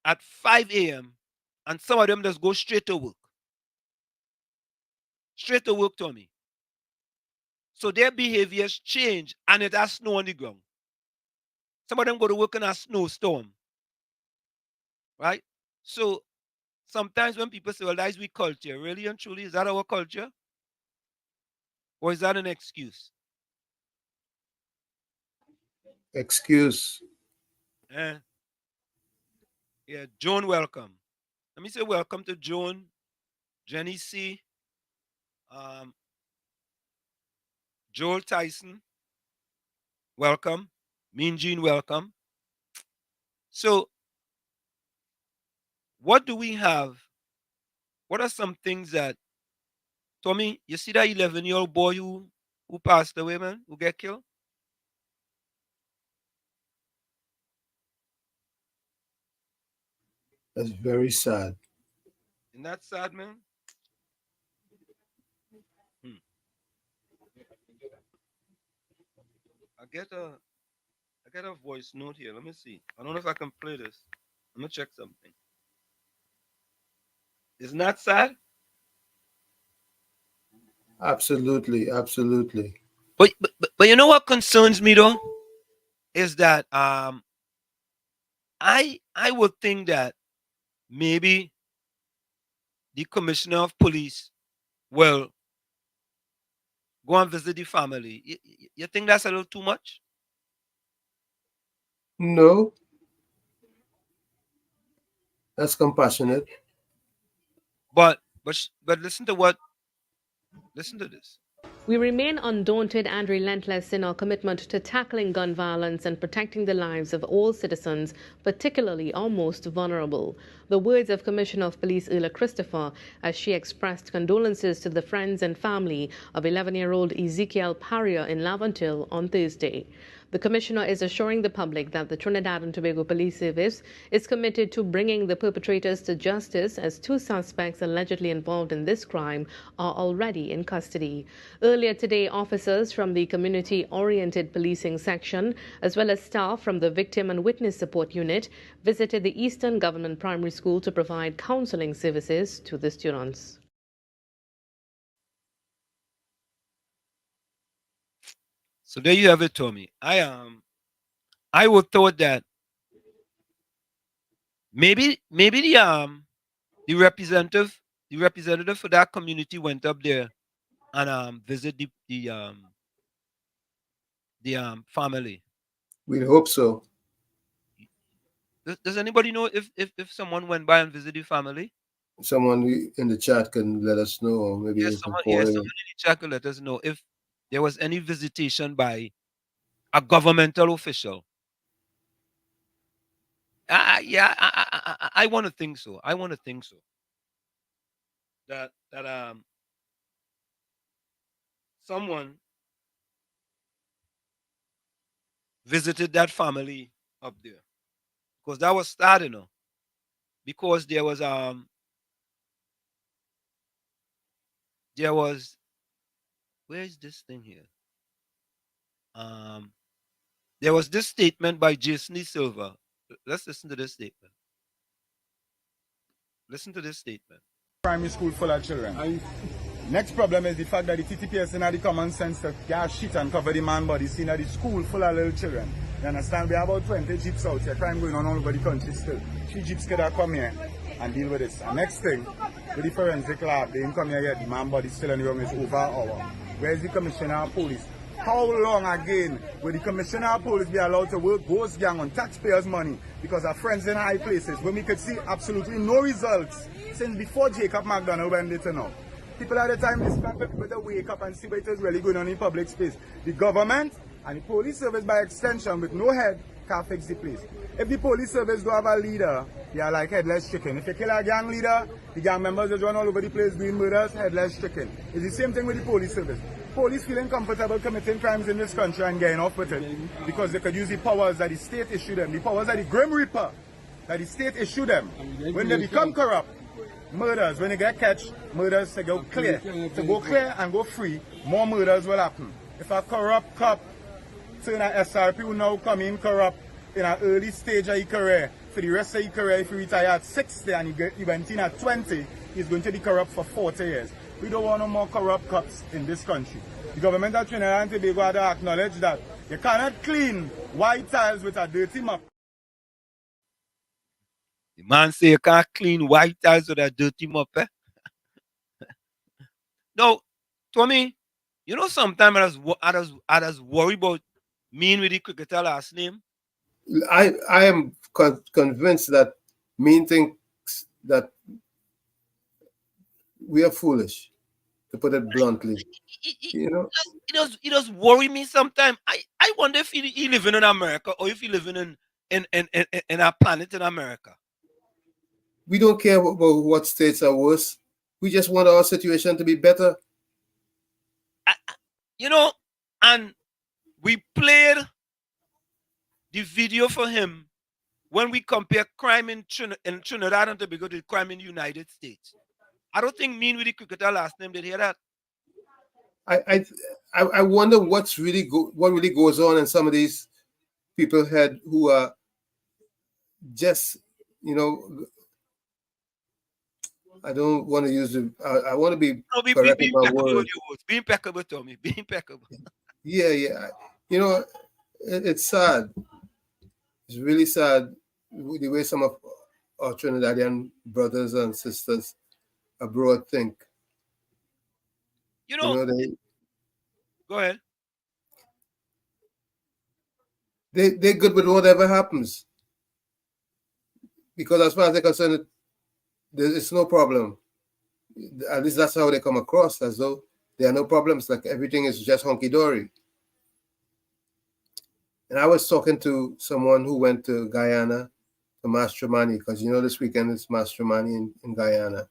at 5 a.m., and some of them just go straight to work. Straight to work, Tommy. So their behaviors change, and it has snow on the ground. Some of them go to work in a snowstorm. Right? So sometimes when people say, well, that is we culture, really and truly, is that our culture? Or is that an excuse? Excuse. Yeah, Joan, welcome. Let me say welcome to Joan, Jenny C, Joel Tyson, welcome. Mean Gene, welcome. So, what do we have? What are some things that, Tommy, you see that 11-year-old boy who passed away, man, who get killed? That's very sad. Isn't that sad, man? I get a voice note here. Let me see. I don't know if I can play this. Let me check something. Isn't that sad? Absolutely, absolutely. But you know what concerns me though? Is that I would think that maybe the commissioner of police will go and visit the family. You think that's a little too much? No. That's compassionate. But listen to this. We remain undaunted and relentless in our commitment to tackling gun violence and protecting the lives of all citizens, particularly our most vulnerable. The words of Commissioner of Police Ella Christopher as she expressed condolences to the friends and family of 11-year-old Ezekiel Parrier in Laventille on Thursday. The Commissioner is assuring the public that the Trinidad and Tobago Police Service is committed to bringing the perpetrators to justice, as 2 suspects allegedly involved in this crime are already in custody. Earlier today, officers from the Community-Oriented Policing Section, as well as staff from the Victim and Witness Support Unit, visited the Eastern Government Primary School to provide counseling services to the students. So there you have it, Tommy. I would thought that maybe the representative for that community went up there and visit the family. We hope so. Does anybody know if someone went by and visited the family? Someone in the chat can let us know, or maybe someone in the chat can let us know if there was any visitation by a governmental official. Yeah, I want to think so. I want to think so. That someone visited that family up there, because that was starting, because there was where is this thing here? There was this statement by Jason E. Silva. Let's listen to this statement. Listen to this statement. Primary school full of children. Next problem is the fact that the TTPS in the common sense to get shit and cover the man body. See, the school full of little children. You understand? We have about 20 jeeps out here. Crime going on all over the country still. 3 jeeps could have come here and deal with this. And next thing, with the forensic lab, they didn't come here yet. The man body still in the room is over an hour. Where is the commissioner of police? How long again will the commissioner of police be allowed to work ghost gang on taxpayers' money because our friends in high places when we could see absolutely no results since before Jacob McDonald went there to now? People at the time expect people to wake up and see what is really going on in public space. The government and the police service by extension with no head can't fix the place. If the police service don't have a leader, they are like headless chicken. If you kill a gang leader, the gang members just run all over the place doing murders, headless chicken. It's the same thing with the police service. Police feeling comfortable committing crimes in this country and getting off with it because they could use the powers that the state issue them, the powers that the Grim Reaper that the state issue them. When they become corrupt, murders, when they get catch, murders to go clear. To go clear and go free, more murders will happen. If a corrupt cop turn an SRP who now come in corrupt in an early stage of his career, for the rest of his career, if he retire at 60 and he went in at 20, he's going to be corrupt for 40 years. We don't want no more corrupt cops in this country. The government of Trinidad and Tobago had to acknowledge that you cannot clean white tiles with a dirty mop. The man say you can't clean white tiles with a dirty mop, eh? No, Tommy, you know sometimes I just worry about mean with the cricketer last name. I am convinced that Mean thinks that we are foolish, to put it bluntly. You know, It does worry me sometimes. I wonder if he living in America or if he living in our planet in America. we don't care about what states are worse. We just want our situation to be better. You know, and we played the video for him when we compare crime in Trinidad and Tobago to crime in the United States. I don't think Mean with the cricketer last name did hear that. I wonder what really goes on in some of these people head who are just, you know, I don't want to use the, I want to be correct be about words. Be impeccable, Tommy. Be impeccable. Yeah. You know, it's sad. It's really sad the way some of our Trinidadian brothers and sisters abroad think. You know, go ahead. They're good with whatever happens. Because as far as they're concerned, it's no problem. At least that's how they come across, as though there are no problems, like everything is just hunky-dory. And I was talking to someone who went to Guyana to Mastromani, because you know this weekend is Mastromani in Guyana.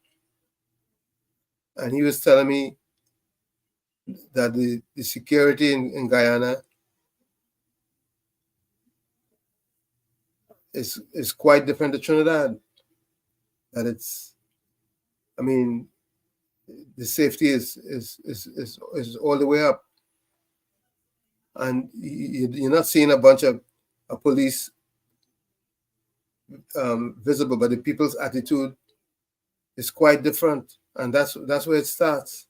And he was telling me that the security in Guyana is quite different to Trinidad. That it's, I mean, the safety is all the way up. And you're not seeing a bunch of police visible, but the people's attitude is quite different. And that's where it starts.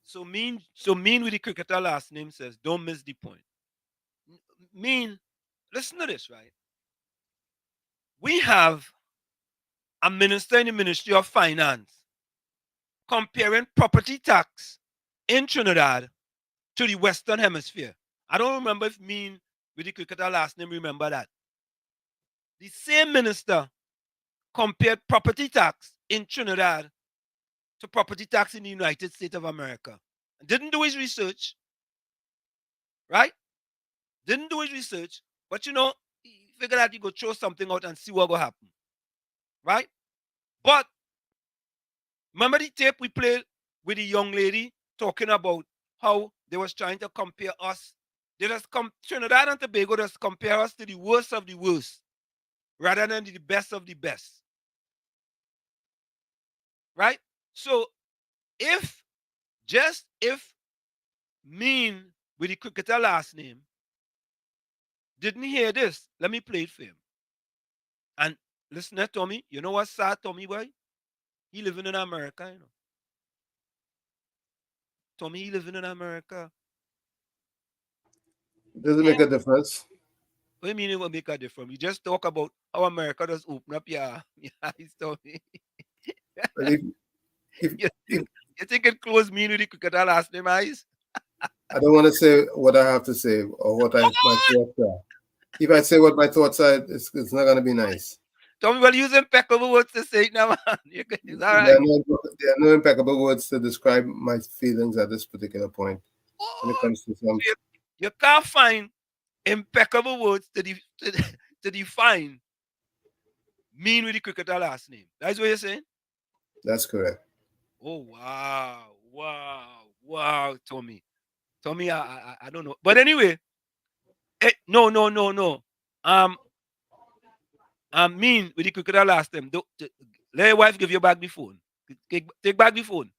So mean with the cricketer last name says, don't miss the point. Mean, listen to this, right? We have a minister in the Ministry of Finance comparing property tax in Trinidad to the Western Hemisphere. I don't remember if Mean with the cricketer last name remember that. The same minister compared property tax in Trinidad to property tax in the United States of America. Didn't do his research, right? Didn't do his research, but he figured out he could throw something out and see what will happen, right? But remember the tape we played with the young lady talking about how they was trying to compare us. They just Trinidad and Tobago just compare us to the worst of the worst rather than the best of the best. Right? So if Mean with the cricketer last name didn't hear this, let me play it for him. And listen to Tommy, you know what's sad, Tommy boy? He living in America, Tommy, he living in America. Does it make a difference? What do you mean it will make a difference? You just talk about how America does open up your eyes, Tommy. You think it close Mean with the cricketer last name eyes? I don't want to say what I have to say or what my thoughts are. If I say what my thoughts are, it's not going to be nice. Tommy, well, use impeccable words to say it now, man. It's all right. There are no impeccable words to describe my feelings at this particular point. When it comes to some, you can't find impeccable words to define Mean with the cricketer last name. That's what you're saying? That's correct. Oh, wow, Tommy. Tommy, I don't know. But anyway, no. Mean with the cricketer last time. Let your wife give you back the phone. Take back the phone.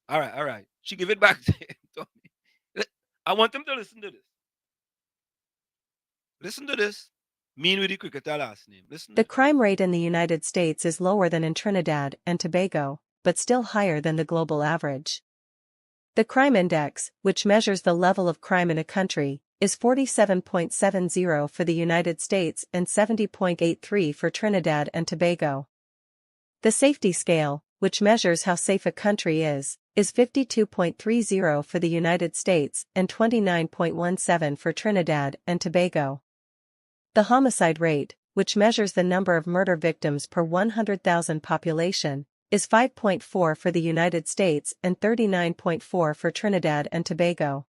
All right. She give it back to him, Tommy. I want them to listen to this. Listen to this. Mean with the cricketer last name. Listen. The crime rate in the United States is lower than in Trinidad and Tobago, but still higher than the global average. The crime index, which measures the level of crime in a country, is 47.70 for the United States and 70.83 for Trinidad and Tobago. The safety scale, which measures how safe a country is 52.30 for the United States and 29.17 for Trinidad and Tobago. The homicide rate, which measures the number of murder victims per 100,000 population, is 5.4 for the United States and 39.4 for Trinidad and Tobago.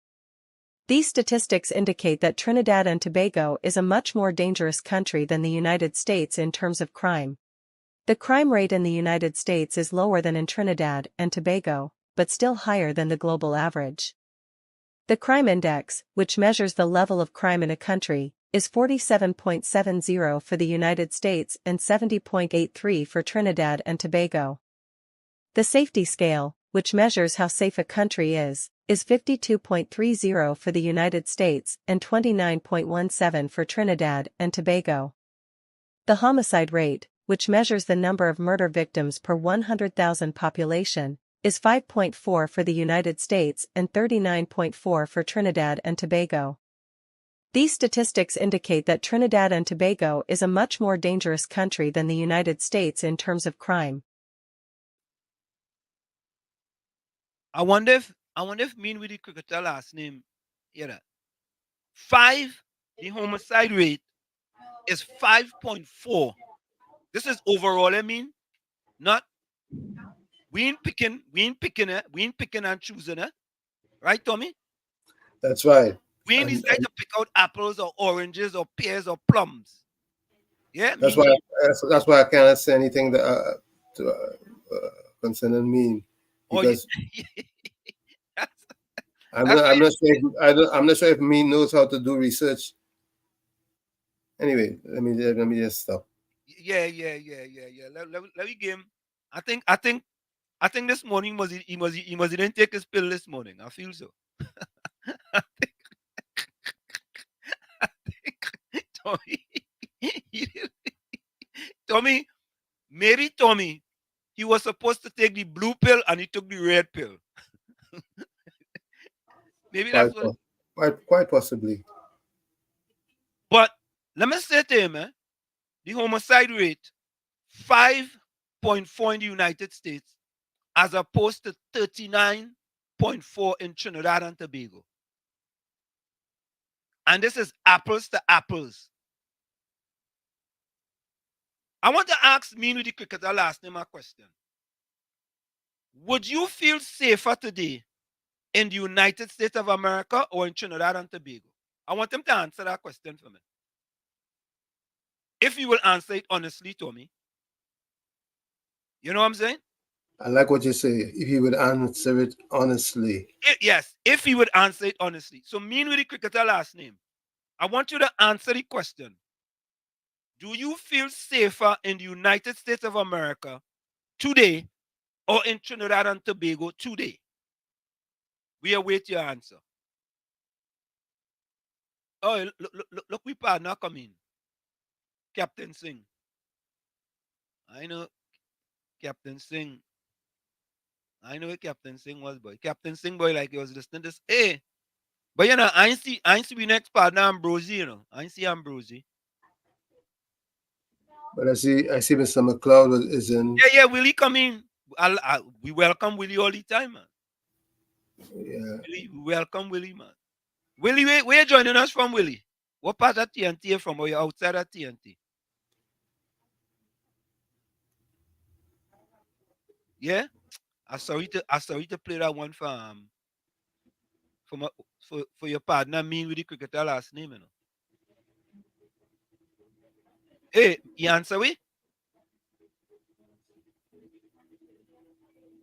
These statistics indicate that Trinidad and Tobago is a much more dangerous country than the United States in terms of crime. The crime rate in the United States is lower than in Trinidad and Tobago, but still higher than the global average. The crime index, which measures the level of crime in a country, is 47.70 for the United States and 70.83 for Trinidad and Tobago. The safety scale, which measures how safe a country is 52.30 for the United States and 29.17 for Trinidad and Tobago. The homicide rate, which measures the number of murder victims per 100,000 population, is 5.4 for the United States and 39.4 for Trinidad and Tobago. These statistics indicate that Trinidad and Tobago is a much more dangerous country than the United States in terms of crime. I wonder if Mean with the cricketer last name, that 5, the homicide rate is 5.4. This is overall, not we ain't picking and choosing, right, Tommy? That's right. We ain't decided to pick out apples or oranges or pears or plums. Yeah, that's why I cannot say anything concerning Mean, because I'm not sure if Mean knows how to do research. Anyway, let me just stop. Yeah. Let me give him. I think this morning he must didn't take his pill this morning. I feel so. Tommy, maybe Tommy, he was supposed to take the blue pill and he took the red pill. Maybe that's quite possibly. But let me say to him, the homicide rate 5.4 in the United States as opposed to 39.4 in Trinidad and Tobago. And this is apples to apples. I want to ask Mean with the cricketer last name a question. Would you feel safer today in the United States of America or in Trinidad and Tobago? I want them to answer that question for me. If you will answer it honestly, Tommy. You know what I'm saying? I like what you say. If you would answer it honestly. Yes, if he would answer it honestly. So, mean with the cricketer last name. I want you to answer the question. Do you feel safer in the United States of America today or in Trinidad and Tobago today? We await your answer. Oh, look, we partner come in. Captain Singh. I know Captain Singh. I know what Captain Singh was, boy. Captain Singh, boy, like he was listening to this. Hey, but you know, I see we next partner Ambrosie, you know. I see Ambrosie. But I see Mr. McLeod is in. Yeah, Willie come in. We welcome Willie all the time, man. Yeah. Willie, we welcome Willie, man. Willie, where you joining us from, Willie? What part of TNT from? Or you outside of TNT? Yeah? I sorry to play that one for your partner, me with the cricketer last name, you know. Hey, you answer we?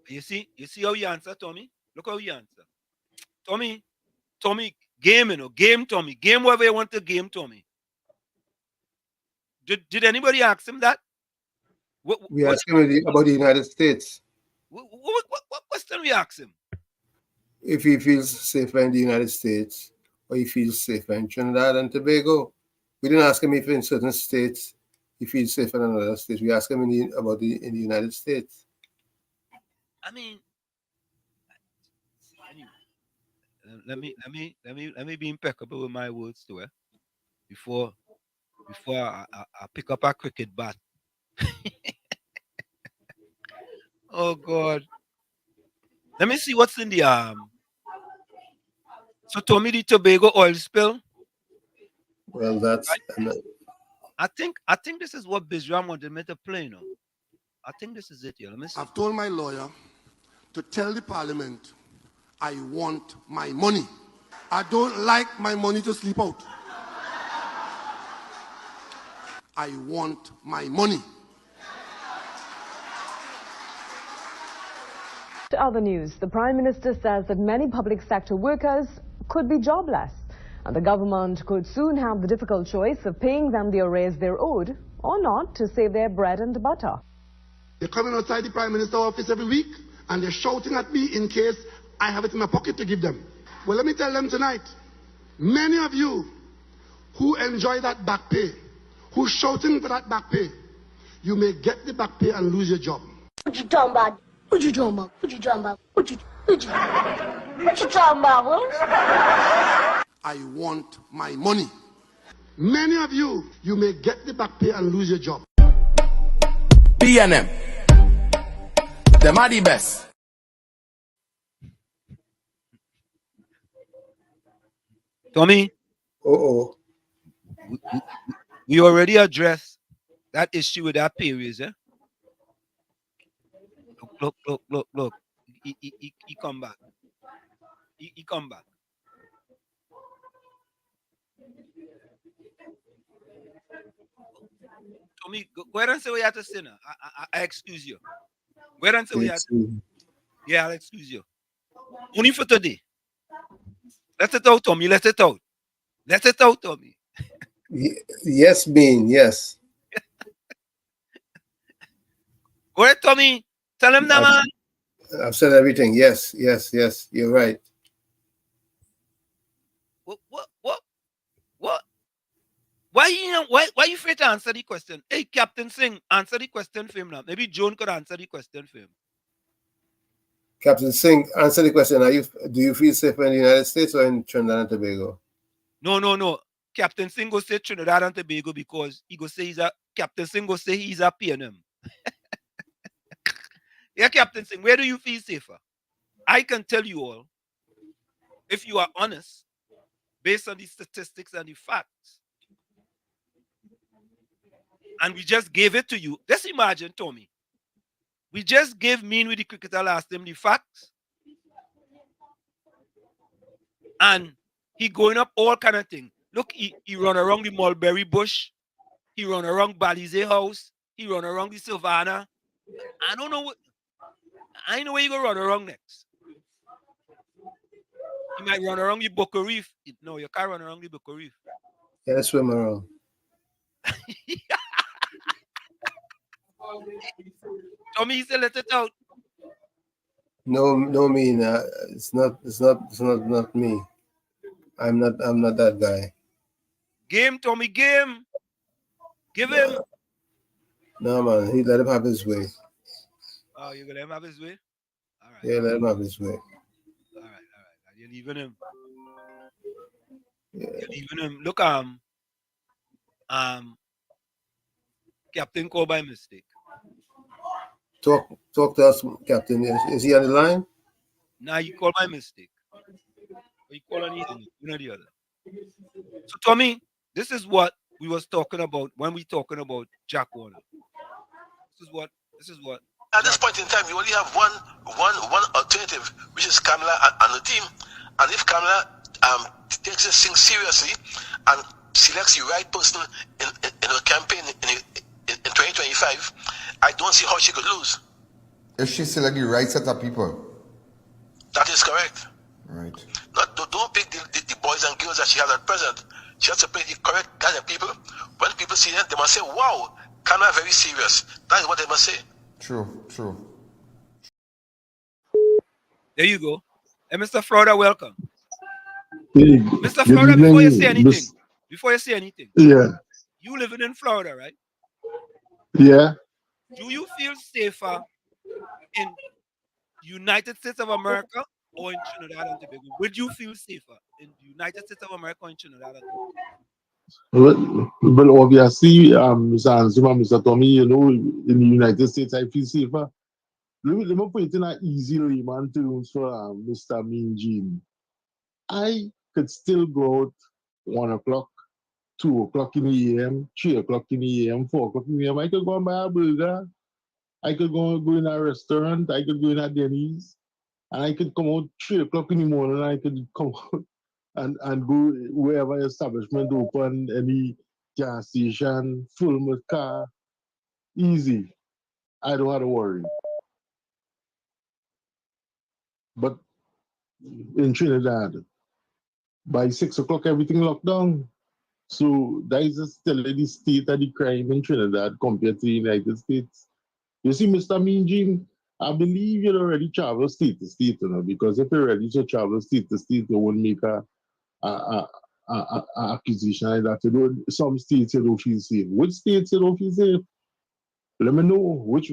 You see how you answer, Tommy? Look how you answer. Tommy, game, you know, game, Tommy. Game whatever you want to game, Tommy. Did anybody ask him that? We asked him about the United States. What question we asked him? If he feels safer in the United States or he feels safer in Trinidad and Tobago. We didn't ask him if in certain states he feels safer than other states. We asked him in the United States. I mean, let me be impeccable with my words too, before I pick up a cricket bat. Oh God. Let me see what's in the So Tommy, the Tobago oil spill. Well, that's. I think this is what Bizram wanted me to play. You know, I think this is it here. Let me see. I've told my lawyer to tell the parliament I want my money. I don't like my money to sleep out. I want my money. To other news, the Prime Minister says that many public sector workers could be jobless, and the government could soon have the difficult choice of paying them the arrears they're owed or not to save their bread and butter. They're coming outside the Prime Minister's office every week and they're shouting at me in case I have it in my pocket to give them. Well, let me tell them tonight, many of you who enjoy that back pay, who's shouting for that back pay, you may get the back pay and lose your job. What you talking about? What you talking about? What you talking about? What you talking about? I want my money. Many of you may get the back pay and lose your job. B&M. Them are the best. Tommy. We already addressed that issue with that pay raise, eh? Look. He come back. He come back. Tommy, go ahead and say what you have to say now. I excuse you. Go ahead and say what you have to say. Yeah, I'll excuse you. Only for today. Let it out, Tommy. Let it out. Let it out, Tommy. Yes, Bean. Yes. Go ahead, Tommy. Tell him that, man. I've said everything. Yes. You're right. What? Why you afraid to answer the question? Hey, Captain Singh, answer the question for him now. Maybe Joan could answer the question for him. Captain Singh, answer the question. Do you feel safer in the United States or in Trinidad and Tobago? No. Captain Singh go say Trinidad and Tobago because he go say Captain Singh go say he's a PNM. Yeah, Captain Singh, where do you feel safer? I can tell you all, if you are honest, based on the statistics and the facts, and we just gave it to you. Let's imagine, Tommy, We just gave Mean with the cricketer last time the facts. And he going up all kind of thing. Look, he run around the mulberry bush. He run around Balize house. He run around the savannah. I don't know what. I know where you go run around next. You might run around the Boca Reef. No, you can't run around the Boca Reef. Yeah, swim around. Tommy, he said, let it out. No, me. It's not me. I'm not that guy. Game, Tommy, game. Give him. No, man. He let him have his way. Oh, you gonna let him have his way? All right. Yeah, let him have his way. All right. You're leaving him. Yeah. You're leaving him. Look, Captain called by mistake. Talk to us, Captain. Is he on the line? Nah, you called by mistake. Or you call on either, one or the other. So, Tommy, this is what we was talking about when we talking about Jack Warner. This is what. At this point in time, you only have one alternative, which is Kamala and the team. And if Kamala takes this thing seriously and selects the right person in her campaign in 2025, I don't see how she could lose. If she select the right set of people. That is correct. Right. Don't pick the boys and girls that she has at present. She has to pick the correct kind of people. When people see them, they must say, wow, Kamala very serious. That is what they must say. True. There you go. Hey, Mr. Florida, welcome. Hey, Mr. Florida, before you say anything, yeah, you living in Florida, right? Yeah. Do you feel safer in United States of America or in Trinidad and Tobago? Would you feel safer in the United States of America or in Trinidad and Tobago? But obviously, Mr. Anzuma, Mr. Tommy, in the United States, I feel safer. Let me put it in an easy layman terms for Mr. Mean Gene. I could still go out 1 o'clock, 2 o'clock in the AM, 3 o'clock in the AM, 4 o'clock in the AM. I could go and buy a burger. I could go in a restaurant. I could go in a Denny's. And I could come out 3 o'clock in the morning. I could come out and go wherever establishment open, any gas station, full with car. Easy. I don't have to worry. But in Trinidad, by 6 o'clock, everything locked down. So that is still the state of the crime in Trinidad compared to the United States. You see, Mr. Mean Gene, I believe you'd already travel state to state, because if you're ready to travel state to state, you won't make a accusation like that. Some states you don't feel safe. Which states you don't feel safe? Let me know which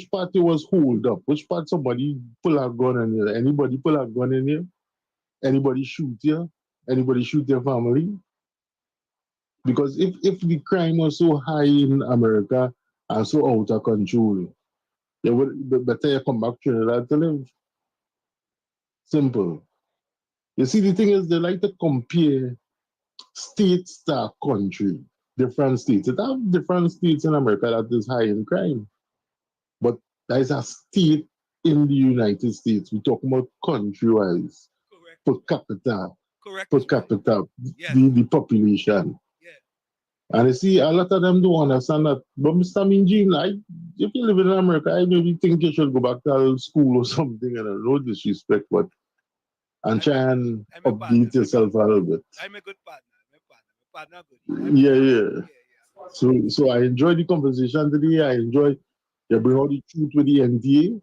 party was hold up, which part somebody pull a gun in here. Anybody pull a gun in here? Anybody shoot you? Anybody shoot your family? Because if the crime was so high in America and so out of control, it would be better you come back to Trinidad to live. Simple. You see, the thing is, they like to compare states to country, different states. It have different states in America that is high in crime. But there is a state in the United States. We're talking about country-wise, per capita, Yes. the population. And you see, a lot of them don't understand that. But Mr. Mean Gene, if you live in America, I maybe think you should go back to school or something, and no disrespect, but and try and update yourself a little bit. I'm a good partner. Partner good. Yeah. So I enjoy the conversation today. I enjoy you bring out the truth with the NTA.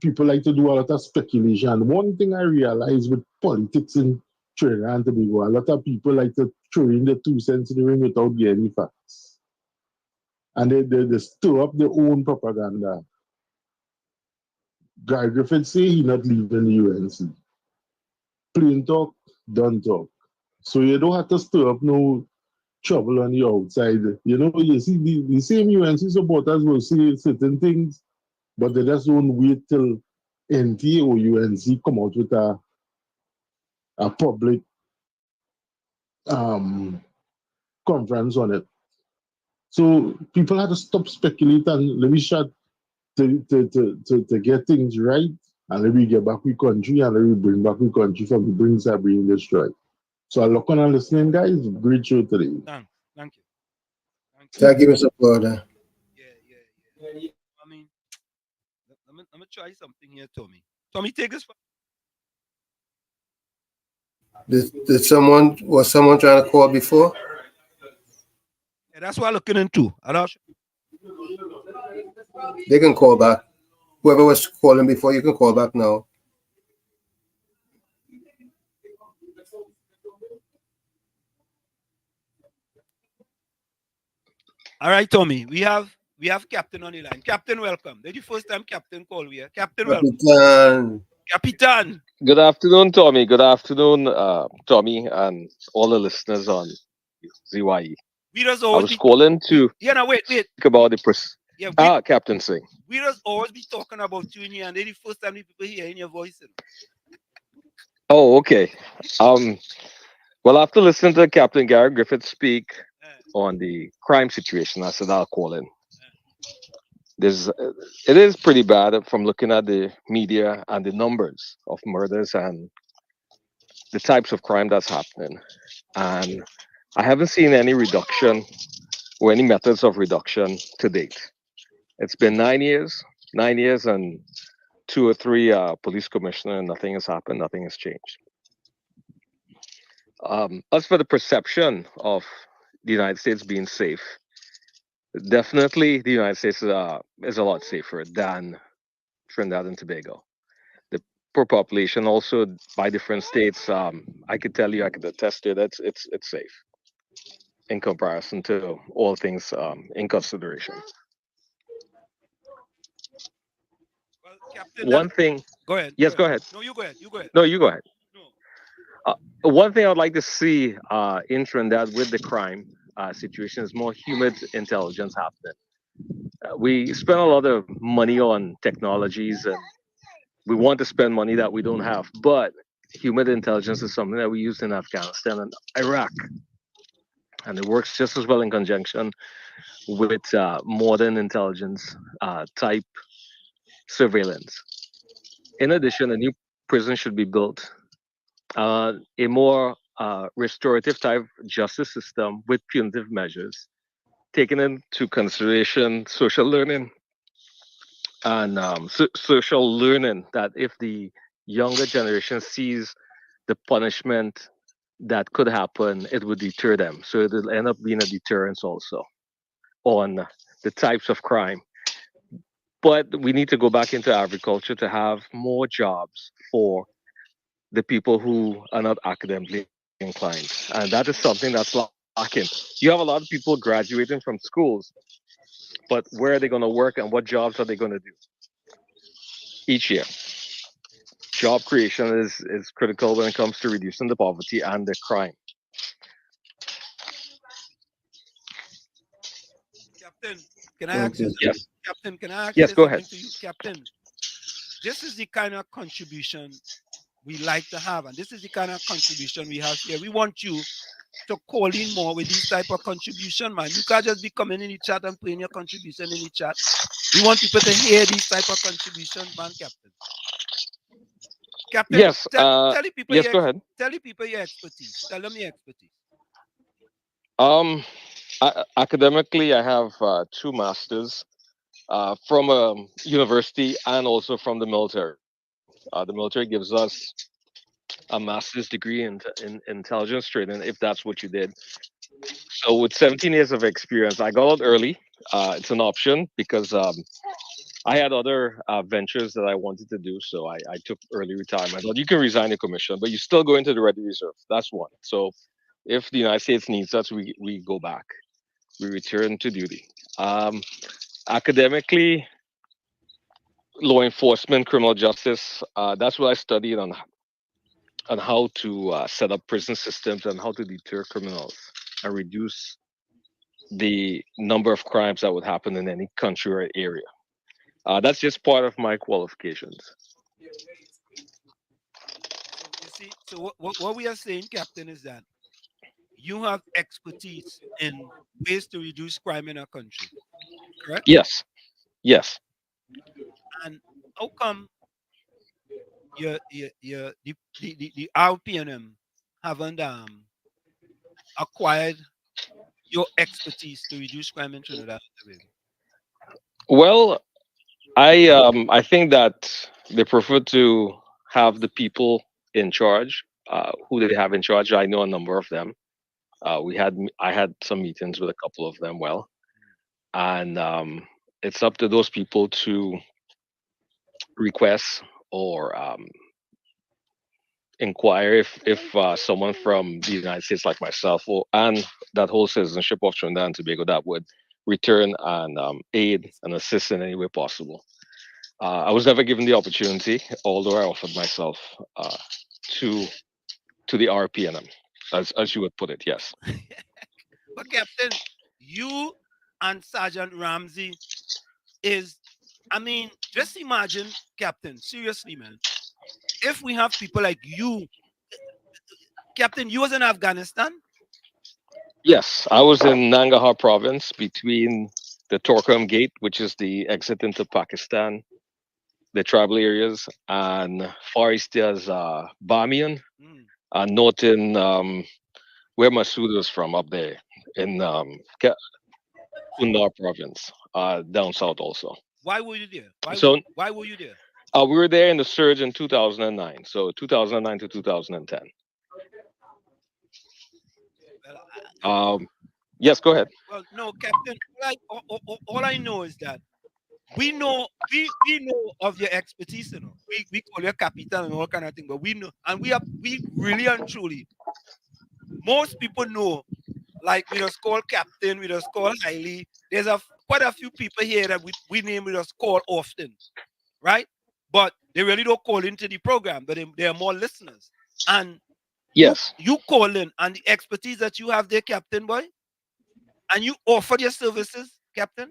People like to do a lot of speculation. One thing I realize with politics in Trinidad and Tobago, a lot of people like to throw in the 2 cents in the ring without getting any facts. And they stir up their own propaganda. Guy Griffith say he not leaving the UNC. Plain talk, done talk. So you don't have to stir up no trouble on the outside. You see the same UNC supporters will say certain things, but they just don't wait till NTA or UNC come out with a public conference on it. So people have to stop speculating. Let me shut to get things right, and then we get back with country, and then we bring back with country from the brings that being destroyed. So I look on and listening, guys. Great show today. Thank you. Thank you, Mr. Porter. I mean, let me try something here, Tommy. Tommy, take this. Was someone trying to call before? Yeah, that's what I'm looking into. They can call back. Whoever was calling before, you can call back now. All right, Tommy. We have Captain on the line. Captain, welcome. This is the first time Captain called here. Captain, welcome. Capitan. Good afternoon, Tommy. Good afternoon, Tommy, and all the listeners on ZYE. I was calling to wait. speak about the Captain Singh. We just always be talking about you in here, and this is the first time the people hearing your voice. Oh, okay. Well, after listening to Captain Gary Griffith speak on the crime situation, I said I'll call in. It is pretty bad from looking at the media and the numbers of murders and the types of crime that's happening. And I haven't seen any reduction or any methods of reduction to date. It's been 9 years and 2 or 3 police commissioners, and nothing has happened, nothing has changed. As for the perception of the United States being safe, definitely the United States is a lot safer than Trinidad and Tobago. The per population also by different states, I could tell you, I could attest to that it's safe in comparison to all things in consideration. Well, Captain, One thing. Go ahead. Yes, go ahead. No, you go ahead. You go ahead. No, you go ahead. One thing I'd like to see in Trinidad with the crime situation is more human intelligence happening. We spend a lot of money on technologies, and we want to spend money that we don't have. But human intelligence is something that we use in Afghanistan and Iraq, and it works just as well in conjunction with modern intelligence type surveillance. In addition, a new prison should be built. A more restorative type justice system with punitive measures, taking into consideration social learning and social learning, that if the younger generation sees the punishment that could happen, it would deter them. So it will end up being a deterrence also on the types of crime. But we need to go back into agriculture to have more jobs for the people who are not academically inclined. And that is something that's lacking. You have a lot of people graduating from schools, but where are they going to work and what jobs are they going to do each year? Job creation is critical when it comes to reducing the poverty and the crime. Captain, can I ask you? Yes. Captain, can I ask yes, you go something ahead. to you, Captain? This is the kind of contribution we like to have, and this is the kind of contribution we have here. We want you to call in more with this type of contribution, man. You can't just be coming in the chat and putting your contribution in the chat. We want people to hear this type of contribution, man, Captain. Captain, Yes. tell the people yes, go ahead. Tell the people your expertise. Tell them your expertise. Academically, I have 2 masters from a university and also from the military. The military gives us a master's degree in intelligence training, if that's what you did. So with 17 years of experience, I got out early. It's an option because I had other ventures that I wanted to do. So I took early retirement. Well, you can resign your commission, but you still go into the Ready Reserve. That's one. So if the United States needs us, we go back. We return to duty. Academically, law enforcement, criminal justice, that's what I studied on how to set up prison systems and how to deter criminals and reduce the number of crimes that would happen in any country or area. That's just part of my qualifications. So what we are saying, Captain, is that you have expertise in ways to reduce crime in our country, correct? Yes. Yes. And how come the RPNM haven't acquired your expertise to reduce crime in Trinidad and Tobago? Well, I think that they prefer to have the people in charge, who they have in charge. I know a number of them. I had some meetings with a couple of them. Well, and it's up to those people to request or inquire if someone from the United States like myself or and that whole citizenship of Trinidad and Tobago that would return and aid and assist in any way possible. I was never given the opportunity, although I offered myself to to the RPNM, as you would put it. Yes. But Captain, you and Sergeant Ramsey is, I mean, just imagine, Captain, seriously, man. If we have people like you, Captain, you was in Afghanistan? Yes, I was in Nangarhar province between the Torkham Gate, which is the exit into Pakistan, the tribal areas, and far east as Bamiyan, and north in where Masood was from, up there in Kundar province, down south also. Why were you there? Why were you there? We were there in the surge in 2009, so 2009 to 2010. Yes, go ahead. Well, no, Captain. All I know is that we know of your expertise. You know, we call you Capitan and all kind of thing, but we know, and we really and truly. Most people know, like we just call Captain, we just call Highly. There's quite a few people here that we name, we just call often, right? But they really don't call into the program, but they are more listeners. And yes, you call in, and the expertise that you have there, Captain Boy, and you offer your services, Captain.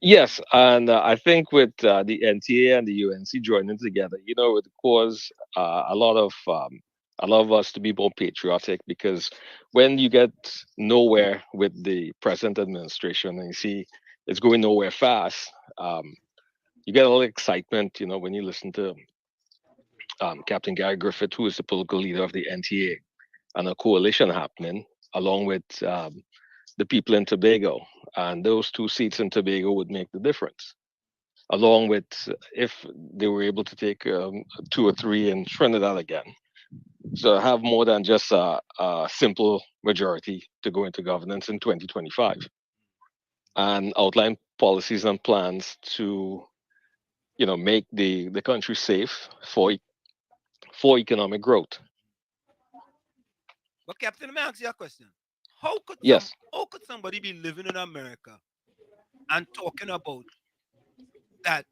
Yes, and I think with the NTA and the UNC joining together, it would cause a lot of us to be more patriotic, because when you get nowhere with the present administration and you see it's going nowhere fast, you get a little excitement, when you listen to Captain Gary Griffith, who is the political leader of the NTA, and a coalition happening along with the people in Tobago. And those 2 seats in Tobago would make the difference, along with if they were able to take 2 or 3 in Trinidad again. So have more than just a simple majority to go into governance in 2025, and outline policies and plans to, make the country safe for economic growth. But Captain, let me ask you a question. How could somebody be living in America and talking about that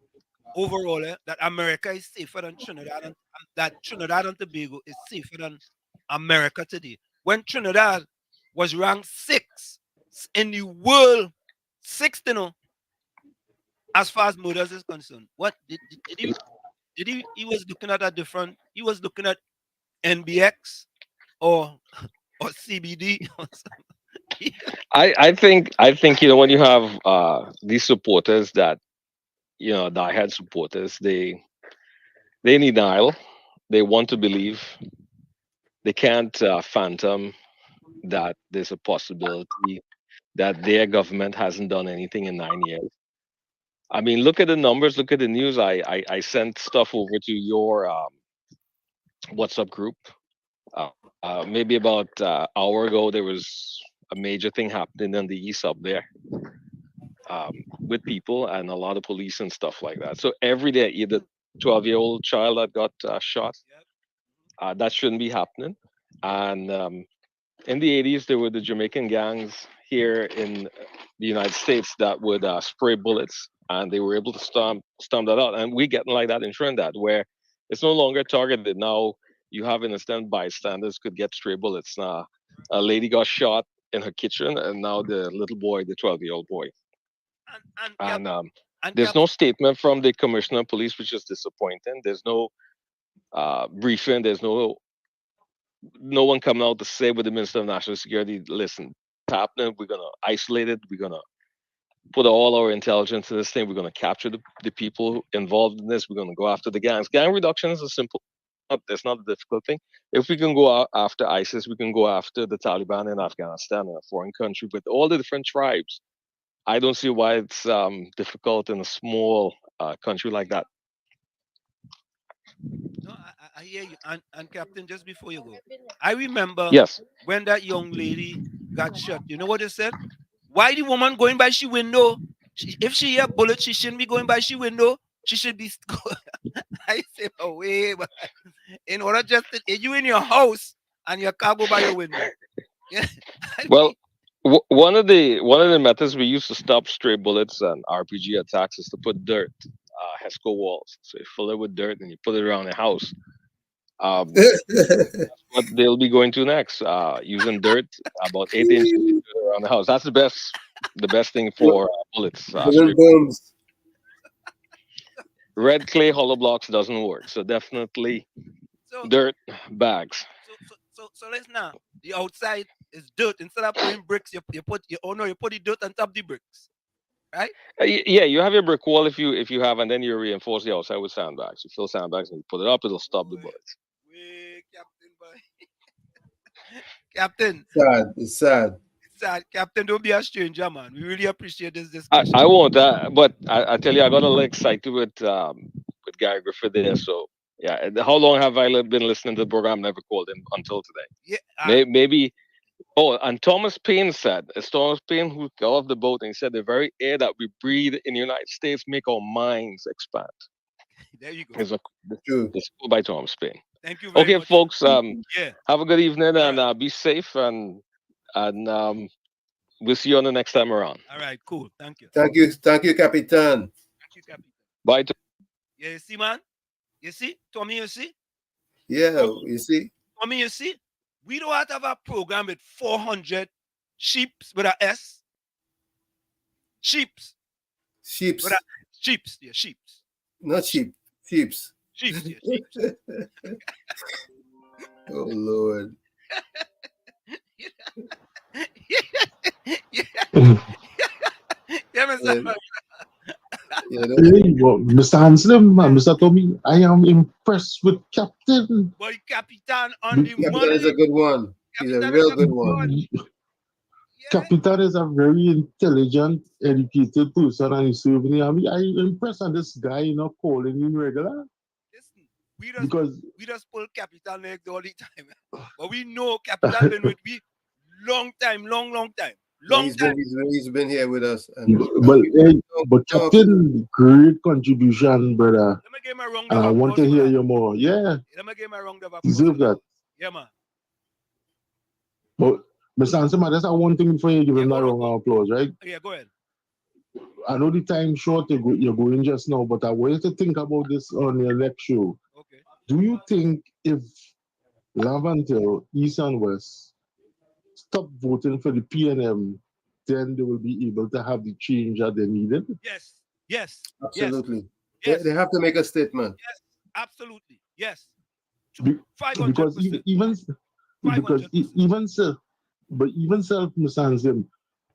overall, that America is safer than Trinidad, and that Trinidad and Tobago is safer than America today, when Trinidad was ranked 6th in the world, 6th, as far as murders is concerned? What did he was looking at a different? He was looking at NBX or CBD or something. I think when you have these supporters that diehard supporters, they need denial. They want to believe. They can't phantom that there's a possibility that their government hasn't done anything in 9 years. I mean, look at the numbers. Look at the news. I sent stuff over to your WhatsApp group. Maybe about an hour ago, there was a major thing happening in the east up there, with people and a lot of police and stuff like that. So every day, either 12-year-old child that got shot, that shouldn't be happening. And in the 80s, there were the Jamaican gangs here in the United States that would spray bullets, and they were able to stomp that out. And we're getting like that in Trinidad, where it's no longer targeted. Now you have innocent bystanders could get stray bullets. Now, a lady got shot in her kitchen, and now the little boy, the 12-year-old boy. And there's no statement from the commissioner of police, which is disappointing. There's no briefing. There's no one coming out to say with the Minister of National Security, listen, it's happening. We're going to isolate it. We're going to put all our intelligence in this thing. We're going to capture the people involved in this. We're going to go after the gangs. Gang reduction is a simple. That's not a difficult thing. If we can go after ISIS, we can go after the Taliban in Afghanistan, in a foreign country, with all the different tribes. I don't see why it's difficult in a small country like that. No, I hear you. And Captain, just before you go, I remember when that young lady got shot. You know what they said? Why the woman going by she window? If she hear bullet, she shouldn't be going by she window. She should be. I say, oh wait, but in order just you in your house and your car go by your window. Yeah. Well, one of the methods we use to stop stray bullets and RPG attacks is to put dirt, HESCO walls. So you fill it with dirt and you put it around the house. That's what they'll be going to next. Using dirt about 8 inches around the house. That's the best thing for bullets. Red clay hollow blocks doesn't work. So definitely dirt bags. So let's now. The outside is dirt. Instead of putting bricks, you put the dirt on top of the bricks. Right? Yeah, you have your brick wall if you have, and then you reinforce the outside with sandbags. You fill sandbags and you put it up, it'll stop the bullets. Captain. It's sad. It's sad. Captain, don't be a stranger, man. We really appreciate this discussion. I won't, but I tell you, I got a little excited with Gary Griffith there. So yeah, how long have I been listening to the program? Never called in until today. Yeah, maybe. Oh, and Thomas Paine said, it's Thomas Paine who got off the boat, and he said, the very air that we breathe in the United States make our minds expand. There you go. It's cool by Thomas Paine. Thank you very much. Folks. Have a good evening and be safe, and we'll see you on the next time around. All right, cool. Thank you. Thank you, Capitan. Thank you, Capitan. Bye. Yeah, you see, man. You see, Tommy. You see. Yeah, you see. Tommy, you see. We don't have to have a program with 400 sheeps with an S. Sheeps. Sheeps. Sheeps. Yeah, sheeps. Not sheep. Sheeps. Sheeps. Yeah, sheeps. Oh Lord. Mr. Hanslem and Mr. Tommy, I am impressed with Captain. Boy, Capitan on the Captain money. is a good one. He's a real good one. Capitan is a very intelligent, educated person, and he's serving the army. I'm impressed on this guy, calling in regular. Listen, we just pull Capitan legs all the time. But we know Capitan been with me long time. He's been here with us. But Captain, great contribution, brother. Let me give my round and I want to hear you more. Yeah. Let me give my round of applause. Deserve that. Yeah, man. But Mr. Hansen, that's one thing before you give him that round of applause, right? Yeah, go ahead. I know the time short you're going just now, but I want you to think about this on your next show. Okay. Do you think if Laventille, East and West, stop voting for the PNM, then they will be able to have the change that they needed? Yes. Absolutely. Yes. They have to make a statement. Yes, absolutely. Yes. 500%. Because even self, Mr. Hansen,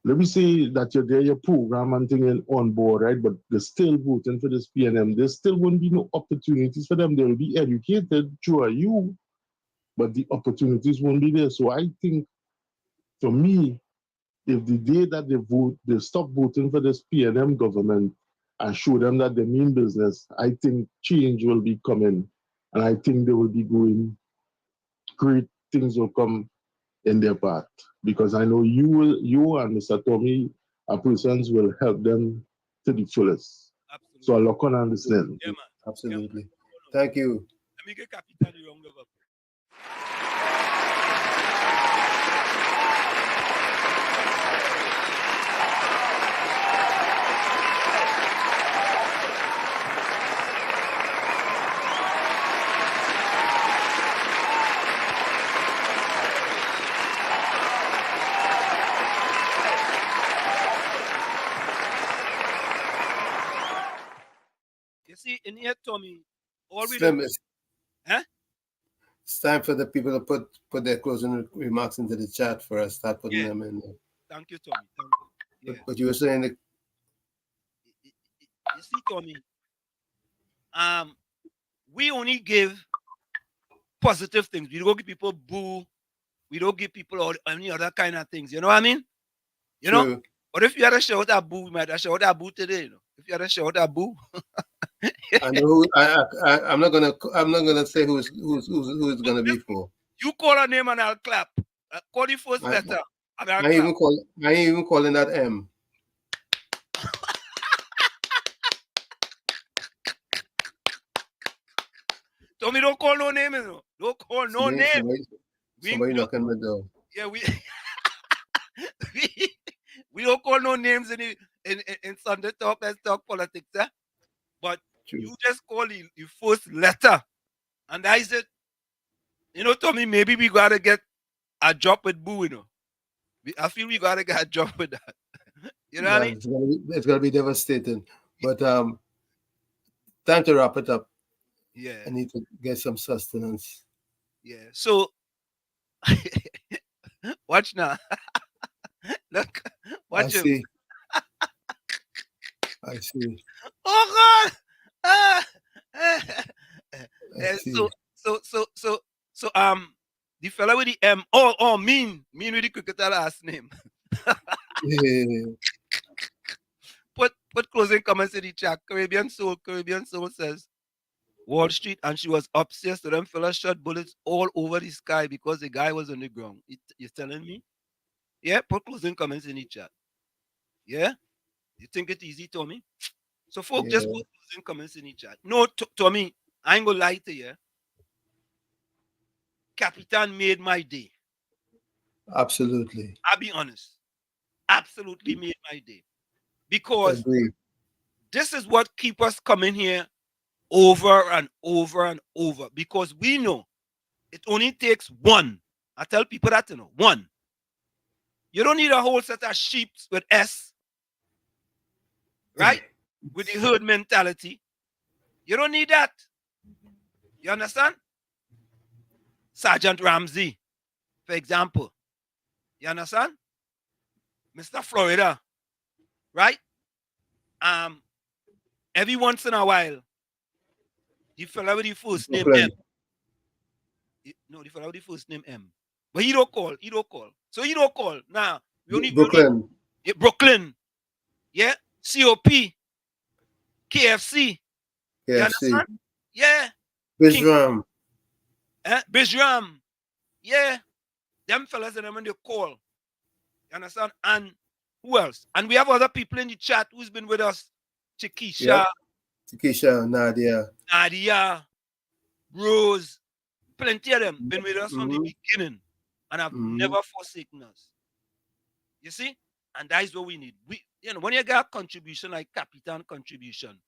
let me say that you're there, your program and thing on board, right? But they're still voting for this PNM. There still won't be no opportunities for them. They will be educated through you, but the opportunities won't be there. So I think, for me, if the day that they stop voting for this PNM government and show them that they mean business, I think change will be coming. And I think they will be going, great things will come in their path. Because I know you and Mr. Tommy are persons will help them to the fullest. Absolutely. So I look on and understand. Yeah, man. Absolutely. Thank you. Let me get Capitan the round of applause. See, in here, Tommy, all we do. It's time for the people to put their closing remarks into the chat for us. Start putting them in there. Thank you, Tommy. But you were saying that see, Tommy, we only give positive things. We don't give people boo. We don't give people all any other kind of things. You know what I mean? You know? True. But if you had a shout out boo, we might have shout out boo today. You know? If you had a shout out boo. I know who, I'm not gonna say who's gonna be for. You call her name and I'll clap. Call the first letter and I'll I ain't clap. even calling that M. Tommy, don't call no name, you know. Don't call no name. Somebody knocking on the door. Yeah, we don't call no names in Sunday Talk. Let's talk politics, eh? But you just call the first letter, and I said, you know, Tommy, maybe we gotta get a job with Boo. You know, I feel we gotta get a job with that. You know what I mean? It's gonna be devastating. But time to wrap it up. Yeah, I need to get some sustenance. Yeah. So watch now. Look, watch I him. see. I see. Oh God! I see. So the fella with the M. Mean with the cricketer last name. Yeah. Put closing comments in the chat. Caribbean Soul says Wall Street, and she was upstairs, so them fellas shot bullets all over the sky because the guy was on the ground. You're telling me? Yeah, put closing comments in the chat. Yeah? You think it's easy, Tommy? So folks, just put closing comments in the chat. No, Tommy, I ain't gonna lie to you. Capitan made my day. Absolutely. I'll be honest. Absolutely made my day. Because this is what keeps us coming here over and over and over. Because we know it only takes one. I tell people that, you know, one. You don't need a whole set of sheep with S, right? With the herd mentality. You don't need that. You understand? Sergeant Ramsey, for example. You understand? Mr. Florida, right? Every once in a while, the fella with the first name M. No, the fella with the first name M. But he don't call. So he don't call. Now, Brooklyn. Brooklyn. Yeah. COP. KFC. You understand? Yeah. Bijram. Bijram. Yeah. Them fellas and them when they call. You understand? And who else? And we have other people in the chat who's been with us. Chiquisha. Chiquisha, Nadia. Rose. Plenty of them been with us from the beginning. And have never forsaken us. You see? And that is what we need. When you get a contribution like Capitan contribution,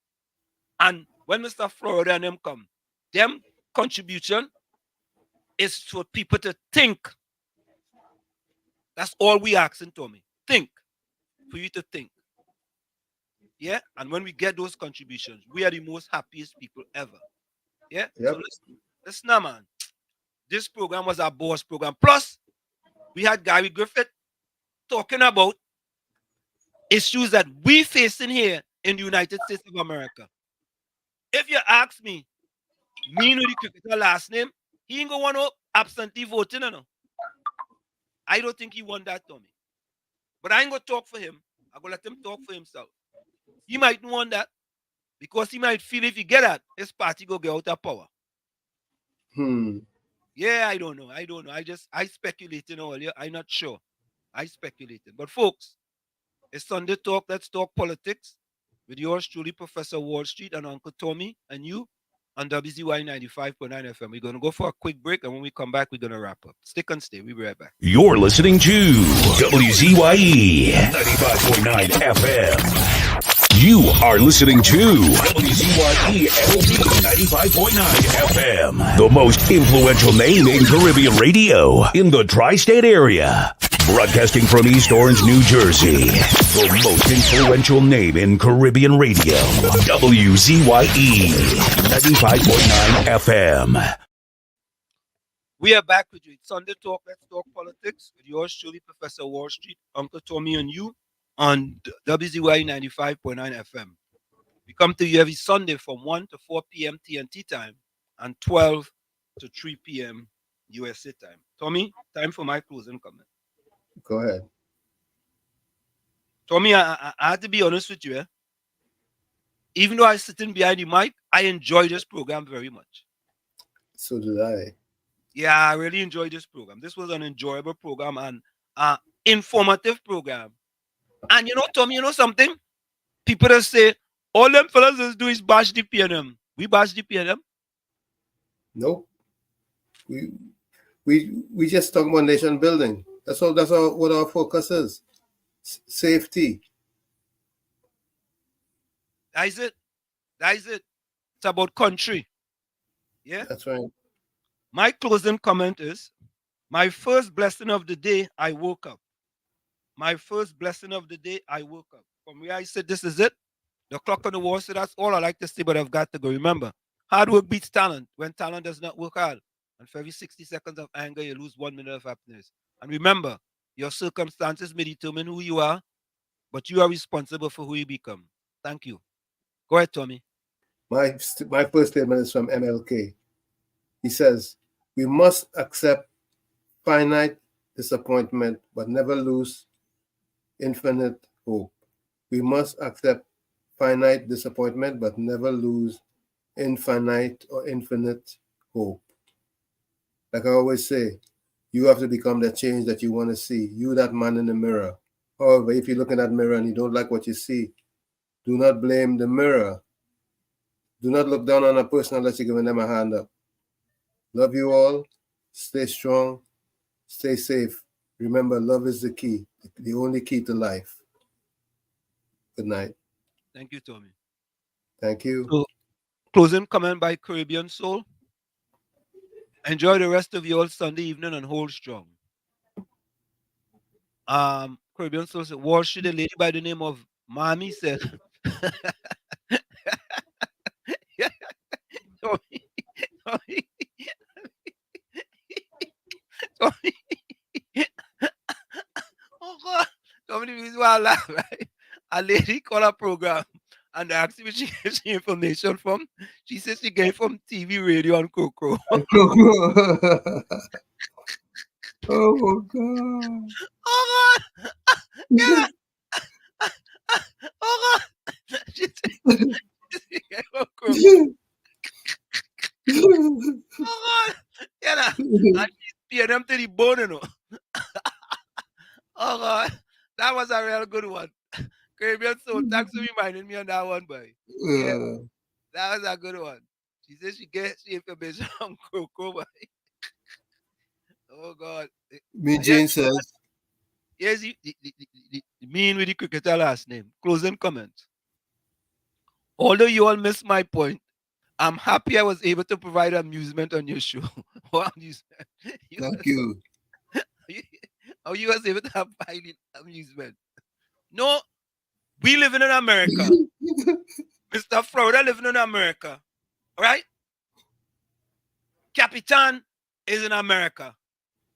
and when Mr. Florida and them come, them contribution is for people to think. That's all we asking, Tommy. Think. For you to think. Yeah? And when we get those contributions, we are the most happiest people ever. Yeah? Yep. So listen now, man. This program was our boss program. Plus, we had Gary Griffith talking about issues that we facing here in the United States of America. If you ask me with the cricketer last name, he ain't gonna want no absentee voting, you know. I don't think he want that, Tommy. But I ain't gonna talk for him. I'm gonna let him talk for himself. He might want that because he might feel if he get that, his party go get out of power. Yeah, I don't know. I speculating earlier. I'm not sure. I speculated. But folks, it's Sunday Talk. Let's talk politics with yours truly, Professor Wall Street and Uncle Tommy and you on WZY 95.9 FM. We're going to go for a quick break, and when we come back, we're going to wrap up. Stick and stay. We'll be right back. You're listening to WZYE 95.9 FM. You are listening to WZYE LP 95.9 FM, the most influential name in Caribbean radio in the tri-state area. Broadcasting from East Orange, New Jersey, the most influential name in Caribbean radio, WZYE 95.9 FM. We are back with you. It's Sunday Talk. Let's talk politics with yours truly, Professor Wall Street, Uncle Tommy, and you on WZYE 95.9 FM. We come to you every Sunday from 1 to 4 p.m. TNT time and 12 to 3 p.m. USA time. Tommy, time for my closing comment. Go ahead. Tommy, I have to be honest with you. Even though I'm sitting behind the mic, I enjoy this program very much. So did I. Yeah, I really enjoyed this program. This was an enjoyable program and informative program. And you know, Tommy, you know something? People that say, all them fellas just do is bash the PNM. We bash the PNM? Nope. We just talk about nation building. That's all what our focus is. Safety. That is it. That is it. It's about country. Yeah? That's right. My closing comment is, my first blessing of the day, I woke up. My first blessing of the day, I woke up. From where I said, this is it. The clock on the wall said, that's all I like to say, but I've got to go. Remember, hard work beats talent when talent does not work hard. And for every 60 seconds of anger, you lose 1 minute of happiness. And remember, your circumstances may determine who you are, but you are responsible for who you become. Thank you. Go ahead, Tommy. My first statement is from MLK. He says, we must accept finite disappointment, but never lose infinite hope. We must accept finite disappointment, but never lose infinite or infinite hope. Like I always say, you have to become the change that you want to see. You, that man in the mirror. However, if you look in that mirror and you don't like what you see, do not blame the mirror. Do not look down on a person unless you're giving them a hand up. Love you all. Stay strong. Stay safe. Remember, love is the key, the only key to life. Good night. Thank you, Tommy. Thank you. So, closing comment by Caribbean Soul. Enjoy the rest of your Sunday evening and hold strong. Caribbean Soul said, Wall Street, a lady by the name of Mommy said, Tommy. Oh God, Tommy, the reason why I laugh, right? A lady called a program and they asked me where she gets the information from. She says she gave from TV, radio, and Coco. Oh God. Oh God. Yeah. Oh God. She gave from Coco. Oh God. Yeah. And she's paying them to the bone, you know. Oh God. That was a real good one. Caribbean Soul, thanks for reminding me on that one, boy. Yeah. That was a good one. She said she gets the information from Coco, boy. Oh God. Me Jane says. Here's the mean with the cricketer last name. Closing comment. Although you all missed my point, I'm happy I was able to provide amusement on your show. What amusement? Thank you. How you was able to have amusement? No, we living in America. Mr. Florida living in America. Right? Capitan is in America.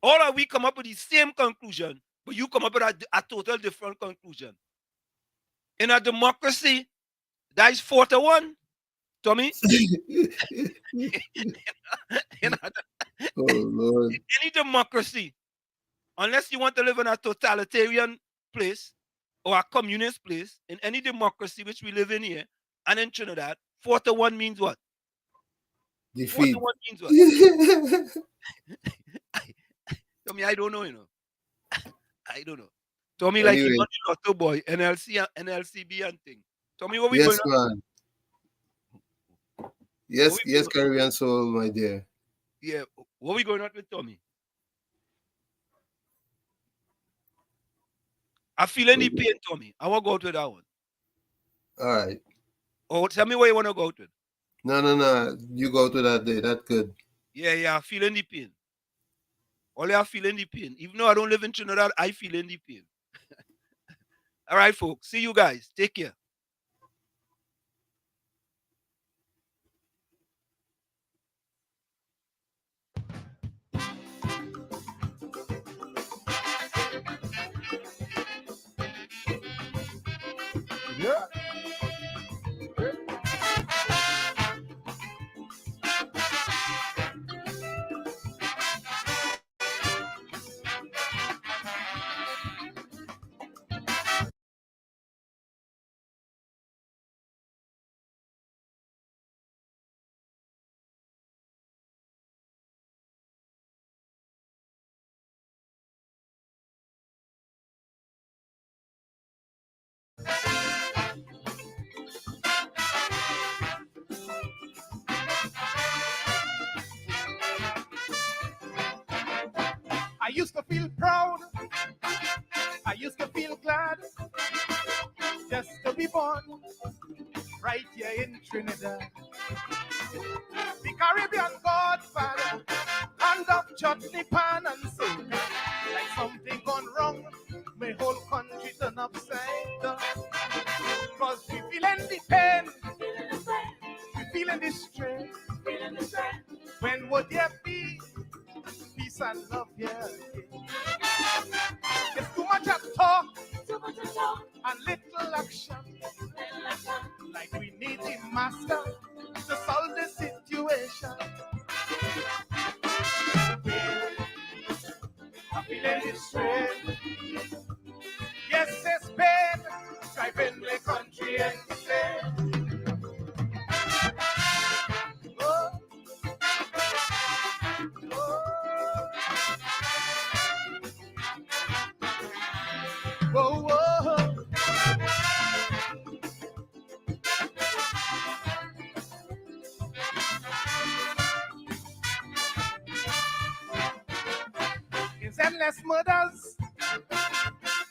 All of we come up with the same conclusion, but you come up with a total different conclusion. In a democracy, that is 4-1. Tommy? Oh, Lord. In any democracy, unless you want to live in a totalitarian place or a communist place, in any democracy which we live in here and in Trinidad, 4-1 means what? Defeat. 4-1 means what? Tommy, I don't know, you know. I don't know. Tommy, Anyway. like you got the Lotto boy, NLC, NLCB and thing. Tommy, what we Yes, going on? man. Yes, Caribbean Soul, my dear. Yeah, what we going on with Tommy? I feel any pain, Tommy. I want to go out with that one. All right. Oh, tell me where you want to go out with. No. You go to that day. That's good. Yeah, I feel any pain. Only I feel any pain. Even though I don't live in Trinidad, I feel any pain. All right, folks. See you guys. Take care. Yeah. used to feel proud. I used to feel glad just to be born right here in Trinidad. The Caribbean Godfather, hand up chutney pan and soda. Like something gone wrong, my whole country turn upside down. Cause we feeling the pain, we feeling the strain. When would there be peace and love here? It's too much of talk and little action. Like we need the master to solve the situation. I'm feeling the strain. Yes, it's pain, driving the country insane. Oh. Whoa, whoa. It's endless murders,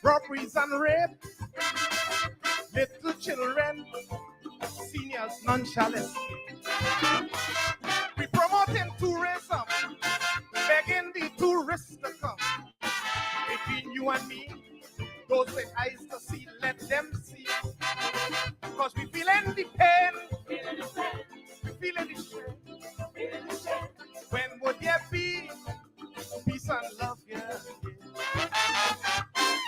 robberies and rape, little children, seniors nonchalant. We promoting tourism, begging the tourists to come. Between you and me, those with eyes to see, let them see. Cause we feeling the pain, we feeling the strain. When would there be peace and love here?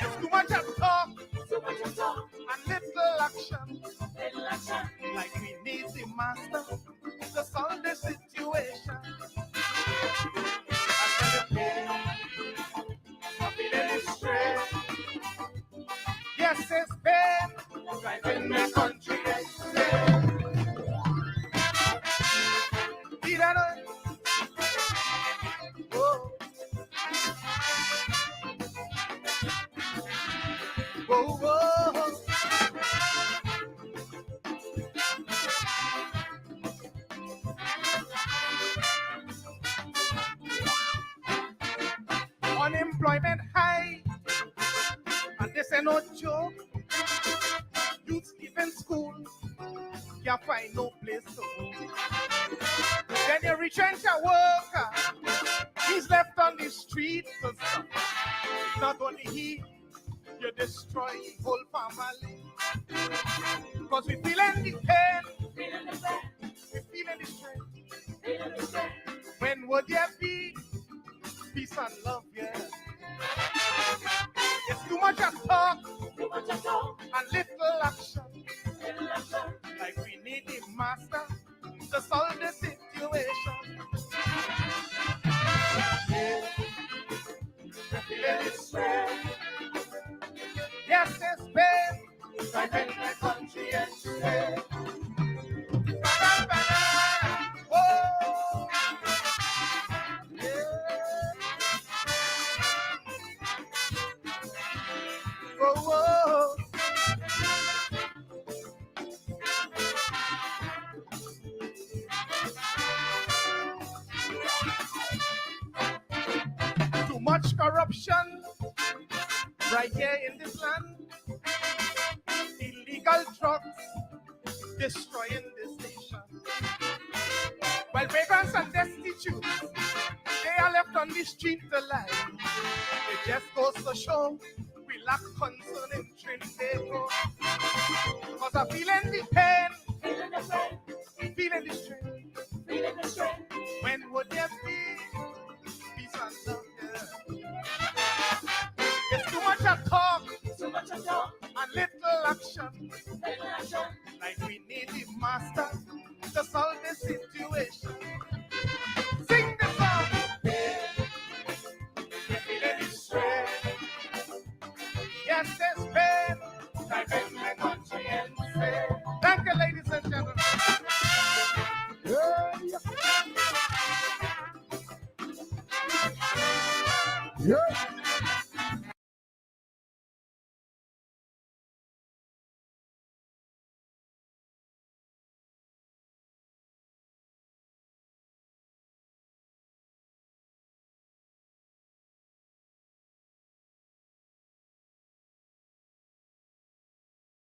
It's too much of talk, and little action. Like we need the master to solve the situation. I'm feeling the strain. Yes, it's pain, driving the country insane. Did I know? Whoa. Whoa, whoa. Unemployment high, and this ain't no joke. Youth leaving school, can't find no place to go. Then you retrench a worker, he's left on the street to suffer. Not only he, you destroy the whole family. Cause we feeling the pain, we feeling the strain. When would there be peace and love, yeah? It's too much of talk, and little action. Like we need the master to solve the situation. Yeah. We're feeling the strain. Yes, it's pain, driving the country insane. Whoa. Yeah. Whoa, whoa. Too much corruption right here in this land. Illegal drugs destroying this nation. While vagrants and destitutes, they are left on the street alive. It just goes to show we lack concern in Trinidad. Cause I'm feeling the pain, feeling the strain. When would there be peace and love? It's too much of talk, and little action. Like we need the master to solve the situation. Sing the song. We're feeling the strain. Yes, there's pain, driving the country insane.